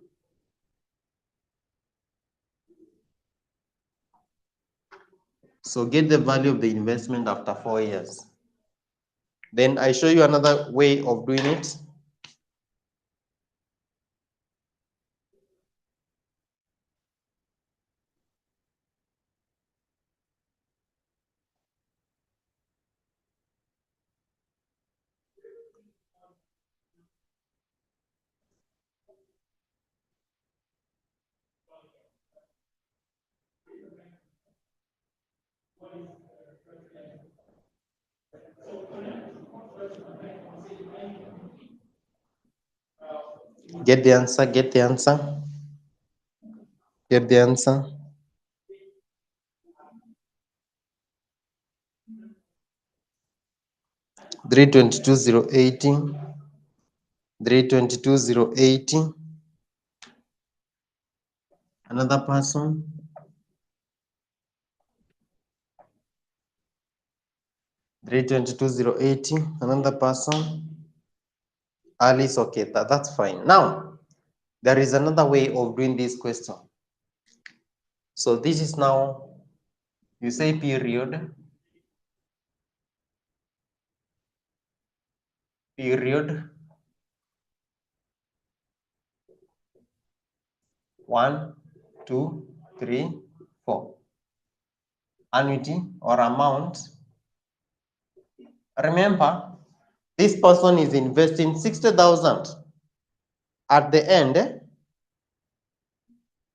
So get the value of the investment after 4 years. Then I show you another way of doing it. Get the answer, get the answer. Get the answer. Three 322,080. 322,080. Another person. 322,080. Another person. Alice, okay, that's fine. Now, there is another way of doing this question. So this is now, you say period, period, 1, 2, 3, 4. Annuity or amount. Remember, this person is investing 60,000 at the end.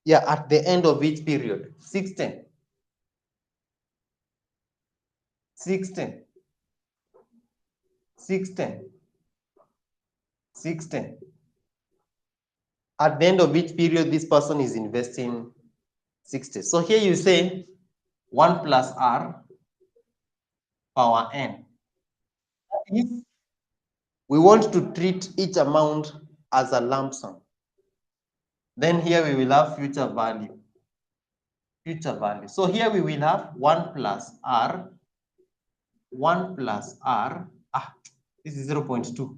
Yeah, at the end of each period. 60. 60. 60. 60. At the end of each period, this person is investing 60. So here you say 1 plus R power n. If we want to treat each amount as a lump sum, then here we will have future value. Future value. So here we will have 1 plus R. 1 plus R. This is 0.2.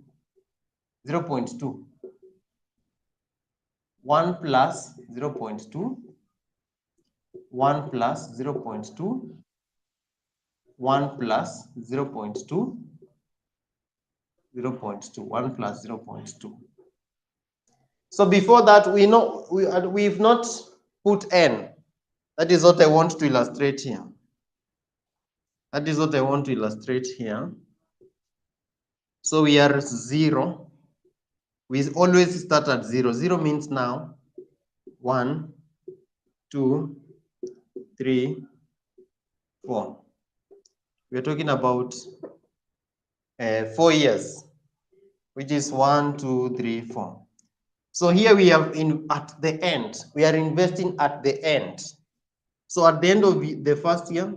0.2. 1 plus 0.2. 1 plus 0.2. 1 plus 0.2. 0.2. 1 plus 0.2. So before that, we know we've not put n. That is what I want to illustrate here. That is what I want to illustrate here. So we are 0. We always start at 0. 0 means now 1, 2, 3, 4. We're talking about 4 years, which is 1, 2, 3, 4. So here we have at the end. We are investing at the end. So at the end of the first year,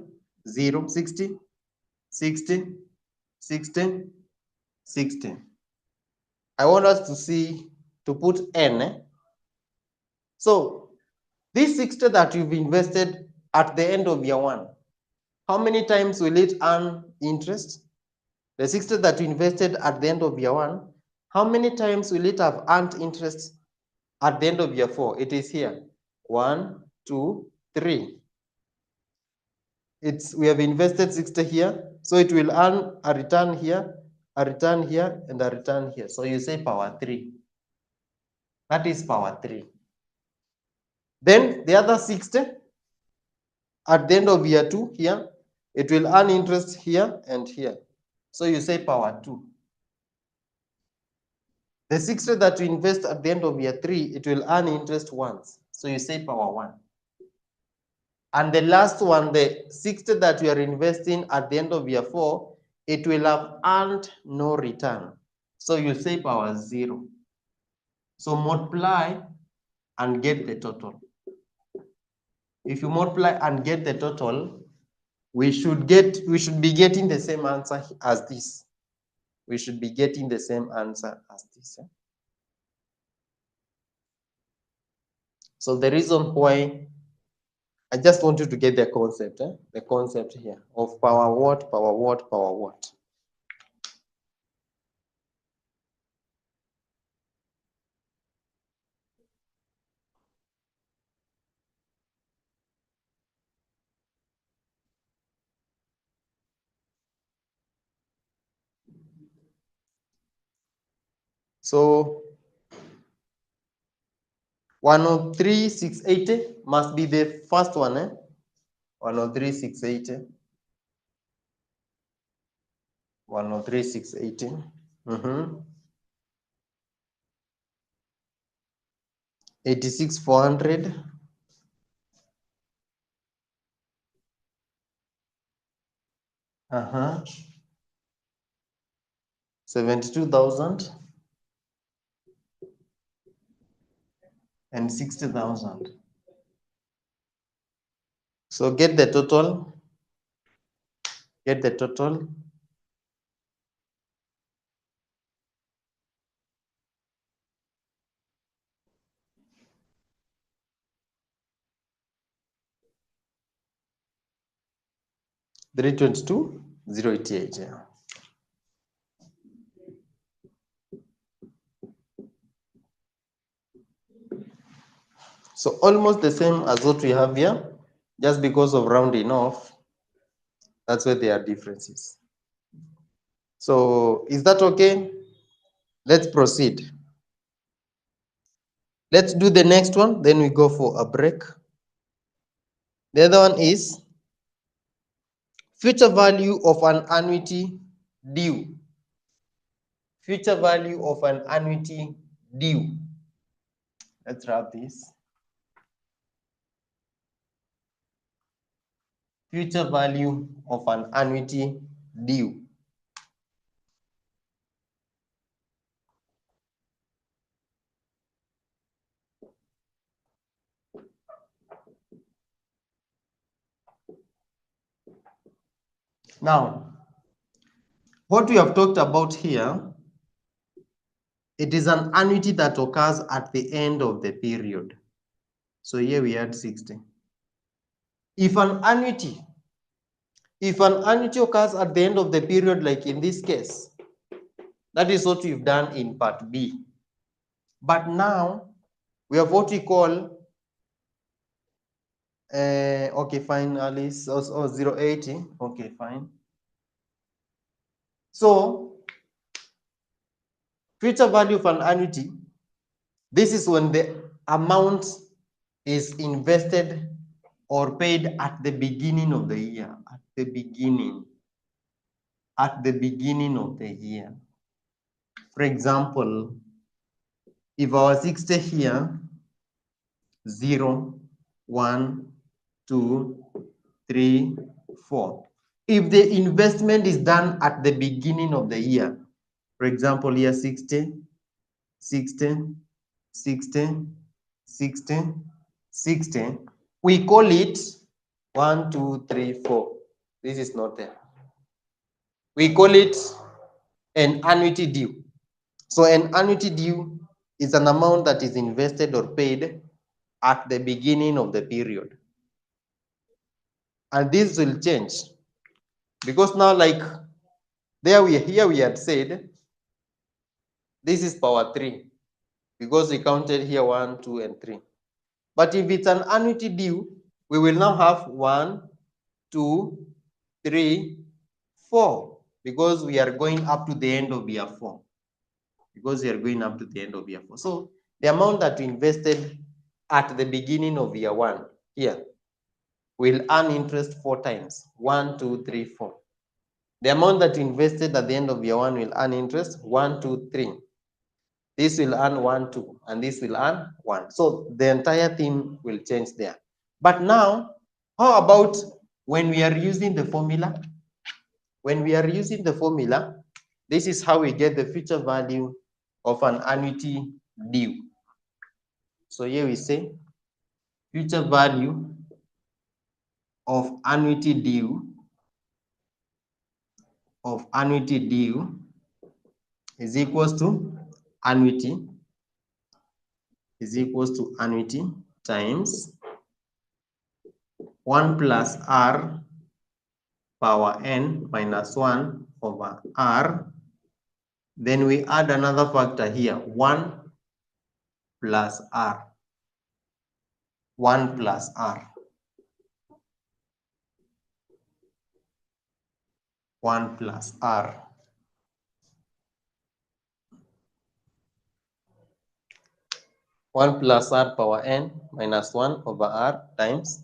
0, 60, 60, 60, 60. I want us to put n. So this 60 that you've invested at the end of year 1, how many times will it earn interest? The 60 that you invested at the end of year 1, how many times will it have earned interest at the end of year 4? It is here. 1, 2, 3. We have invested 60 here, so it will earn a return here, a return here, and a return here. So you say power 3. That is power 3. Then the other 60 at the end of year 2 here, it will earn interest here and here. So you say power 2. The 60 that you invest at the end of year 3, it will earn interest once. So you say power 1. And the last one, the 60 that you are investing at the end of year 4, it will have earned no return. So you say power 0. So multiply and get the total. If you multiply and get the total, we should be getting the same answer as this. We should be getting the same answer as this. So the reason why I just want you to get the concept, the concept here of power what, power what, power what. So 103,680 must be the first one. 103,680. 103,680. 86,400. 72,000. and 60,000. So get the total. Get the total. $322,088. Yeah. So almost the same as what we have here, just because of rounding off, that's where there are differences. So is that okay? Let's proceed. Let's do the next one, then we go for a break. The other one is future value of an annuity due. Future value of an annuity due. Let's wrap this. Future value of an annuity due. Now, what we have talked about here, it is an annuity that occurs at the end of the period. So here we had 60. If an annuity occurs at the end of the period, like in this case, that is what we've done in part B. But now we have what we call okay, fine, Alice, 080. Okay, fine. So future value of an annuity, this is when the amount is invested or paid at the beginning of the year. At the beginning of the year. For example, if our 60 here, 0, 1, 2, 3, 4. If the investment is done at the beginning of the year, for example, here 60, 60, 60, 60, 60, we call it 1, 2, 3, 4. This is not there. We call it an annuity due. So an annuity due is an amount that is invested or paid at the beginning of the period. And this will change because now, like here we had said, this is power 3 because we counted here 1, 2, and 3. But if it's an annuity due, we will now have 1, 2, 3, 4 because we are going up to the end of year 4. Because we are going up to the end of year 4. So the amount that we invested at the beginning of year 1 here will earn interest 4 times. 1, 2, 3, 4. The amount that we invested at the end of year 1 will earn interest 1, 2, 3. This will earn 1, 2, and this will earn 1. So the entire thing will change there. But now, how about when we are using the formula? When we are using the formula, this is how we get the future value of an annuity due. So here we say future value of annuity due is equals to annuity times 1 plus r power n minus 1 over r. Then we add another factor here, 1 plus r. 1 plus r. 1 plus r. 1 plus r power n minus 1 over r times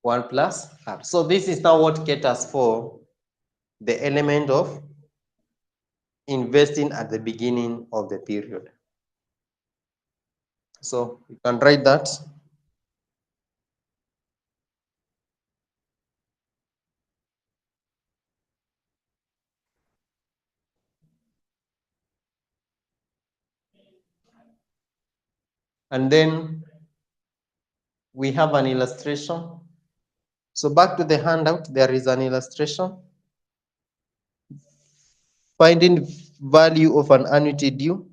1 plus r. So this is now what caters for the element of investing at the beginning of the period. So you can write that. And then we have an illustration. So back to the handout, there is an illustration. Finding value of an annuity due.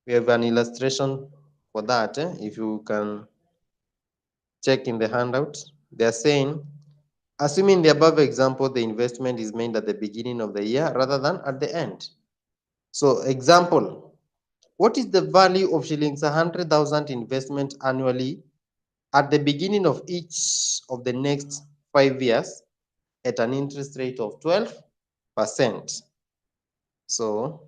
We have an illustration for that. If you can check in the handout, they are saying, assuming the above example, the investment is made at the beginning of the year rather than at the end. So example, what is the value of shillings 100,000 investment annually at the beginning of each of the next 5 years at an interest rate of 12%? So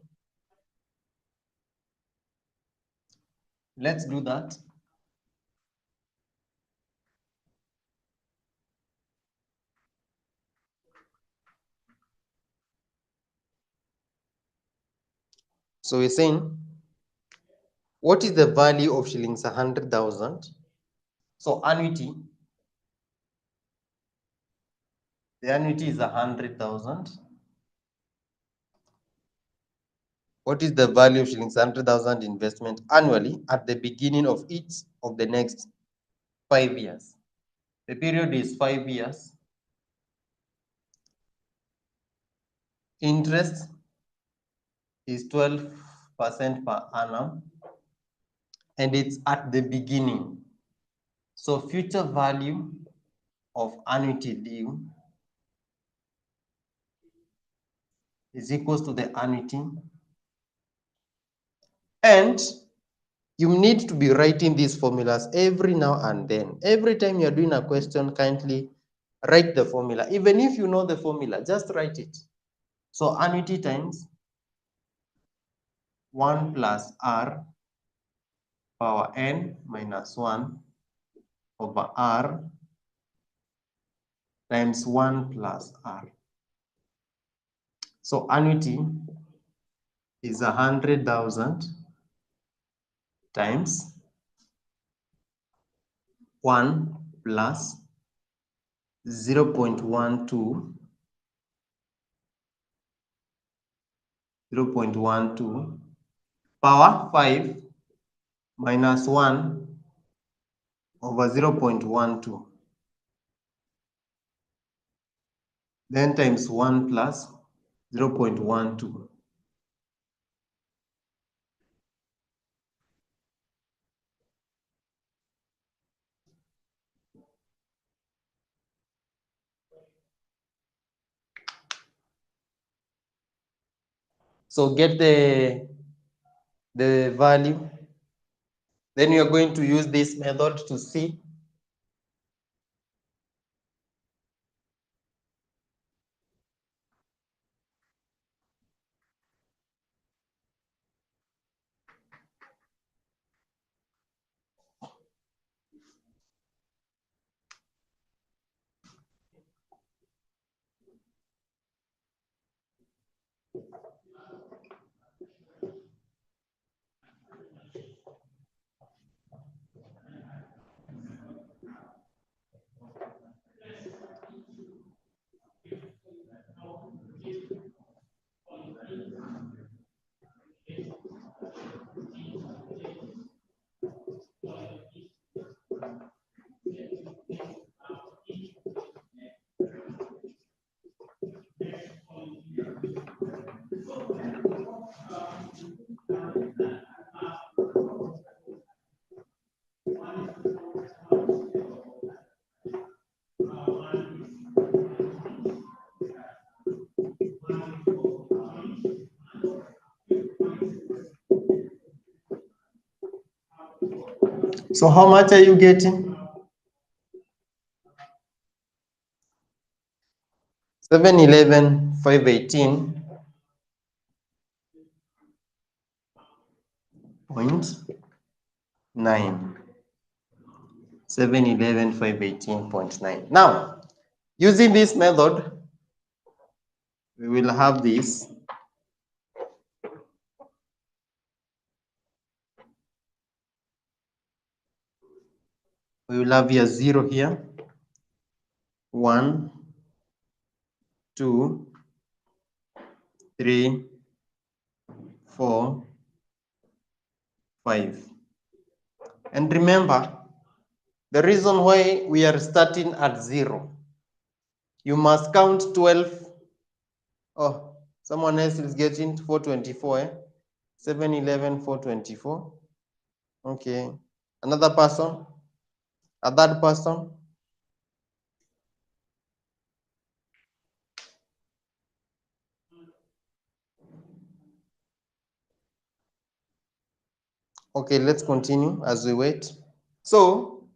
let's do that. So we're saying, what is the value of shillings 100,000? So annuity, the annuity is 100,000. What is the value of shillings 100,000 investment annually at the beginning of each of the next 5 years? The period is 5 years. Interest is 12% per annum, and it's at the beginning. So future value of annuity due is equals to the annuity. And you need to be writing these formulas every now and then. Every time you're doing a question, kindly write the formula. Even if you know the formula, just write it. So annuity times 1 plus r power n minus 1 over r times 1 plus r. So annuity is 100,000 times 1 plus 0.12 power 5 minus 1 over 0.12, then times 1 plus 0.12. So get the value. Then you are going to use this method to see. So how much are you getting? 711,518.9. 711,518.9. Now, using this method, we will have this. We will have here 0 here. 1, 2, 3, 4, 5. And remember, the reason why we are starting at 0, you must count 12. Oh, someone else is getting 424, eh? 711, 424. Okay. Another person? A third person? Okay, let's continue as we wait. So,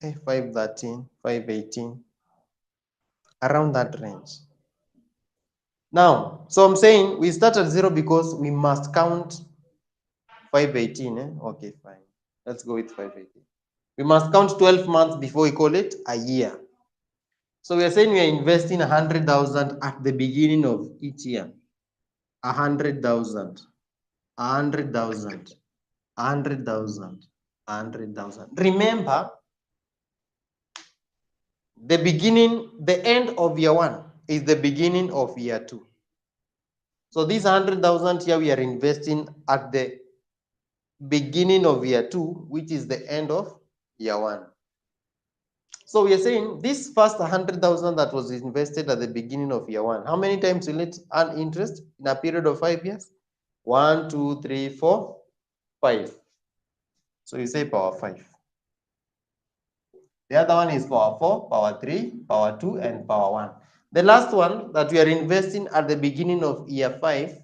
513, 518, around that range. Now, so I'm saying we start at 0 because we must count 518. Eh? Okay, fine. Let's go with 518. We must count 12 months before we call it a year. So we are saying we are investing 100,000 at the beginning of each year. 100,000, 100,000, 100,000, 100,000. Remember, the end of year 1 is the beginning of year 2. So this 100,000 here we are investing at the beginning of year 2, which is the end of year 1. So we are saying this first 100,000 that was invested at the beginning of year 1, how many times will it earn interest in a period of 5 years? 1, 2, 3, 4, 5. So you say power 5. The other one is power 4, power 3, power 2, and power 1. The last one that we are investing at the beginning of year 5,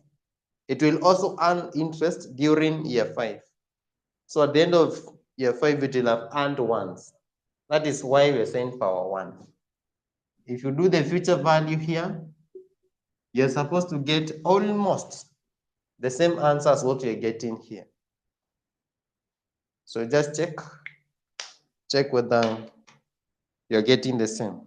it will also earn interest during year 5. So at the end of year 5, it will have earned once. That is why we're saying power 1. If you do the future value here, you're supposed to get almost the same answer as what you're getting here. So just check whether you're getting the same.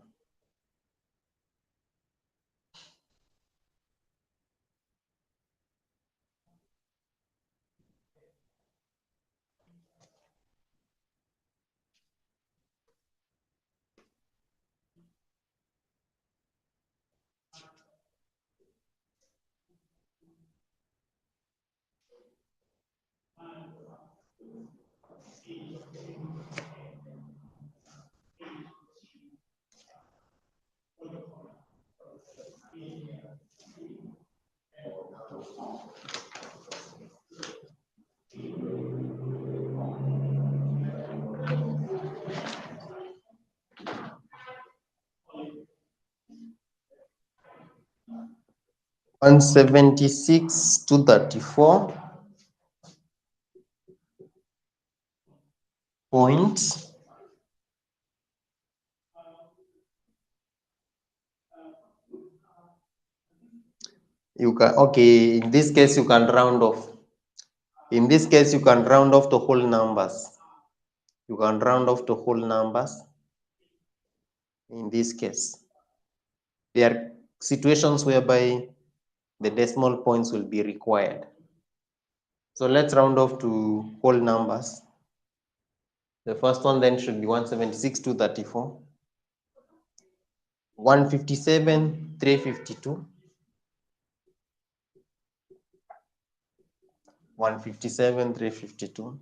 On 76 to 34 point you can, okay, in this case you can round off. In this case you can round off to whole numbers. You can round off to whole numbers. In this case, there are situations whereby the decimal points will be required. So let's round off to whole numbers. The first one then should be 176 to 34, 157, 352, 157, 352,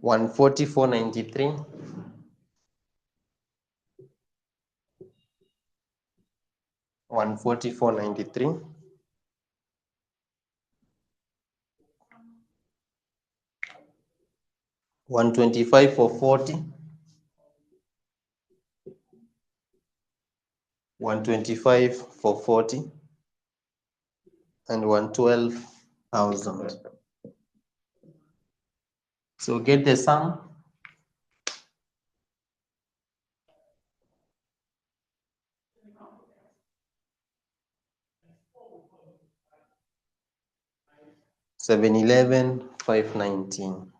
144, 93, 144, 93, 125 for 40, 125 for 40, and 112,000. So get the sum. $711, $519.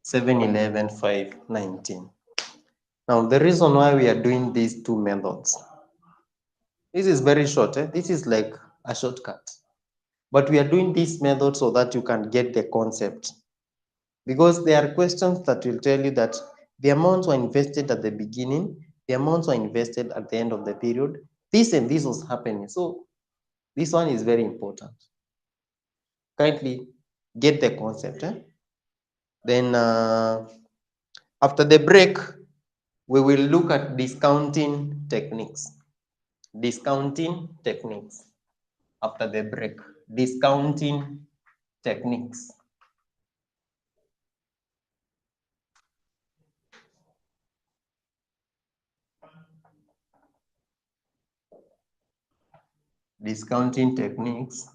$711, $519. Now the reason why we are doing these two methods This is very short. This is like a shortcut. But we are doing this method so that you can get the concept. Because there are questions that will tell you that the amounts were invested at the beginning, the amounts were invested at the end of the period. This and this was happening. So this one is very important. Kindly get the concept. Then after the break, we will look at discounting techniques. Discounting techniques. After the break, discounting techniques. Discounting techniques.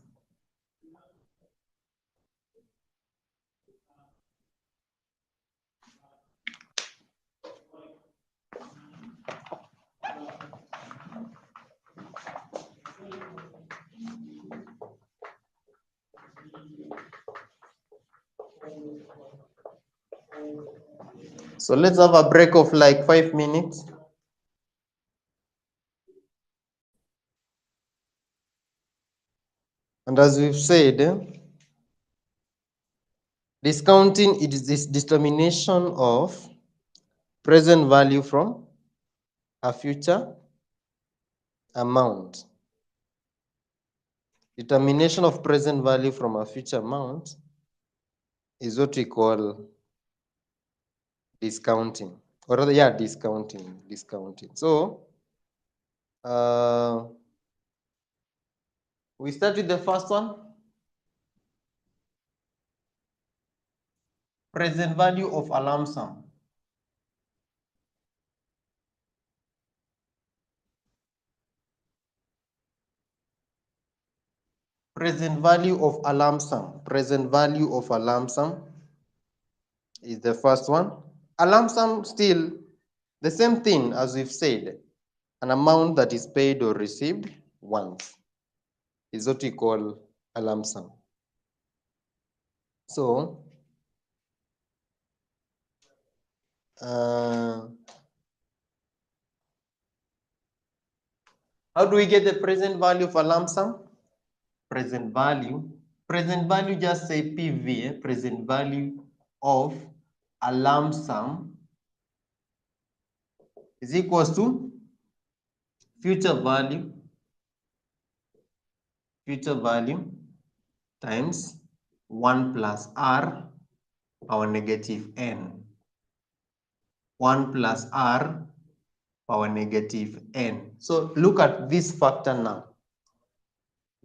So let's have a break of like 5 minutes. And as we've said, discounting is this determination of present value from a future amount. Determination of present value from a future amount is what we call discounting. Or rather, yeah, discounting. So we start with the first one. Present value of a lump sum. Present value of a lump sum. Present value of a lump sum is the first one. A lump sum, still the same thing as we've said, an amount that is paid or received once is what we call a lump sum. So how do we get the present value of a lump sum? Present value just say PV, present value of a lump sum is equals to future value times 1 plus R power negative n. 1 plus R power negative n. So look at this factor now.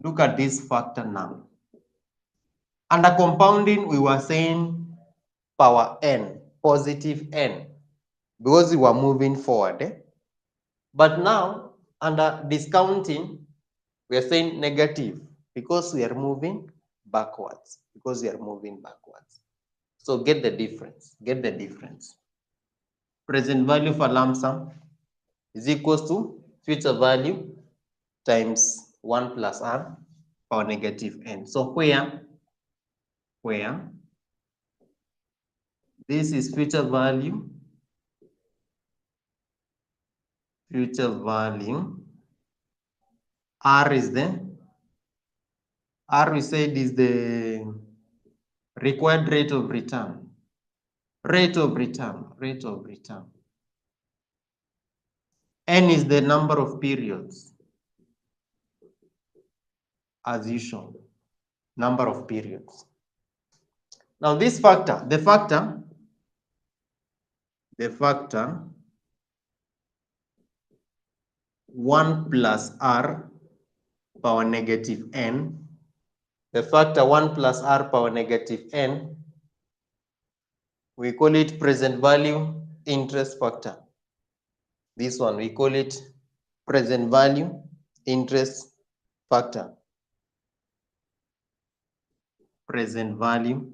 Look at this factor now. Under compounding, we were saying power n, positive n, because we were moving forward. But now, under discounting, we are saying negative, because we are moving backwards. So get the difference. Present value for lump sum is equals to future value times 1 plus R power negative n. So where this is future value, R we said is the required rate of return. N is the number of periods, as usual, number of periods. Now this factor, the factor 1 plus R power negative n, the factor 1 plus R power negative n, we call it present value interest factor. This one, we call it present value interest factor. Present value